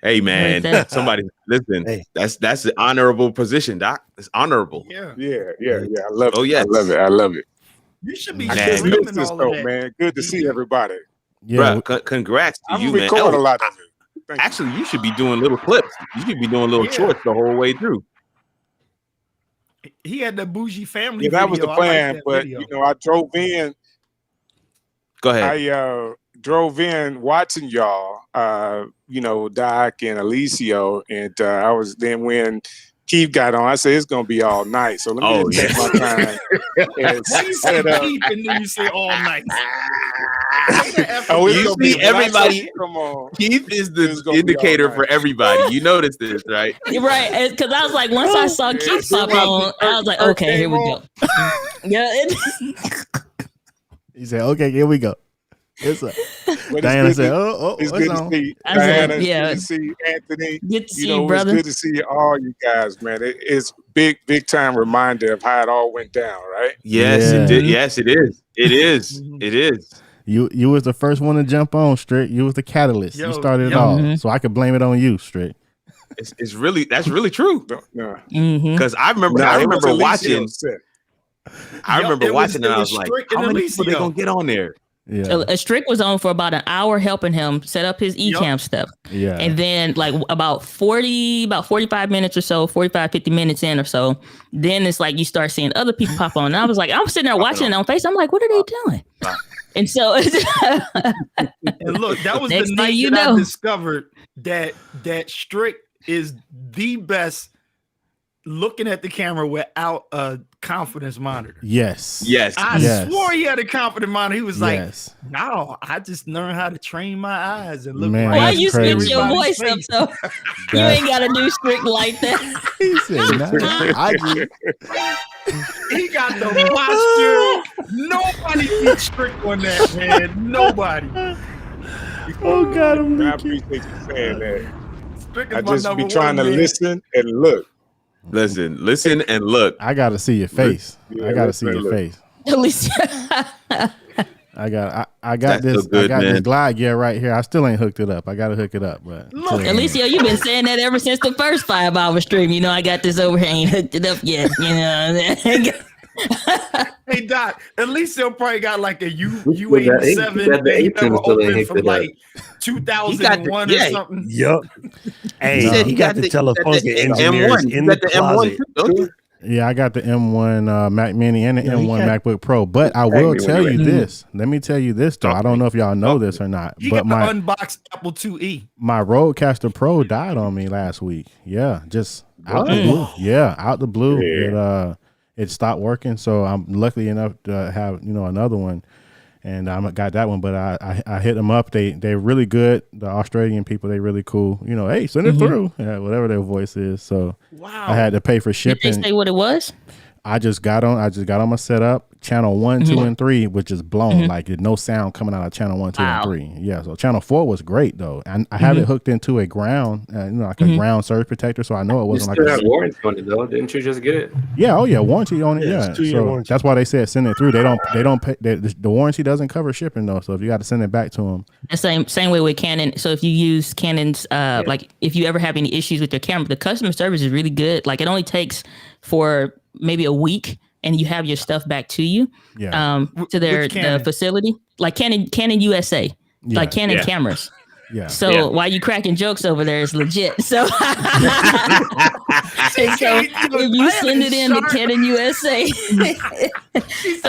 Hey man, somebody listen. Hey. That's an honorable position, Doc. It's honorable. Yeah. I love it. Oh, yes. I love it. You should be I can't miss streaming this all though, of that. man. Good to see everybody. Yeah. Bruh, congrats to I'm you, man. recording a lot of it. Thank you. Actually, you should be doing little clips. You should be doing little shorts the whole way through. He had the bougie family. Yeah, that was the video. I plan. like that But video. I drove in. Go ahead. I drove in watching y'all, Doc and Eliseo, and I was then when Keith got on, I said it's gonna be all night. So let me just take my time and You set say up. Keith and then you say all night. Oh, it's You gonna be see everybody. nice. Come on. Keith is It's the gonna be indicator all for right. everybody. You noticed this, right? Right, because I was like, once I saw Keith pop on, I was like, okay, here we go. Yeah, He said, "Okay, here we go." It's up. But Diana it's said, good "Oh, it's it's good on." to see I said, Diana. yeah. Good to see Anthony. Good to see It's you, brother. good to see all you guys, man. It's big time reminder of how it all went down, right? Yes, Yeah. it did. Yes, it is. It is. It is. You was the first one to jump on, Strick. You was the catalyst. You started it all, so I could blame it on you, Strick. It's really that's really true. No. Because I remember watching. I remember watching and I was like, how many people they gonna get on there? Yeah. Strick was on for about an hour helping him set up his Ecamm stuff. Yeah. And then like about 45 minutes or so, 45, 50 minutes in or so, then it's like you start seeing other people pop on. And I was like, I'm sitting there watching it on face. I'm like, what are they doing? And so And look, that was Next the thing night you that know. I discovered that Strick is the best looking at the camera without a confidence monitor. Yes. I swore he had a confidence monitor. He was Yes. like, no, I just learned how to train my eyes and look. Man, why that's you switch crazy. your voice up so you ain't gotta do Strick like that. He said, nah, I get He got the posture. Nobody beat Strick on that, man. Nobody. Oh God, I appreciate you saying that. Strick is I my just number be trying one, to man. listen and look. Listen and look. I gotta see your face. Yeah, I gotta see your look. face. At least I got That's this. so good, I got man. this glide gear right here. I still ain't hooked it up. I gotta hook it up, but Eliseo, you've been saying that ever since the first 5-hour stream. You know, I got this over here, ain't hooked it up yet. You know, Hey Doc, Eliseo probably got like a got the U87 that he Atrium never still ain't opened hooked from it up. like 2001 or something. Yup. Hey, He said he got the telephone the engineers M1. in You the got the closet. M1 too, don't you? yeah, I got the M1 Mac Mini and the M1 MacBook Pro. But I will me when tell you're you ready. this. Let me tell you this though. I don't know if y'all know this or not, He but got my the unboxed Apple IIe. my Rodecaster Pro died on me last week. Yeah, just out the blue. Yeah, out the blue. It stopped working. So I'm lucky enough to have another one, and I got that one. But I hit them up. They're really good. The Australian people, they really cool. Hey, send it through. Yeah, whatever their voice is. So I had to pay for did shipping. they say what it was? I just got on my setup. Channel 1, 2, and 3 was just blown. Like there's no sound coming out of channel 1, 2, and 3. Yeah. So channel 4 was great though, and I have it hooked into a ground, like a ground surge protector, so I know it You wasn't still like have warranty on it though, didn't you just get it? yeah. Oh yeah, warranty on it. Yeah. it's 2-year So warranty. that's why they said send it through. They don't pay. The warranty doesn't cover shipping though. So if you got to send it back to them, The same way with Canon. So if you use Canon's, like if you ever have any issues with your camera, the customer service is really good. Like it only takes for maybe a week, and you have your stuff back to you. Yeah. To their Which Canon? the facility, like Canon USA, like Canon cameras. yeah. So while you cracking jokes over there, it's legit. So, so if you send it in to Canon USA,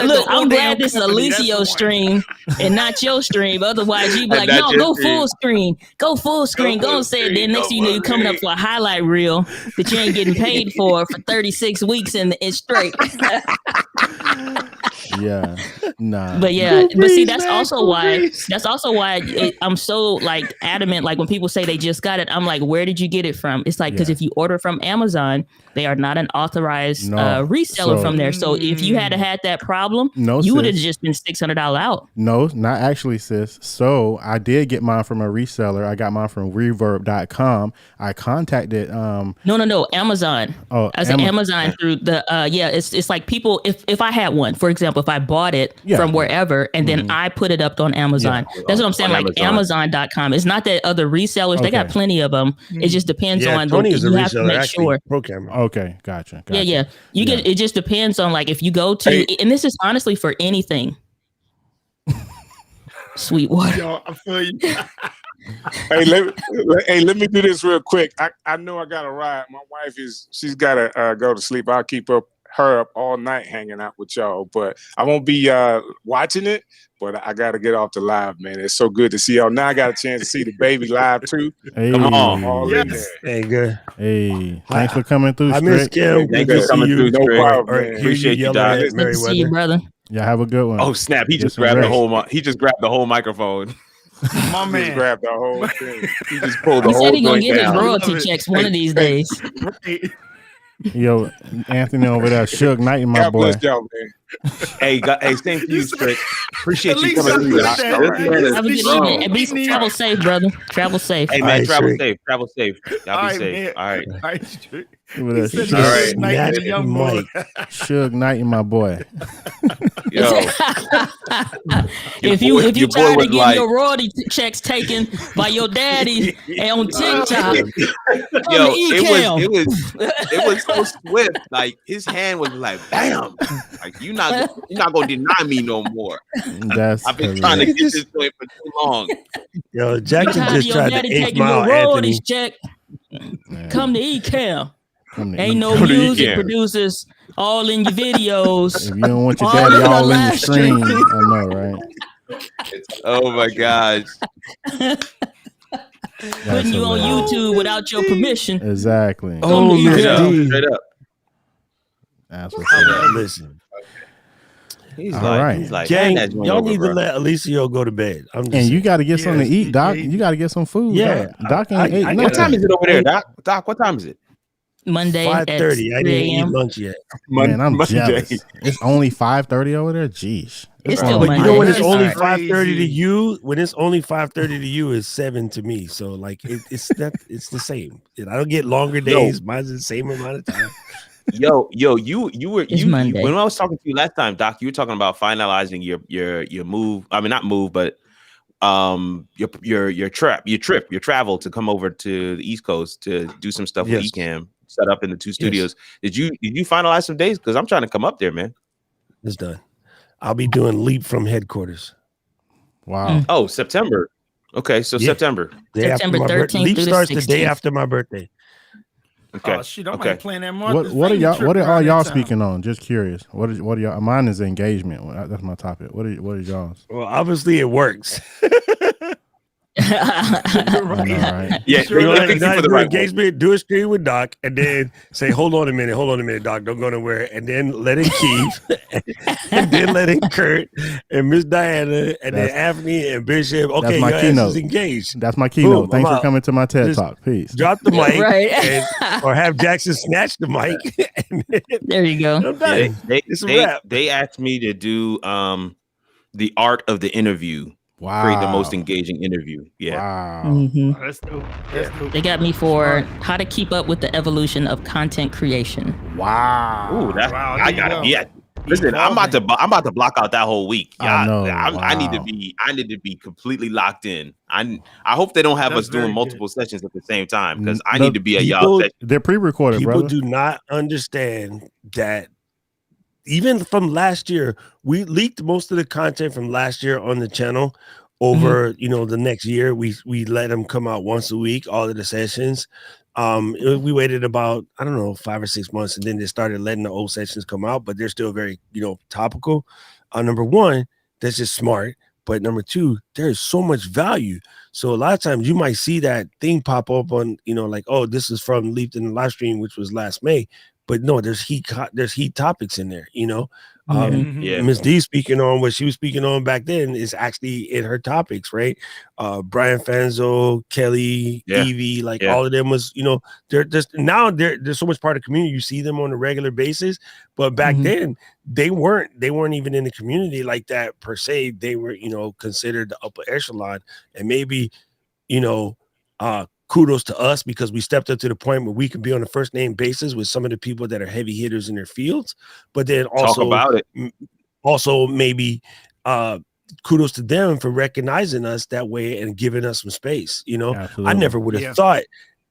look, I'm glad this is Eliseo stream and not your stream. Otherwise, you'd be like, not no, your go stream. full screen, go full screen, go full and say it. screen, Then next go thing you know, full you're coming up for a highlight reel that you ain't getting paid for 36 weeks and it's straight. Yeah. Nah. But yeah, but see, that's also why I'm so like adamant. Like when people say they just got it, I'm like, where did you get it from? It's like, because if you order from Amazon, they are not an authorized reseller from there. So if you had that problem, you would have just been $600 out. No, not actually, sis. So I did get mine from a reseller. I got mine from reverb.com. I contacted No, Amazon. Oh, I said Amazon through the it's like people, if I had one, for example, if I bought it from wherever and then I put it up on Amazon. That's what I'm saying. Like Amazon.com. It's not that other resellers, they got plenty of them. It just depends on Sony is a you have reseller, to make actually, sure. Program. Okay, gotcha. Yeah. You get it just depends on like if you go to and this is honestly for anything. Sweetwater. Yo, I feel you. Hey, let me do this real quick. I know I got to ride. My wife she's got to go to sleep. I'll keep her up all night hanging out with y'all, but I won't be watching it. But I got to get off the live, man. It's so good to see y'all. Now I got a chance to see the baby live too. Hey. Come on, all in there. Hey, good. Hey, thanks for coming through. I miss Kim. Thank you for coming through. No problem, man. Appreciate you, Doc. Good to see you, brother. Yeah, have a good one. Oh snap! He just grabbed the whole. He just grabbed the whole microphone. My man just grabbed the whole thing. He just pulled the He whole. said he's gonna joint get down. his royalty checks one of these days. Yo, Anthony over there, Suge Knight, my God boy. bless y'all, man. Hey, same to you, Trick. Appreciate you At coming through. least Have a good evening. And be travel safe, brother. Travel safe. Hey man, All right, travel Trick. safe. Travel safe. Y'all be safe. Man. All right. All right, Trick. Over there, He said Suge, All right. Knight, the young boy. Suge Knight, my boy. Yo, If you your boy tired was of getting like- your royalty checks taken by your daddy and on TikTok, yo, Ecamm. it was so swift. Like his hand was like, bam. Like you're not gonna deny me no more. That's I've been trying to get this joint for too long. Yo, Jackson tired of just your tried to daddy 8 taking your Mile Anthony. royalties check. Man. Come to Ecamm. Come to Ain't no Come to music Ecamm. producers all in your videos. If you don't want your All daddy in the all in your live stream, stream. I know, right? Oh my gosh. Putting you on YouTube without your permission. Exactly. Oh, Come to Miss Ecamm. D. Straight up. That's what's up. Listen, He's All like, right. he's like, gang, hand that joint y'all over, need bro. to let Eliseo go to bed. I'm just And you saying. got to get something to eat, Doc. yeah, You got to get some food. Yeah, Doc ain't ate I- nothing. What time is it over there, Doc? Doc, what time is it? Monday at 5:30. I 3 didn't eat a.m. lunch yet. Man, I'm Monday. jealous. It's only 5:30 over there. Jeez. It's But still you know Monday. when it's only That's 5:30 to crazy. you, when it's only 5:30 to you, is 7 to me. So like it's the same. I don't get longer days. Mine's the same amount of time. You were It's Monday. when I was talking to you last time, Doc, you were talking about finalizing your move. I mean, not move, but your travel to come over to the East Coast to do some stuff with Yes. Ecamm, set up in the 2 studios. Did you finalize some days? Because I'm trying to come up there, man. It's done. I'll be doing Leap from headquarters. Wow. Oh, September. Okay, so Yeah. September. Day after September my 13th Leap through the starts the day 16th. after my birthday. Okay. Oh shit, I Okay. might plan that month. What are y'all y'all speaking on? Just curious. What are y'all? Mine is engagement. That's my topic. What is y'all's? Well, obviously it works. I know, right? Yeah, You know, thank you for the do right one. engagement, do a stream with Doc, and then say, hold on a minute, Doc, don't go nowhere. And then let in Keith, and then let in Kurt, and Miss Diana, and then Anthony and Bishop. Okay, That's my your ass keynote. is engaged. That's my keynote. Boom, Thanks I'm for out. coming to my TED Just Talk. Peace. Drop the mic, Right. or have Jackson snatch the mic. And then There you go. I'm done. It's a wrap. They asked me to do the art of the interview. Wow. Create the most engaging interview. Yeah. Wow. Mhm. That's dope. That's dope. They got me for how to keep up with the evolution of content creation. Wow. Ooh, that's Wow, I there you gotta go. be at. Listen, I'm about to block out that whole week. I know. I need to Wow. be completely locked in. I hope they don't have That's us doing very multiple sessions at the same time because I The need to be at y'all people- session. They're pre-recorded, People brother. do not understand that even from last year, we leaked most of the content from last year on the channel over, the next year. We let them come out once a week, all of the sessions. We waited about, 5 or 6 months, and then they started letting the old sessions come out, but they're still very, topical. Number one, that's just smart. But number two, there's so much value. So a lot of times you might see that thing pop up on, like, oh, this is from Leaped in the live stream, which was last May. but no, there's heat topics in there, you know. Yeah. Miss D speaking on what she was speaking on back then is actually in her topics, right? Brian Fanzo, Kelly, Evie, like all of them was, you know, they're just now they're so much part of the community. You see them on a regular basis, but back then they weren't even in the community like that per se. They were, you know, considered the upper echelon, and maybe, you know, kudos to us because we stepped up to the point where we could be on a first name basis with some of the people that are heavy hitters in their fields. But then also, talk about it. Also maybe kudos to them for recognizing us that way and giving us some space. You know, Absolutely. I never would have thought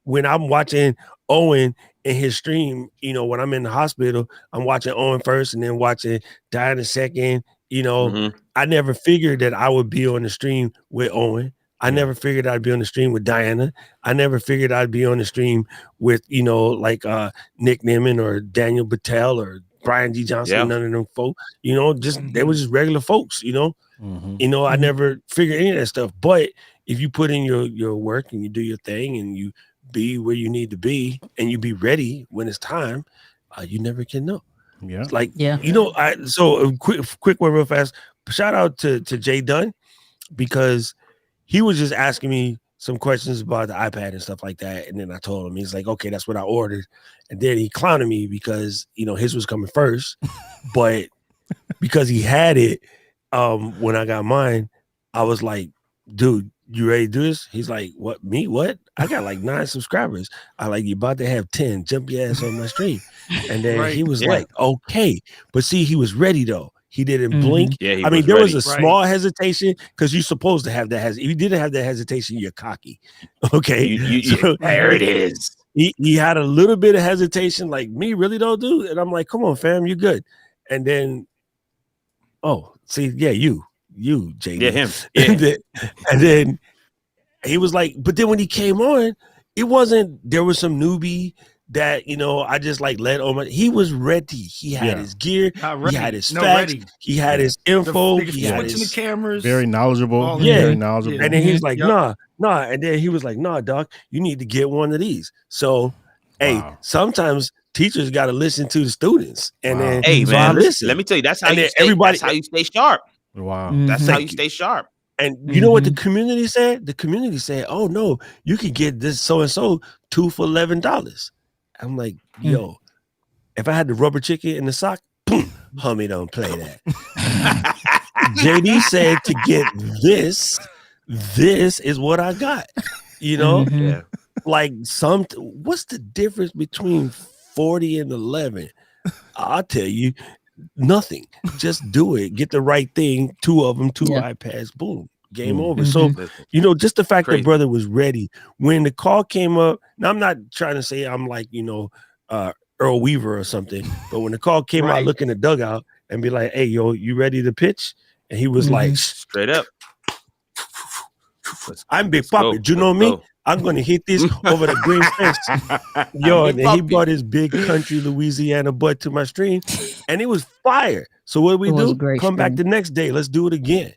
when I'm watching Owen in his stream, you know, when I'm in the hospital, I'm watching Owen first and then watching Diana second. You know, I never figured that I would be on the stream with Owen. I never figured I'd be on the stream with Diana. I never figured I'd be on the stream with, you know, like Nick Nimmin or Daniel Battelle or Brian D. Johnson, none of them folks, you know, just they were just regular folks, you know. You know, I never figured any of that stuff. But if you put in your work and you do your thing and you be where you need to be and you be ready when it's time, you never can know. Yeah. It's like, you know, so a quick one real fast. Shout out to Jay Dunn because he was just asking me some questions about the iPad and stuff like that. And then I told him, he's like, okay, that's what I ordered. And then he clowned me because, you know, his was coming first. But because he had it when I got mine, I was like, dude, you ready to do this? He's like, what, me? What? I got like 9 subscribers. I like, you about to have 10. Jump your ass on my stream. And then he was like, okay. But see, he was ready though. He didn't blink. Yeah, I mean, there was a small hesitation because you're supposed to have that. If you didn't have that hesitation, you're cocky. Okay. So, there it is. He had a little bit of hesitation, like, me really don't do. And I'm like, come on, fam, you're good. And then, you, JD. Yeah, him. Yeah. and then he was like, but then when he came on, it wasn't, there was some newbie that, you know, I just like let on. He was ready. He had his gear. He had his facts. He had his info. He had his the cameras. Very knowledgeable. Very knowledgeable. And then he's like, nah. And then he was like, nah, doc, you need to get one of these. So, hey, sometimes teachers got to listen to the students. And then, hey, so man, listen. Let me tell you, that's how And you then stay. That's how you stay sharp. Wow. That's how you stay sharp. And you know what the community said? The community said, oh, no, you can get this so-and-so 2 for $11. I'm like, yo, if I had the rubber chicken in the sock, boom, homie, don't play that. JD said to get this is what I got. You know, like what's the difference between 40 and 11? I'll tell you, nothing. Just do it. Get the right thing. 2 of them, 2 iPads, boom. Game over. So, you know, just the fact that brother was ready when the call came up. Now, I'm not trying to say I'm like, you know, Earl Weaver or something, but when the call came out, look in the dugout and be like, hey, yo, you ready to pitch? And he was like, straight up. I'm Big Papa. Do you know me? I'm going to hit this over the green fence. Yo, and then he brought his big country Louisiana butt to my stream, and it was fire. So what we do? Come back the next day. Let's do it again.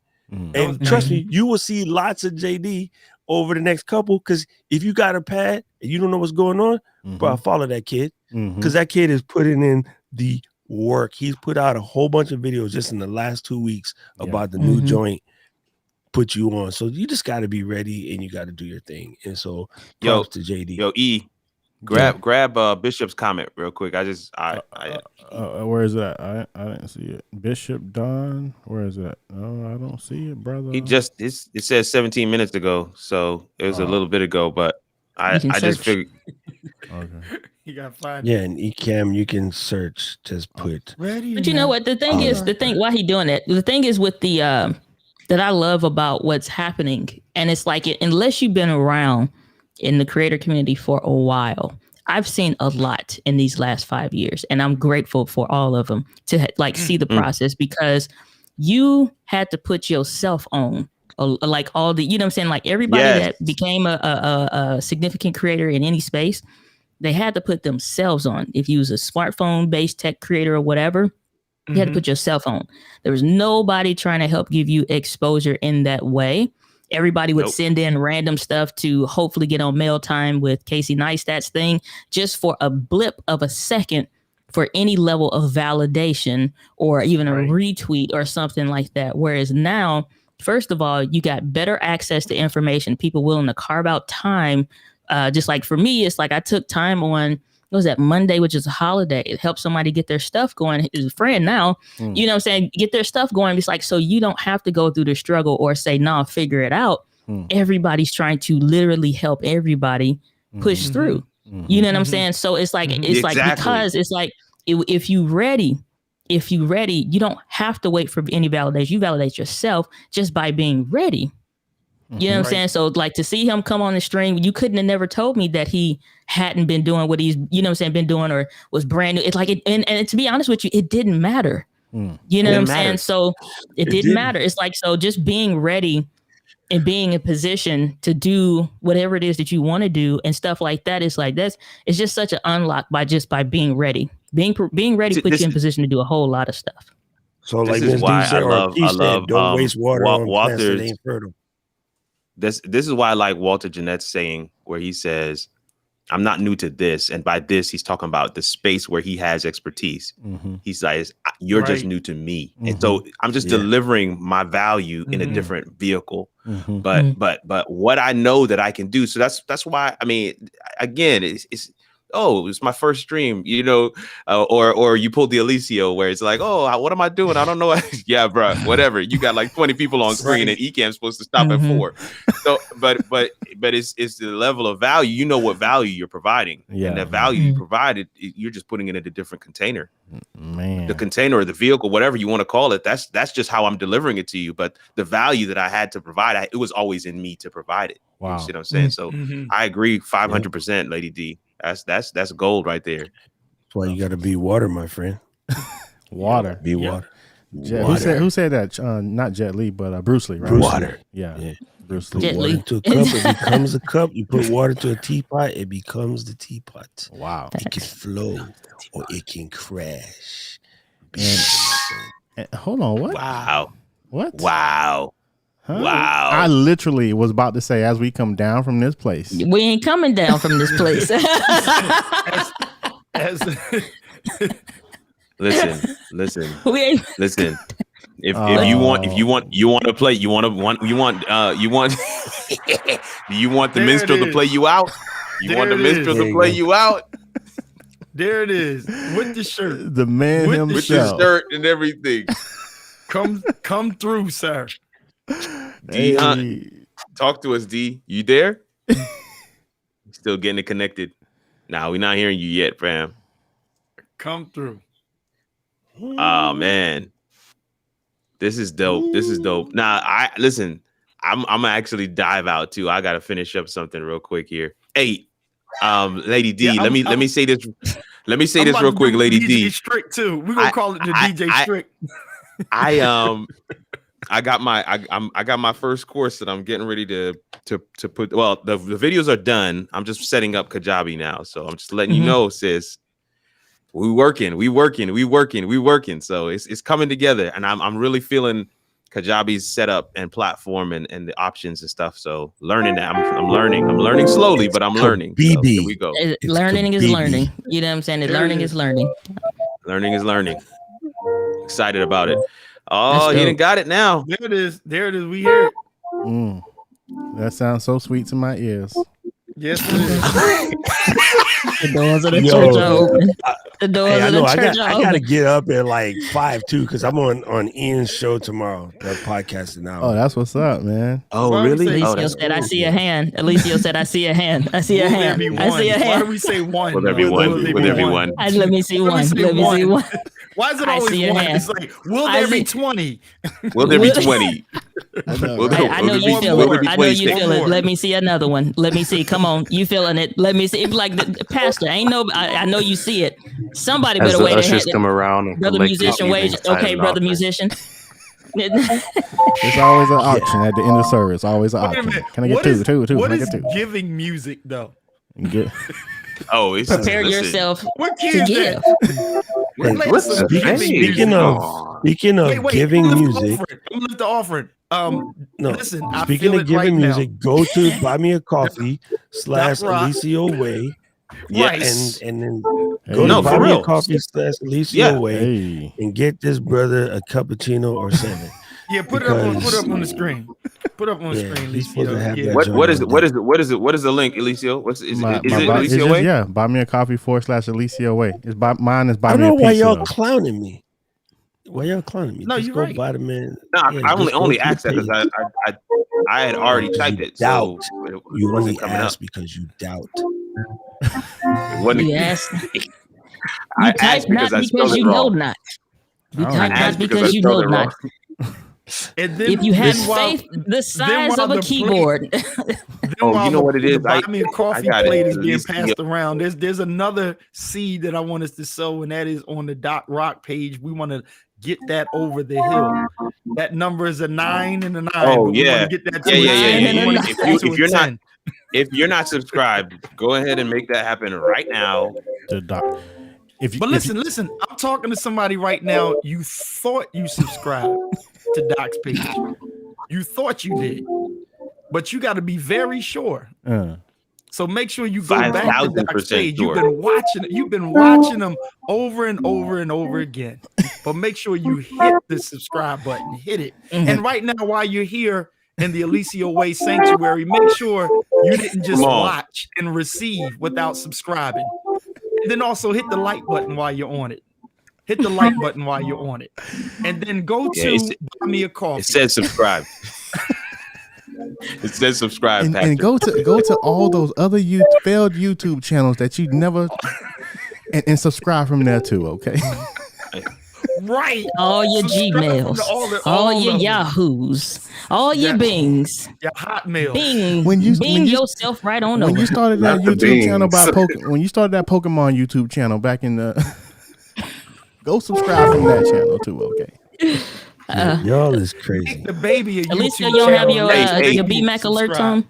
And trust me, you will see lots of JD over the next couple. Because if you got a pad and you don't know what's going on, bro, follow that kid. Because that kid is putting in the work. He's put out a whole bunch of videos just in the last 2 weeks about the new joint. Put you on. So you just got to be ready and you got to do your thing. And so props to JD. Yo, E, grab Bishop's comment real quick. Where is that? I didn't see it. Bishop Don, where is that? Oh, I don't see it, brother. He just it says 17 minutes ago, so it was a little bit ago, but I just figured. Okay. You got 5. Yeah, and Ecamm you can search. Just put. But you know what? The thing is, why he doing that? The thing is with the that I love about what's happening, and it's like unless you've been around in the creator community for a while, I've seen a lot in these last 5 years, and I'm grateful for all of them to like see the process, because you had to put yourself on, like all the, you know what I'm saying? Like everybody that became a significant creator in any space, they had to put themselves on. If you was a smartphone based tech creator or whatever, you had to put yourself on. There was nobody trying to help give you exposure in that way. Everybody would send in random stuff to hopefully get on mail time with Casey Neistat's thing, just for a blip of a second for any level of validation or even a retweet or something like that. Whereas now, first of all, you got better access to information, people willing to carve out time. Just like for me, it's like I took time on, what was that, Monday, which is a holiday. It helps somebody get their stuff going. His friend now, you know what I'm saying, get their stuff going. It's like, so you don't have to go through the struggle or say, no, figure it out. Everybody's trying to literally help everybody push through. You know what I'm saying? So it's like, it's like, because it's like, if you ready, you don't have to wait for any validation. You validate yourself just by being ready. You know what I'm saying? So like to see him come on the stream, you couldn't have never told me that he hadn't been doing what he's, you know what I'm saying, been doing or was brand new. It's like, and to be honest with you, it didn't matter. You know what I'm saying? So it didn't matter. It's like, so just being ready and being in position to do whatever it is that you want to do and stuff like that. It's like, it's just such an unlock by being ready. Being ready puts you in position to do a whole lot of stuff. So like this is why I love don't waste water on plants that ain't fertile. This is why I like Walter Jeanette's saying where he says, I'm not new to this. And by this, he's talking about the space where he has expertise. He says, you're just new to me. And so I'm just delivering my value in a different vehicle. But what I know that I can do. So that's why, I mean, again, it's my first stream, you know, or you pulled the Eliseo where it's like, oh, what am I doing? I don't know. Yeah, bro, whatever. You got like 20 people on screen and Ecamm's supposed to stop at 4. So, but it's the level of value. You know what value you're providing, and that value you provided, you're just putting it in a different container. Man, the container or the vehicle, whatever you want to call it, that's just how I'm delivering it to you. But the value that I had to provide, it was always in me to provide it. Wow, you see what I'm saying? So I agree 500%, Lady D. That's gold right there. That's why you got to be water, my friend. Water. Be water. Who said that? Not Jet Li, but Bruce Lee, right? Water. Yeah. Bruce Lee. Jet Water into a cup, it becomes a cup. You put water to a teapot, it becomes the teapot. Wow. It can flow or it can crash. And hold on, what? Wow. What? Wow. Huh? Wow. I literally was about to say, as we come down from this place. We ain't coming down from this place. Listen. If you want to play, you want do you want the minstrel to play you out? You want the minstrel to play you out? There it is with the shirt. The man himself. With the shirt and everything. Come through, sir. D, talk to us, D. You there? Still getting it connected. Nah, we're not hearing you yet, fam. Come through. Oh man, this is dope. Nah, I'm gonna actually dive out too. I gotta finish up something real quick here. Hey, Lady D, let me say this. Let me say this real quick, Lady D. Strict too. We're gonna call it the DJ Strict. I got my first course that I'm getting ready to put. Well, the videos are done. I'm just setting up Kajabi now, so I'm just letting you know, sis. We working. So it's coming together, and I'm really feeling Kajabi's setup and platform and the options and stuff. So learning that I'm learning slowly, but I'm learning. So here we go. Learning is learning. You know what I'm saying? Learning is learning. Learning is learning. Excited about it. Oh, he done got it now. There it is. We hear it. That sounds so sweet to my ears. Yes, it is. The doors of the church are open. The doors of the church are open. I gotta get up at like 5 too, because I'm on Ian's show tomorrow. That podcasting now. Oh, that's what's up, man. Oh, really? Eliseo said, "I see a hand." Eliseo said, "I see a hand. I see a hand. I see a hand." Why do we say one? With everyone. Let me see one. Let me see one. Why is it always one? It's like, will there be 20? Will there be 20? I know you feel it. I know you feel it. Let me see another one. Let me see. Come on, you feeling it? Let me see. It's like the pastor. Ain't no. I know you see it. Somebody better wait. Ushers come around. Brother musician, wait. Okay, brother musician. It's always an auction at the end of service. Always an auction. Can I get two? What is giving music though? Oh, it's prepare yourself to give. Speaking of giving music, I'm lift the offering. Listen. Speaking of giving music, go to Buy Me a Coffee / Eliseo Way. Yes. And then Hey. go No, to for real. buymeacoffee/Eliseo Way and get this brother a cappuccino or 7. Yeah, put it up on the screen. Put up on the screen, he's supposed to have that What joint is on it? What is it? What is it? What is the link, Eliseo? Is it Eliseo Way? Yeah, buy me a coffee /Eliseo Way. Mine is buy I me don't a know why pizza. y'all though. clowning me. Why y'all clowning me? No, just you're go right. buy the man. No, I only to asked that the because I had already typed it. So you wasn't only coming ask up. because you doubt. Yes. I You type asked because not I spelled because it you know wrong. not. You I type not asked because I because you spelled know it wrong. not. And then, If you had then while- faith the then size while of a the keyboard. Oh, you know what it The is? buy me a coffee got it. plate is At being least, passed around. There's another seed that I want us to sow, and that is on the Doc Rock page. We want to get that over the hill. That number is a 9 and a 9. Oh but we yeah, want to get that to yeah. a 10. We want to get that to If a you're 10. if you're not subscribed, go ahead and make that happen right now. But listen, I'm talking to somebody right now. You thought you subscribed to Doc's page. You thought you did, but you got to be very sure. So make sure you go back to Doc's page. sure. You've been watching them over and over and over again. But make sure you hit the subscribe button. Hit it. And right now, while you're here in the Eliseo Way Sanctuary, make sure you didn't just watch and receive without subscribing. And then also hit the like button while you're on it. Hit the like button while you're on it. And then go to buy me a coffee. It says subscribe. It says subscribe, and go to all those other failed YouTube channels that you never and subscribe from there too. Okay. Right. All your Gmails, all your Yahoos, all your Bings, your Hotmail. Bing yourself right on over. When you started that YouTube channel when you started that Pokemon YouTube channel back in the, go subscribe from that channel too. Okay. Y'all is crazy. The baby. At least you don't have your BMAC alert on.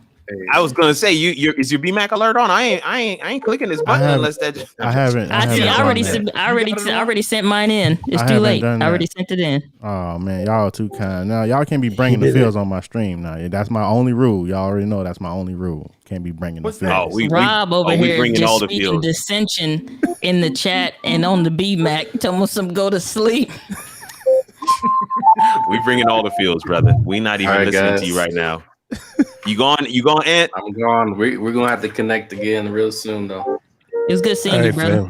I was gonna say is your BMAC alert on? I ain't clicking this button unless that. I haven't. I already sent mine in. It's too late. I already sent it in. Oh man, y'all are too kind. Now y'all can't be bringing the feels on my stream. Now that's my only rule. Y'all already know that's my only rule. Can't be bringing the feels. Rob over here just speaking dissension in the chat and on the BMAC. Tell me some go to sleep. We bringing all the feels, brother. We not even listening to you right now. You going, Ant? I'm gone. We're gonna have to connect again real soon, though. It was good seeing you, brother.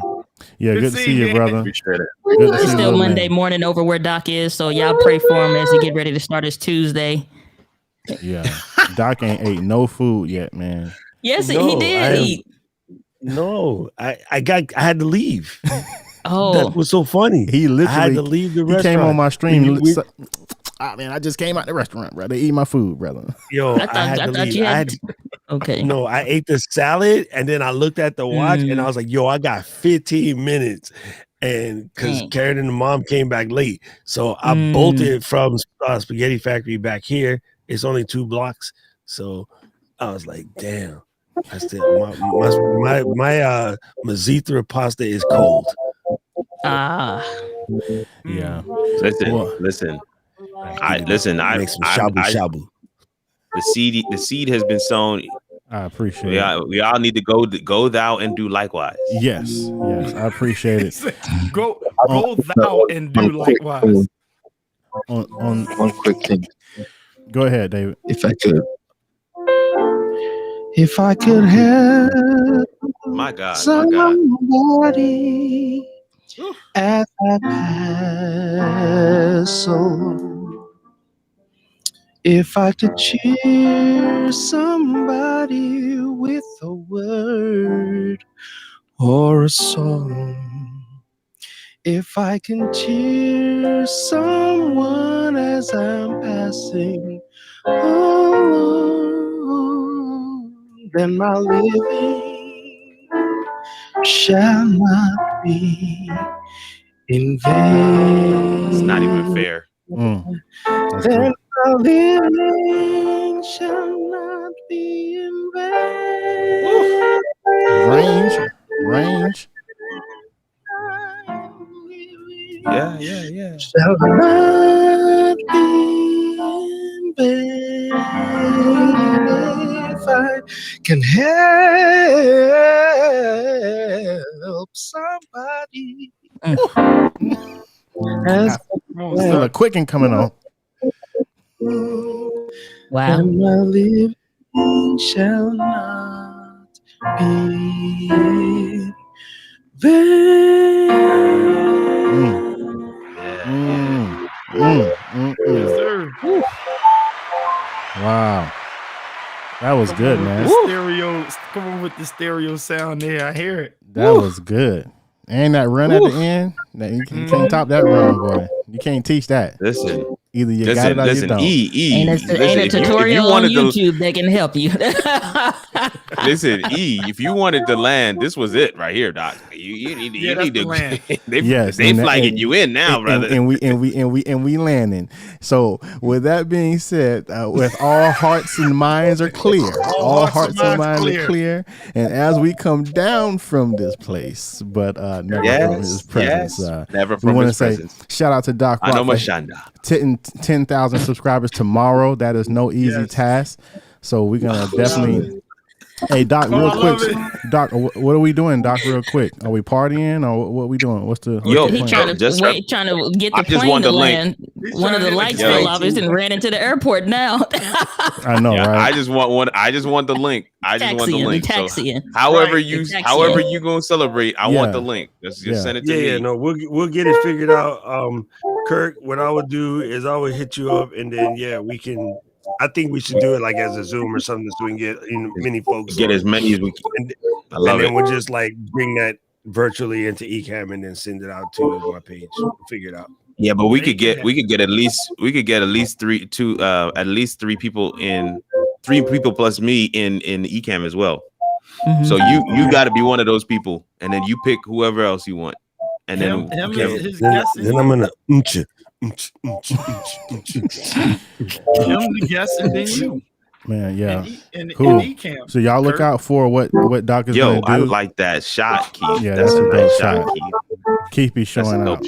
Yeah, good to see you, brother. Appreciate it. It's still Monday morning over where Doc is, so y'all pray for him as he get ready to start his Tuesday. Yeah, Doc ain't ate no food yet, man. Yes, he did eat. No, I had to leave. Oh, that was so funny. He literally had to leave the restaurant. He came on my stream. Man, I just came out the restaurant, brother. Eat my food, brother. Yo, I had to leave. Okay. No, I ate the salad and then I looked at the watch and I was like, yo, I got 15 minutes. And because Karen and the mom came back late. So I bolted from Spaghetti Factory back here. It's only 2 blocks. So I was like, damn. I still my Mazithra pasta is cold. Yeah. Listen. I make some shabu. The seed has been sown. I appreciate it. We all need to go thou and do likewise. Yes, I appreciate it. Go thou and do likewise. On one quick thing. Go ahead, David. If I could help my God, somebody as I pass on, if I could cheer somebody with a word or a song, if I can cheer someone as I'm passing along, then my living shall not be in vain. It's not even fair. Then my living shall not be in vain. Range. Yeah. Shall not be in vain. If I can help somebody. Feel a quicking coming on. Wow. And my living shall not be in Yes, sir. Wow. That was good, man. Stereo, come on with the stereo sound there. I hear it. That was good. And that run at the end, you can't top that run, boy. You can't teach that. Listen. Either you got it or you don't. Ain't a tutorial on YouTube that can help you. Listen, if you wanted to land, this was it right here, Doc. You need to land. They flagging you in now, brother. And we landing. So with that being said, with all hearts and minds are clear, all hearts and minds are clear, and as we come down from this place, but never from his presence. Never from his presence. Shout out to Doc. I know Mashanda. 10,000 subscribers tomorrow. That is no easy task. So we're gonna definitely. Hey Doc, real quick. Doc, what are we doing, Doc? Real quick, are we partying or what are we doing? What's the? He trying to get the plane to land. One of the lights fell off and ran into the airport. Now. I know, right? I just want one. I just want the link. I just want the link. So however you gonna celebrate, I want the link. Just send it to me. Yeah, no, we'll get it figured out. Kirk, what I would do is I would hit you up, and then we can. I think we should do it like as a Zoom or something, so we can get many folks. Get as many as we can. I love it. And then we'll just like bring that virtually into Ecamm and then send it out to my page. We'll figure it out. Yeah, but we could get at least three people plus me in Ecamm as well. Mm-hmm. So you got to be one of those people, and then you pick whoever else you want, and then I'm gonna. Him the guest and then you. Man, yeah. And cool. Ecamm. So y'all look out for what Doc is gonna do. I like that shot, Keith. Yeah, that's a dope shot. Keith be showing out.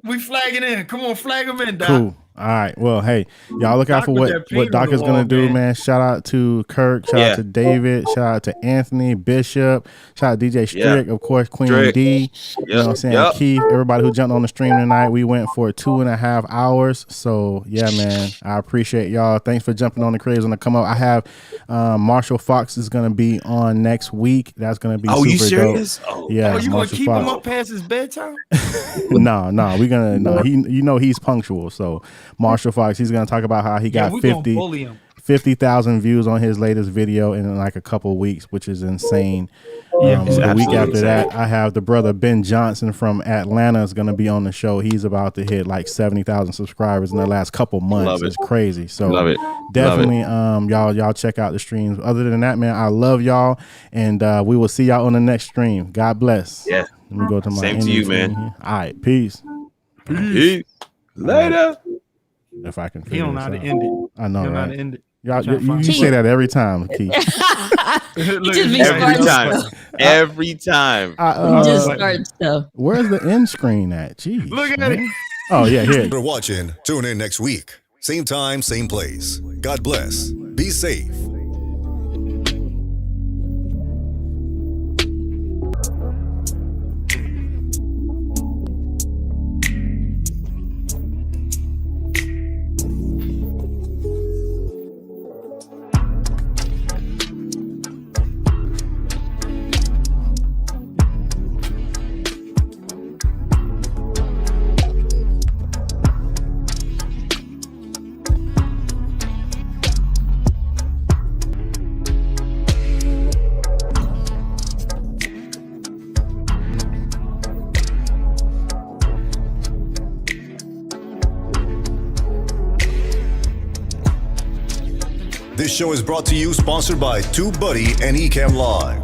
We flagging in. Come on, flag him in, Doc. Cool. All right. Well, hey, y'all look out for what Doc is going to do, man. Shout out to Kirk. Shout out to David. Shout out to Anthony, Bishop. Shout out to DJ Strick, of course, Queen D. You know what I'm saying? Keith, everybody who jumped on the stream tonight. We went for 2.5 hours. So, yeah, man, I appreciate y'all. Thanks for jumping on the craze on the come up. I have Marshall Fox is going to be on next week. That's going to be super you serious? Dope. Yeah. You going to keep him up past his bedtime? No, we're going to, he's punctual. So, Marshall Fox, he's going to talk about how he got 50,000 views on his latest video in like a couple of weeks, which is insane. The week after that, I have the brother Ben Johnson from Atlanta is going to be on the show. He's about to hit like 70,000 subscribers in the last couple months. It's crazy. So definitely, y'all check out the streams. Other than that, man, I love y'all, and we will see y'all on the next stream. God bless. Yeah. Let me go to my same to you, man. All right, peace. Later. If I can, he don't know how to end it. I know, right? Know how to end it. Y'all, you say that every time, Keith. Every time. Just start stuff. Where's the end screen at? Jeez. Look at it. Oh yeah, here. For watching. Tune in next week. Same time, same place. God bless. Be safe. This show is brought to you, sponsored by TubeBuddy and Ecamm Live.